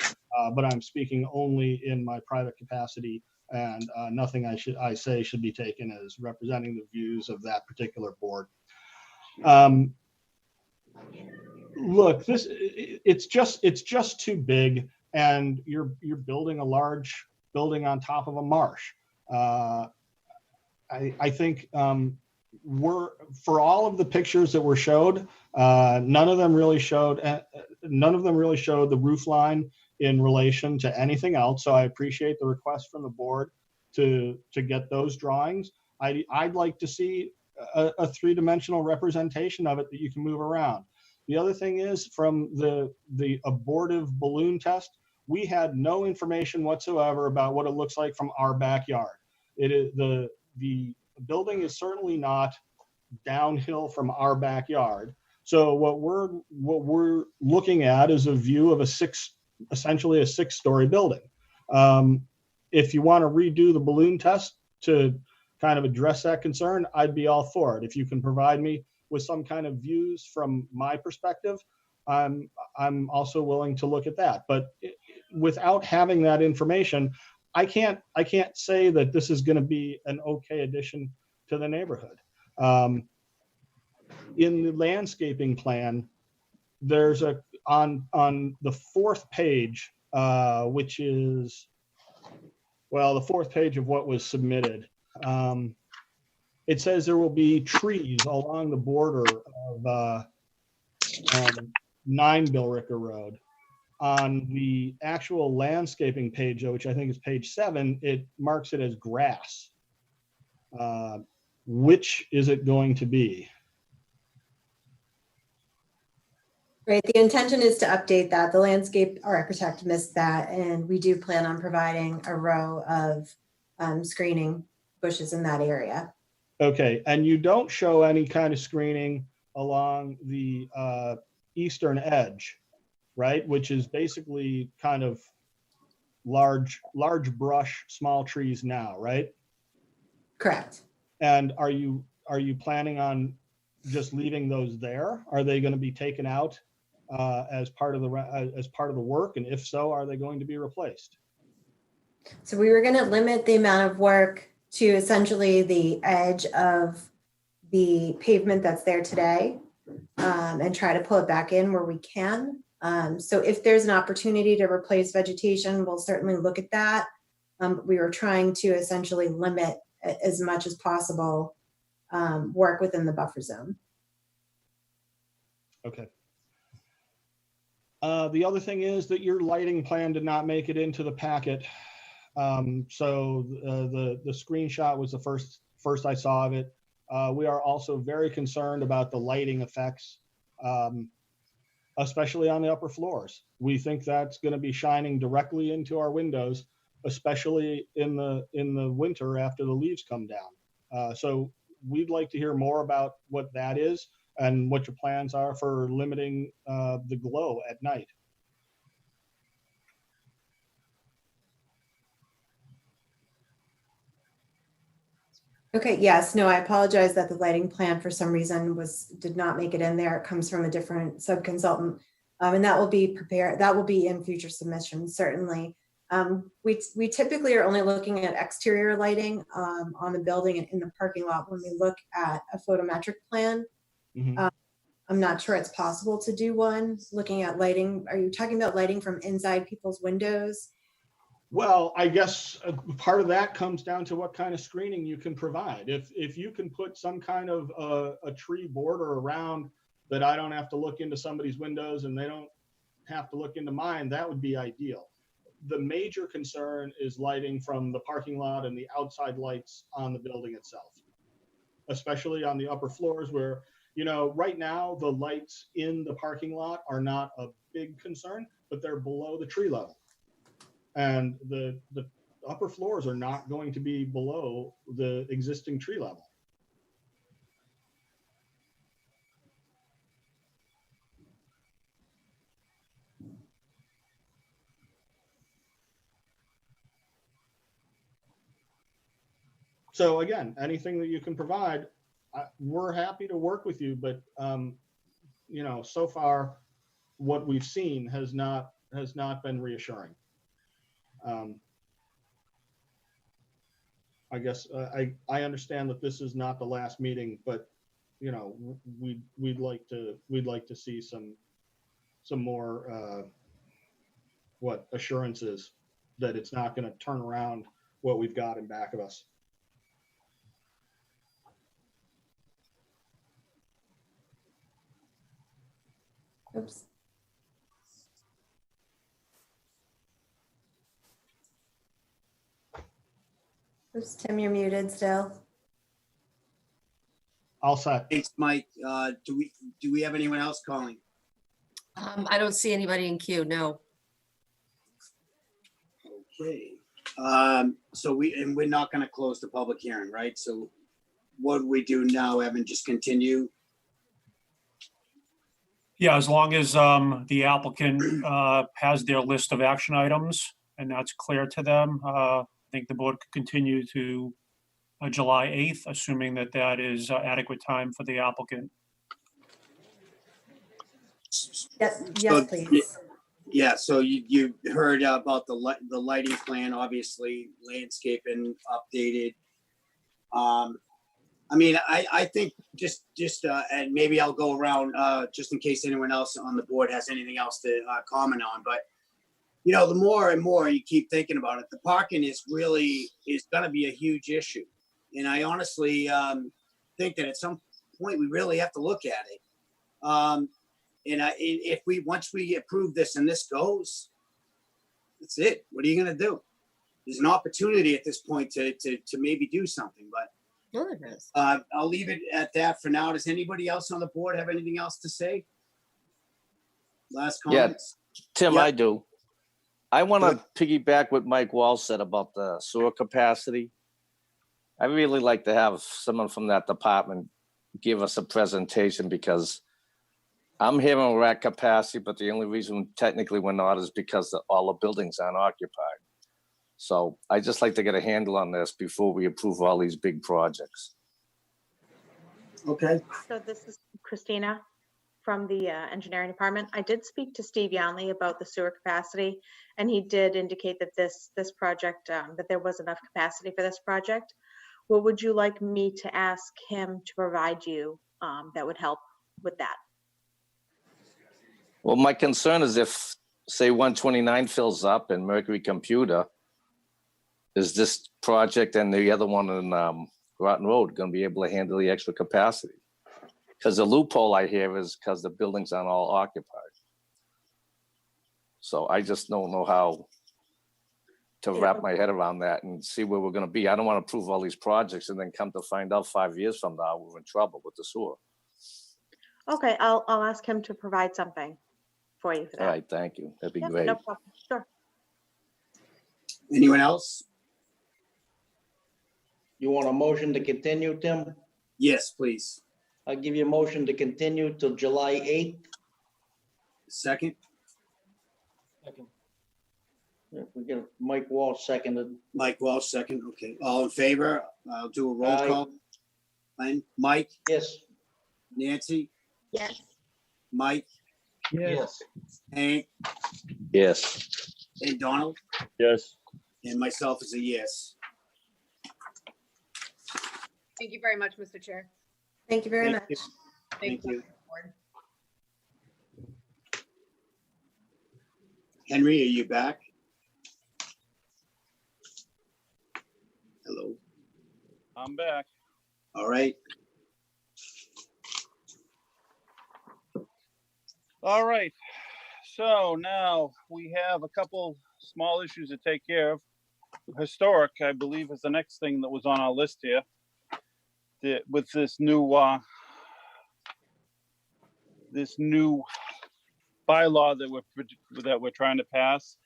but I'm speaking only in my private capacity, and nothing I say should be taken as representing the views of that particular board. Look, it's just too big, and you're building a large building on top of a marsh. I think for all of the pictures that were showed, none of them really showed the roof line in relation to anything else. So I appreciate the request from the board to get those drawings. I'd like to see a three-dimensional representation of it that you can move around. The other thing is, from the abortive balloon test, we had no information whatsoever about what it looks like from our backyard. It is the building is certainly not downhill from our backyard. So what we're looking at is a view of essentially a six-story building. If you want to redo the balloon test to kind of address that concern, I'd be all for it. If you can provide me with some kind of views from my perspective, I'm also willing to look at that. But without having that information, I can't say that this is going to be an okay addition to the neighborhood. In the landscaping plan, there's on the fourth page, which is, well, the fourth page of what was submitted. It says there will be trees along the border of 9 Billricker Road. On the actual landscaping page, which I think is page 7, it marks it as grass. Which is it going to be? Right, the intention is to update that. The landscape architect missed that, and we do plan on providing a row of screening bushes in that area. Okay, and you don't show any kind of screening along the eastern edge, right? Which is basically kind of large brush, small trees now, right? Correct. And are you planning on just leaving those there? Are they going to be taken out as part of the work? And if so, are they going to be replaced? So we were going to limit the amount of work to essentially the edge of the pavement that's there today, and try to pull it back in where we can. So if there's an opportunity to replace vegetation, we'll certainly look at that. We were trying to essentially limit as much as possible work within the buffer zone. Okay. The other thing is that your lighting plan did not make it into the packet. So the screenshot was the first I saw of it. We are also very concerned about the lighting effects, especially on the upper floors. We think that's going to be shining directly into our windows, especially in the winter after the leaves come down. So we'd like to hear more about what that is and what your plans are for limiting the glow at night. Okay, yes, no, I apologize that the lighting plan for some reason did not make it in there. It comes from a different subconsultant, and that will be prepared. That will be in future submissions, certainly. We typically are only looking at exterior lighting on the building and in the parking lot when we look at a photometric plan. Mm-hmm. I'm not sure it's possible to do one. Looking at lighting, are you talking about lighting from inside people's windows? Well, I guess part of that comes down to what kind of screening you can provide. If you can put some kind of a tree border around that I don't have to look into somebody's windows and they don't have to look into mine, that would be ideal. The major concern is lighting from the parking lot and the outside lights on the building itself, especially on the upper floors where, you know, right now the lights in the parking lot are not a big concern, but they're below the tree level. And the upper floors are not going to be below the existing tree level. So again, anything that you can provide, we're happy to work with you, but you know, so far what we've seen has not been reassuring. I guess I understand that this is not the last meeting, but you know, we'd like to see some more assurances that it's not going to turn around what we've got in back of us. Oops. Oops, Tim, you're muted still. All set. Thanks, Mike. Do we have anyone else calling? I don't see anybody in queue, no. Okay. So we're not going to close the public hearing, right? So what do we do now, Evan? Just continue? Yeah, as long as the applicant has their list of action items and that's clear to them, I think the board could continue to July 8th, assuming that that is adequate time for the applicant. Yes, So, please. Yeah, so you heard about the lighting plan, obviously landscaping updated. I mean, I think just and maybe I'll go around just in case anyone else on the board has anything else to comment on. But you know, the more and more you keep thinking about it, the parking is going to be a huge issue. And I honestly think that at some point we really have to look at it. If once we approve this and this goes, that's it. What are you going to do? There's an opportunity at this point to maybe do something, but I'll leave it at that for now. Does anybody else on the board have anything else to say? Last comments? Yeah, Tim, Yeah. I do. I want to piggyback what Mike Wall said about the sewer capacity. I really like to have someone from that department give us a presentation because I'm hearing we're at capacity, but the only reason technically we're not is because all the buildings aren't occupied. So I just like to get a handle on this before we approve all these big projects. Okay. So this is Christina from the engineering department. I did speak to Steve Yonley about the sewer capacity, and he did indicate that this project, that there was enough capacity for this project. What would you like me to ask him to provide you that would help with that? Well, my concern is if, say, 129 fills up and Mercury Computer, is this project and the other one in Groton Road going to be able to handle the extra capacity? Because the loophole I hear is because the buildings aren't all occupied. So I just don't know how to wrap my head around that and see where we're going to be. I don't want to approve all these projects and then come to find out 5 years from now we're in trouble with the sewer. Okay, I'll ask him to provide something for you for that. All right, thank you. That'd be Yeah, great. no problem. Sure. Anyone else? You want a motion to continue, Tim? Yes, please. I'll give you a motion to continue till July 8th. Second. Second. We get Mike Walsh seconded. Mike Walsh, second. Okay. All in favor? I'll do a roll Aye. call. Mike? Yes. Nancy? Yes. Mike? Yes. Hank? Yes. And Donald? Yes. And myself is a yes. Thank you very much, Mr. Chair. Thank you very Thank much. you. Thank you. Henry, are you back? Hello. I'm back. All right. All right. So now we have a couple small issues to take care of. Historic, I believe, is the next thing that was on our list here. With this new bylaw that we're trying to pass.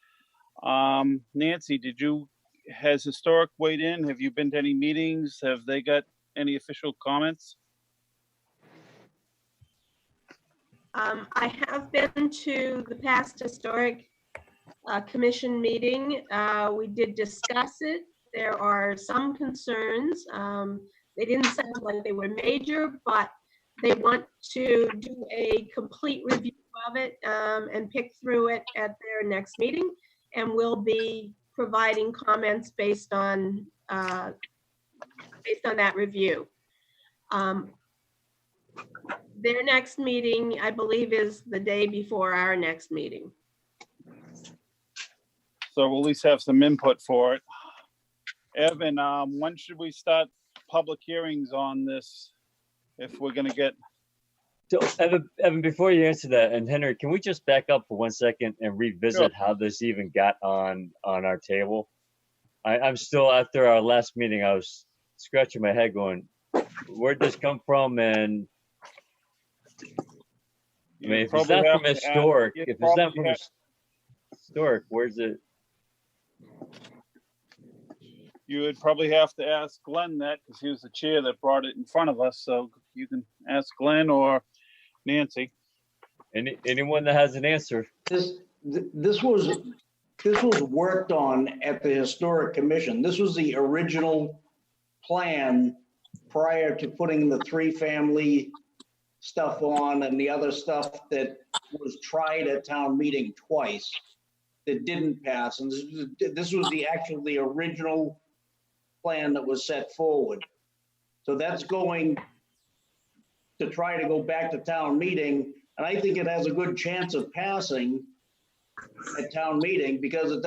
Nancy, has Historic weighed in? Have you been to any meetings? Have they got any official comments? I have been to the past Historic Commission meeting. We did discuss it. There are some concerns. They didn't sound like they were major, but they want to do a complete review of it and pick through it at their next meeting. And we'll be providing comments based on that review. Their next meeting, I believe, is the day before our next meeting. So we'll at least have some input for it. Evan, when should we start public hearings on this? If we're gonna get. So Evan, before you answer that, and Henry, can we just back up for 1 second and revisit how this even got on our table? I'm still, after our last meeting, I was scratching my head going, where'd this come from? And I mean, if it's not from Historic, Historic, where's it? You would probably have to ask Glenn that, because he was the chair that brought it in front of us. So you can ask Glenn or Nancy. Anyone that has an answer. This was worked on at the Historic Commission. This was the original plan prior to putting the 3-family stuff on and the other stuff that was tried at town meeting twice that didn't pass. And this was the original plan that was set forward. So that's going to try to go back to town meeting. And I think it has a good chance of passing at town meeting because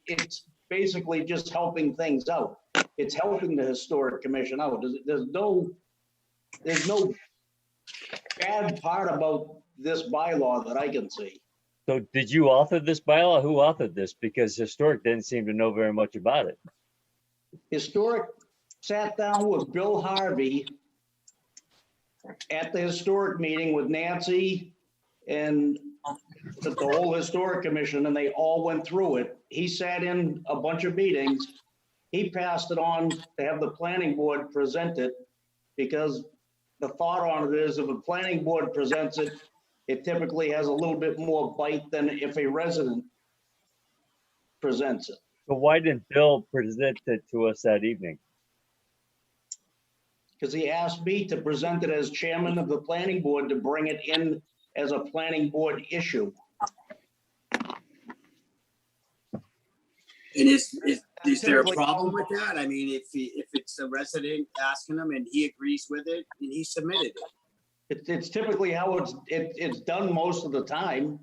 it's basically just helping things out. It's helping the Historic Commission out. There's no bad part about this bylaw that I can see. So did you author this bylaw? Who authored this? Because Historic didn't seem to know very much about it. Historic sat down with Bill Harvey at the Historic meeting with Nancy and the whole Historic Commission, and they all went through it. He sat in a bunch of meetings. He passed it on to have the planning board present it because the thought on it is if a planning board presents it, it typically has a little bit more bite than if a resident presents it. So why didn't Bill present it to us that evening? Because he asked me to present it as chairman of the planning board to bring it in as a planning board issue. And is there a problem with that? I mean, if it's a resident asking him and he agrees with it and he submitted it. It's typically how it's done most of the time.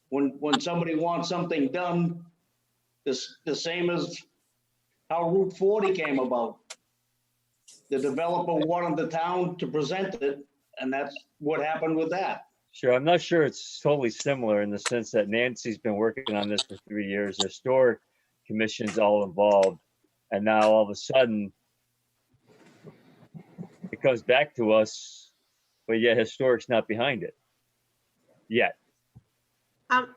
When somebody wants something done, the same as how Route 40 came about. The developer wanted the town to present it, and that's what happened with that. Sure, I'm not sure it's totally similar in the sense that Nancy's been working on this for 3 years. The Historic Commission's all involved, and now all of a sudden it comes back to us, but yet Historic's not behind it yet. I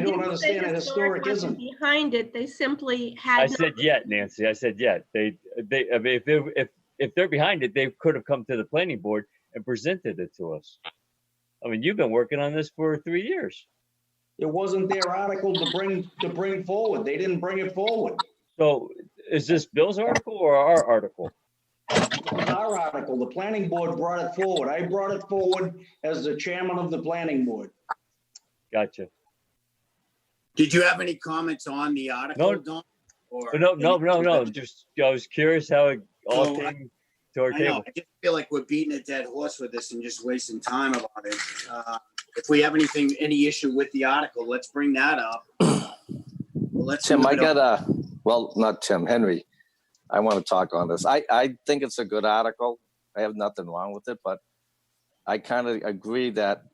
don't understand that Historic isn't behind it. They simply had. I said yet, Nancy. I said yet. I mean, if they're behind it, they could have come to the planning board and presented it to us. I mean, you've been working on this for 3 years. It wasn't their article to bring forward. They didn't bring it forward. So is this Bill's article or our article? It was our article. The planning board brought it forward. I brought it forward as the chairman of the planning board. Gotcha. Did you have any comments on the article, Don? Or No. Just I was curious how it all came to our table. I just feel like we're beating a dead horse with this and just wasting time about it. if we have any issue with the article, let's bring that up. Let's Tim, move I it on. got well, not Tim, Henry. I want to talk on this. I think it's a good article. I have nothing wrong with it, but I kind of agree that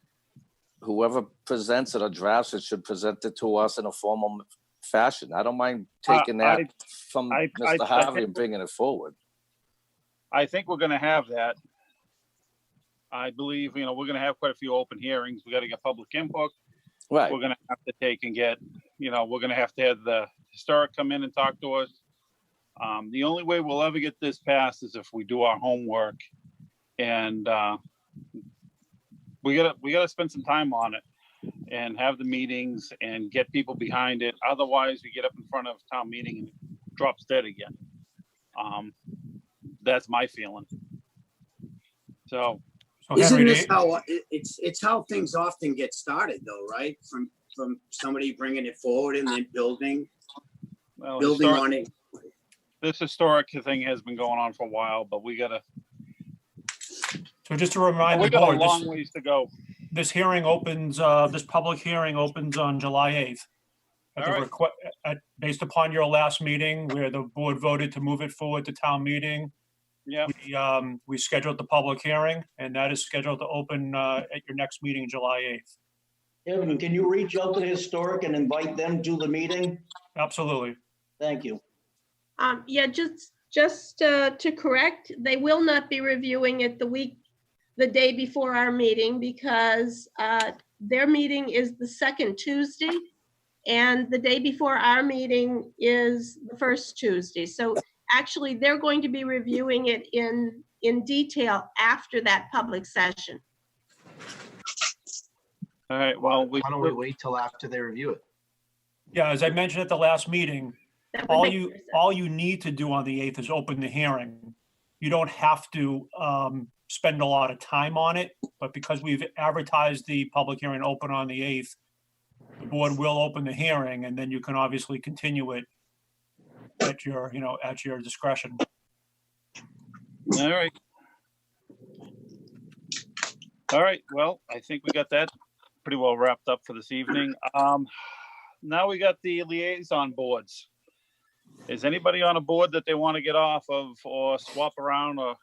whoever presents it or drafts it should present it to us in a formal fashion. I don't mind taking that from Mr. Harvey and bringing it forward. I think we're going to have that. I believe, we're going to have quite a few open hearings. We got to get public input. Right. We're going to have to take and get, we're going to have the historic come in and talk to us. The only way we'll ever get this passed is if we do our homework, and we gotta spend some time on it and have the meetings and get people behind it. Otherwise, we get up in front of town meeting and it drops dead again. That's my feeling. So Isn't this how it's how things often get started, though, right? From somebody bringing it forward and then building on it. This historic thing has been going on for a while, but we gotta. So just to remind we the got board, a long ways to go. This hearing opens, this public hearing opens on July 8th. Based upon your last meeting where the board voted to move it forward to town meeting. Yeah. We scheduled the public hearing, and that is scheduled to open at your next meeting, July 8th. Evan, can you reach out to the historic and invite them to the meeting? Absolutely. Thank you. Yeah, just to correct, they will not be reviewing it the day before our meeting, because their meeting is the second Tuesday, and the day before our meeting is the first Tuesday. So actually, they're going to be reviewing it in detail after that public session. All right, well, why don't we wait till after they review it? Yeah, as I mentioned at the last meeting, all you need to do on the 8th is open the hearing. You don't have to spend a lot of time on it, but because we've advertised the public hearing open on the 8th, the board will open the hearing, and then you can obviously continue it at your discretion. All right. All right. Well, I think we got that pretty well wrapped up for this evening. Now we got the liaison boards. Is anybody on a board that they want to get off of or swap around or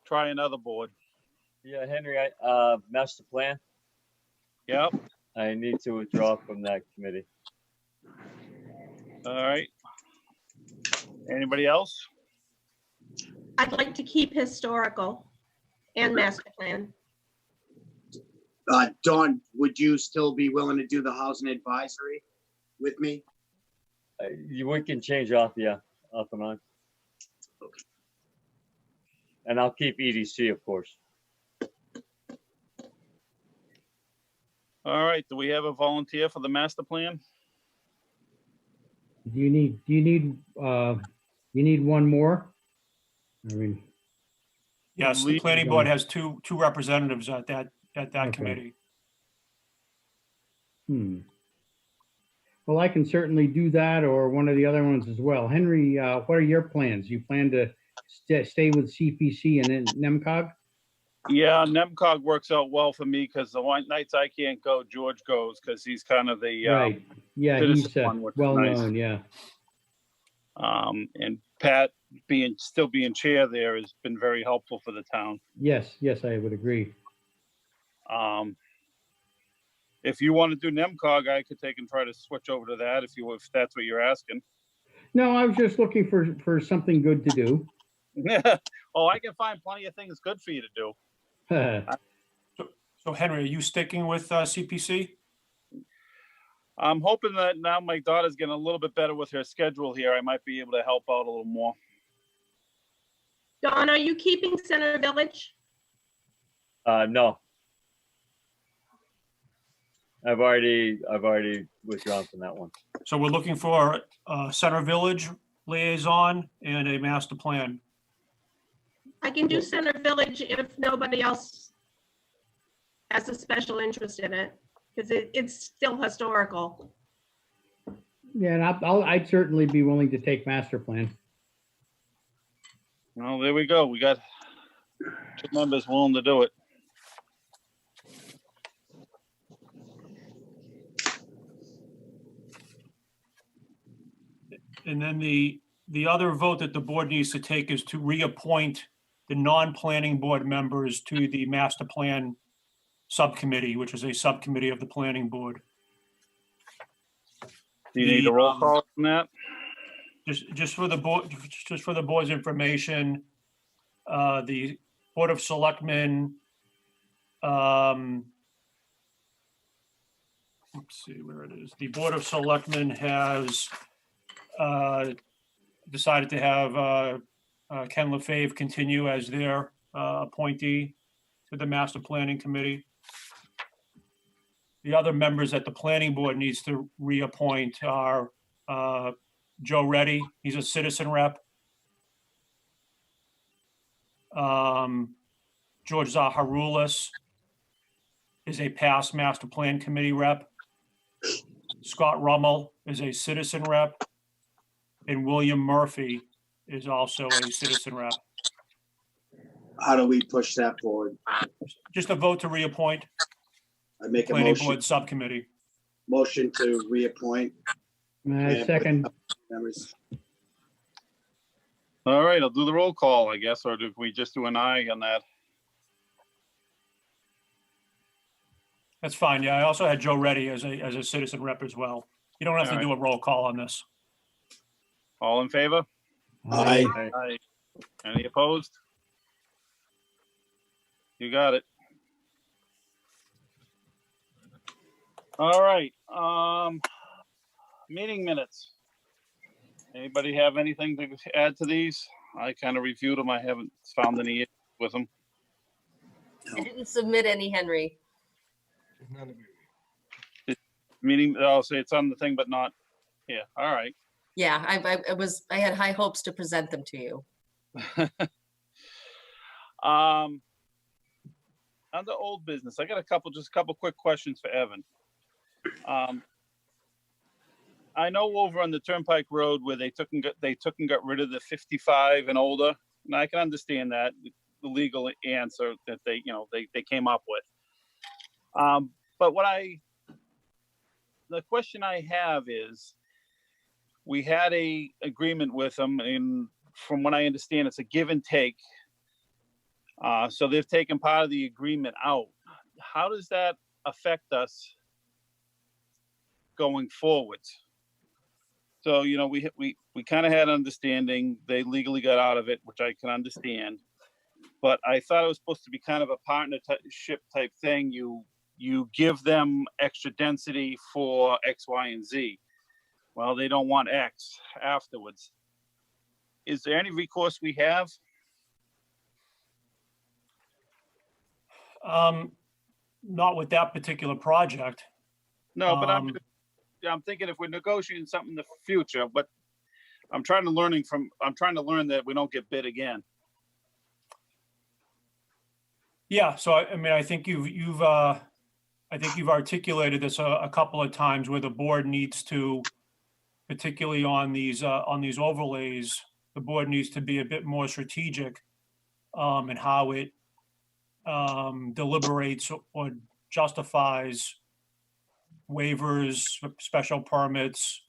try another board? Yeah, Henry, master plan. Yep. I need to withdraw from that committee. All right. Anybody else? I'd like to keep historical and master plan. Dawn, would you still be willing to do the housing advisory with me? We can change off and on. Okay. And I'll keep EDC, of course. All right. Do we have a volunteer for the master plan? Do you need one more? I mean. Yes, the planning board has two representatives at that Okay. committee. Well, I can certainly do that or one of the other ones as well. Henry, what are your plans? You plan to stay with CPC and then NEMCOG? Yeah, NEMCOG works out well for me because the nights I can't go, George goes because he's kind of the right. Yeah, he's one, which is well nice. known. Yeah. And Pat still being chair there has been very helpful for the town. Yes, I would agree. If you want to do NEMCOG, I could take and try to switch over to that if that's what you're asking. No, I was just looking for something good to do. Oh, I can find plenty of things good for you to do. So Henry, are you sticking with CPC? I'm hoping that now my daughter's getting a little bit better with her schedule here, I might be able to help out a little more. Dawn, are you keeping Center Village? No. I've already withdrawn from that one. So we're looking for a Center Village liaison and a master plan. I can do Center Village if nobody else has a special interest in it, because it's still historical. Yeah, and I'd certainly be willing to take master plan. Well, there we go. We got 2 members willing to do it. And then the other vote that the board needs to take is to reappoint the non-planning board members to the master plan subcommittee, which is a subcommittee of the planning board. Do you need a roll call on that? Just for the board, just for the board's information, the Board of Selectmen, let's see where it is. The Board of Selectmen has decided to have Ken LaFave continue as their appointee to the Master Planning Committee. The other members that the Planning Board needs to reappoint are Joe Reddy, he's a citizen rep. George Zaharoulis is a past Master Plan Committee rep. Scott Rummel is a citizen rep. And William Murphy is also a citizen rep. How do we push that forward? Just a vote to reappoint. I make a Planning motion. Board Subcommittee. Motion to reappoint. Second. Members. All right, I'll do the roll call, I guess, or do we just do an aye on that? That's fine. Yeah, I also had Joe Reddy as a citizen rep as well. You don't have All to right. do a roll call on this. All in favor? Aye. Aye. Any opposed? You got it. All right, meeting minutes. Anybody have anything to add to these? I kind of reviewed them. I haven't found any issues with them. I didn't submit any, Henry. Meeting, oh, so it's on the thing, but not, yeah, all right. Yeah, I had high hopes to present them to you. Under old business, I got just a couple quick questions for Evan. I know over on the Turnpike Road where they took and got rid of the 55 and older, and I can understand that, the legal answer that they came up with. But the question I have is, we had a agreement with them, and from what I understand, it's a give and take. So they've taken part of the agreement out. How does that affect us going forwards? So, we kind of had understanding, they legally got out of it, which I can understand. But I thought it was supposed to be kind of a partnership type thing. You give them extra density for X, Y, and Z. Well, they don't want X afterwards. Is there any recourse we have? Not with that particular project. No, but I'm thinking if we're negotiating something in the future, but I'm trying to learn that we don't get bid again. Yeah, so I think you've articulated this a couple of times where the board needs to, particularly on these overlays, the board needs to be a bit more strategic in how it deliberates or justifies waivers, special permits,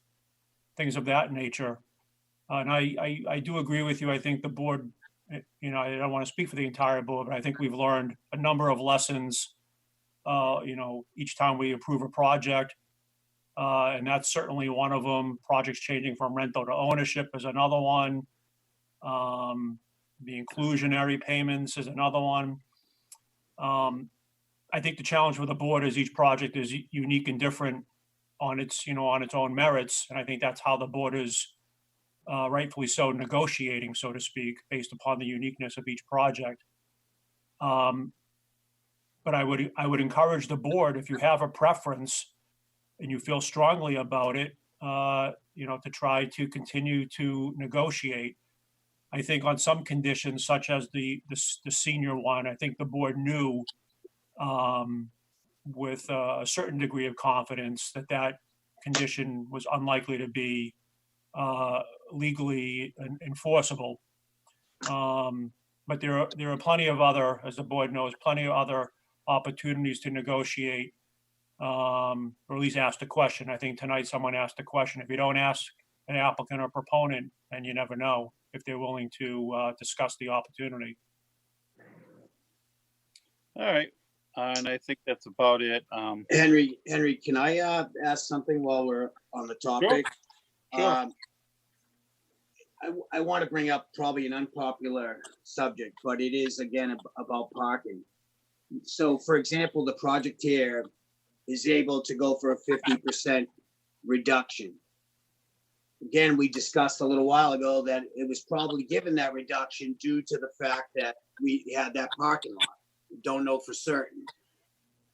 things of that nature. And I do agree with you. I think the board, I don't want to speak for the entire board, but I think we've learned a number of lessons, each time we approve a project. And that's certainly one of them. Projects changing from rental to ownership is another one. The inclusionary payments is another one. I think the challenge with the board is each project is unique and different on its own merits. And I think that's how the board is rightfully so negotiating, so to speak, based upon the uniqueness of each project. But I would encourage the board, if you have a preference and you feel strongly about it, to try to continue to negotiate. I think on some conditions, such as the senior one, I think the board knew with a certain degree of confidence that condition was unlikely to be legally enforceable. But there are plenty of other, as the board knows, plenty of other opportunities to negotiate, or at least ask the question. I think tonight someone asked the question. If you don't ask an applicant or proponent, and you never know if they're willing to discuss the opportunity. All right. And I think that's about it. Henry, can I ask something while we're on the topic? Sure. I want to bring up probably an unpopular subject, but it is again about parking. So for example, the project here is able to go for a 50% reduction. Again, we discussed a little while ago that it was probably given that reduction due to the fact that we had that parking lot. We don't know for certain.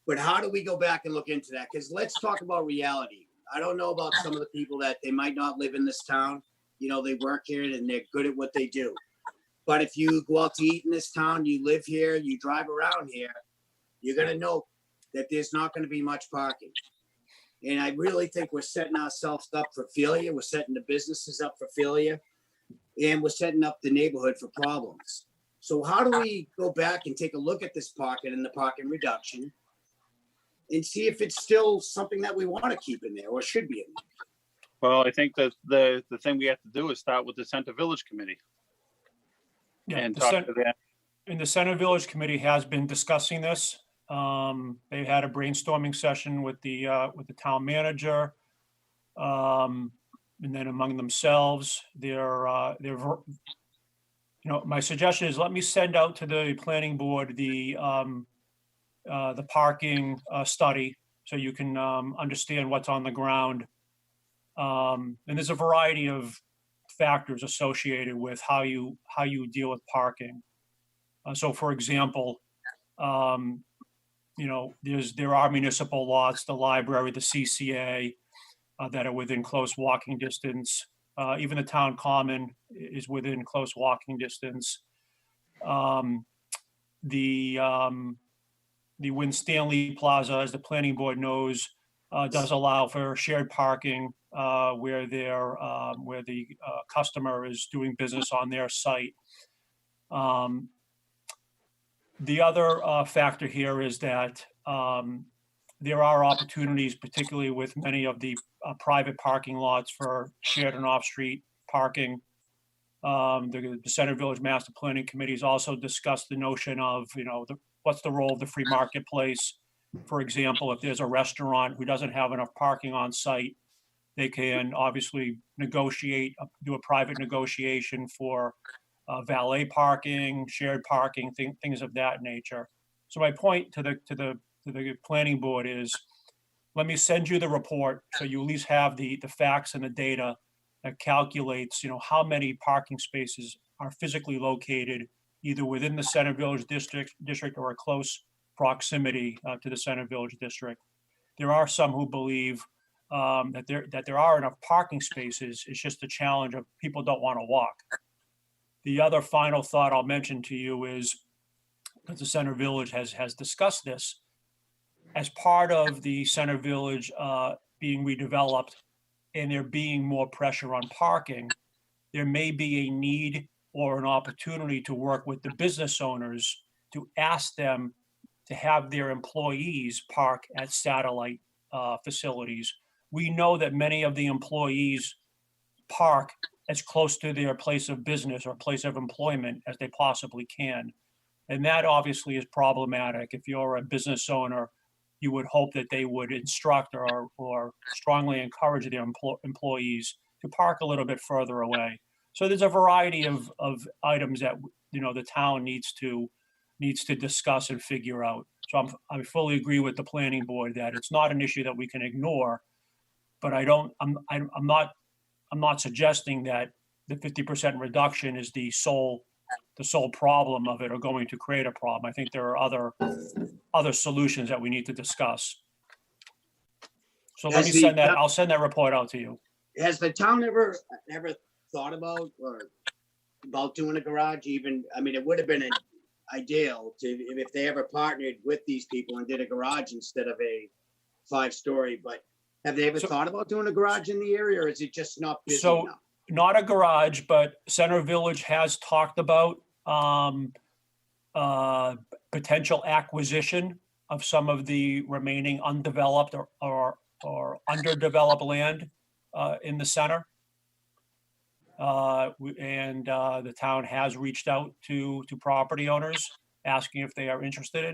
But how do we go back and look into that? Because let's talk about reality. I don't know about some of the people that they might not live in this town. You know, they work here and they're good at what they do. But if you go out to eat in this town, you live here, you drive around here, you're going to know that there's not going to be much parking. And I really think we're setting ourselves up for failure. We're setting the businesses up for failure. And we're setting up the neighborhood for problems. So how do we go back and take a look at this parking and the parking reduction and see if it's still something that we want to keep in there or should be in there? Well, I think that the thing we have to do is start with the Center Village Committee. Yeah, And the talk Cen- to them. And the Center Village Committee has been discussing this. They had a brainstorming session with the town manager. And then among themselves, my suggestion is let me send out to the planning board the parking study so you can understand what's on the ground. And there's a variety of factors associated with how you deal with parking. So for example, there are municipal lots, the library, the CCA, that are within close walking distance. Even the town common is within close walking distance. The Win Stanley Plaza, as the planning board knows, does allow for shared parking where the customer is doing business on their site. The other factor here is that there are opportunities, particularly with many of the private parking lots for shared and off-street parking. The Center Village Master Planning Committee has also discussed the notion of, what's the role of the free marketplace? For example, if there's a restaurant who doesn't have enough parking on site, they can obviously do a private negotiation for valet parking, shared parking, things of that nature. So my point to the planning board is, let me send you the report so you at least have the facts and the data that calculates, how many parking spaces are physically located either within the Center Village district or a close proximity to the Center Village district. There are some who believe that there are enough parking spaces. It's just a challenge of people don't want to walk. The other final thought I'll mention to you is that the Center Village has discussed this. As part of the Center Village being redeveloped and there being more pressure on parking, there may be a need or an opportunity to work with the business owners to ask them to have their employees park at satellite facilities. We know that many of the employees park as close to their place of business or place of employment as they possibly can. And that obviously is problematic. If you're a business owner, you would hope that they would instruct or strongly encourage their employees to park a little bit further away. So there's a variety of items that the town needs to discuss and figure out. So I fully agree with the planning board that it's not an issue that we can ignore, but I'm not suggesting that the 50% reduction is the sole problem of it or going to create a problem. I think there are other solutions that we need to discuss. So let me send that. I'll send that report out to you. Has the town ever thought about doing a garage? It would have been ideal if they ever partnered with these people and did a garage instead of a 5-story, but have they ever thought about doing a garage in the area, or is it just not busy enough? Not a garage, but Center Village has talked about potential acquisition of some of the remaining undeveloped or underdeveloped land in the center. The town has reached out to property owners, asking if they are interested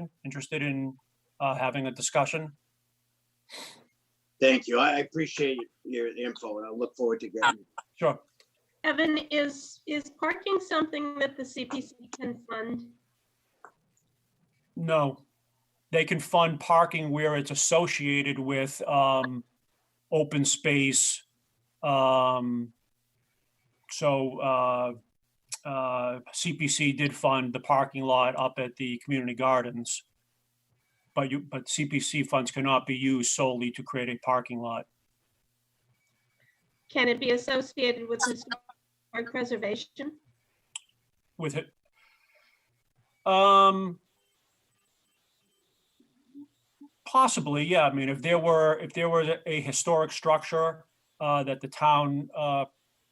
in having a discussion. Thank you. I appreciate your info and I look forward to getting it. Sure. Evan, is parking something that the CPC can fund? No, they can fund parking where it's associated with open space. CPC did fund the parking lot up at the community gardens, but CPC funds cannot be used solely to create a parking lot. Can it be associated with historic preservation? With it, possibly, yeah. I mean, if there was a historic structure that the town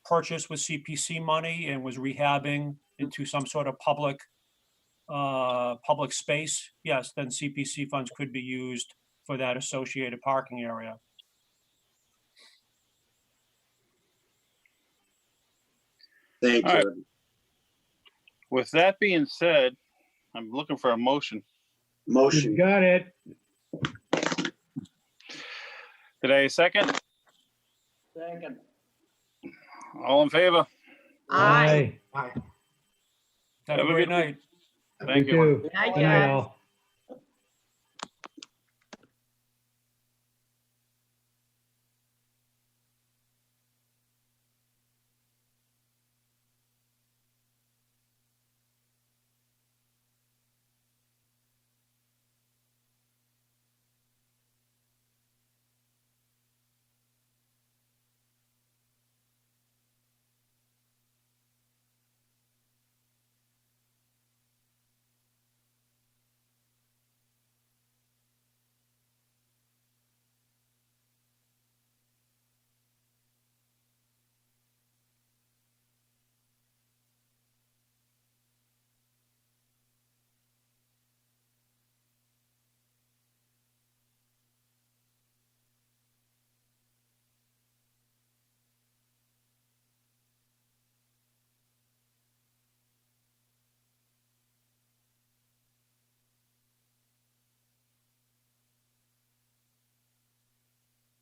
purchased with CPC money and was rehabbing into some sort of public space, yes, then CPC funds could be used for that associated parking area. Thank All you. right. With that being said, I'm looking for a motion. Motion. You got it. Did I second? Second. All in favor? Aye. Have a great night. Thank You you. too. Good night, all.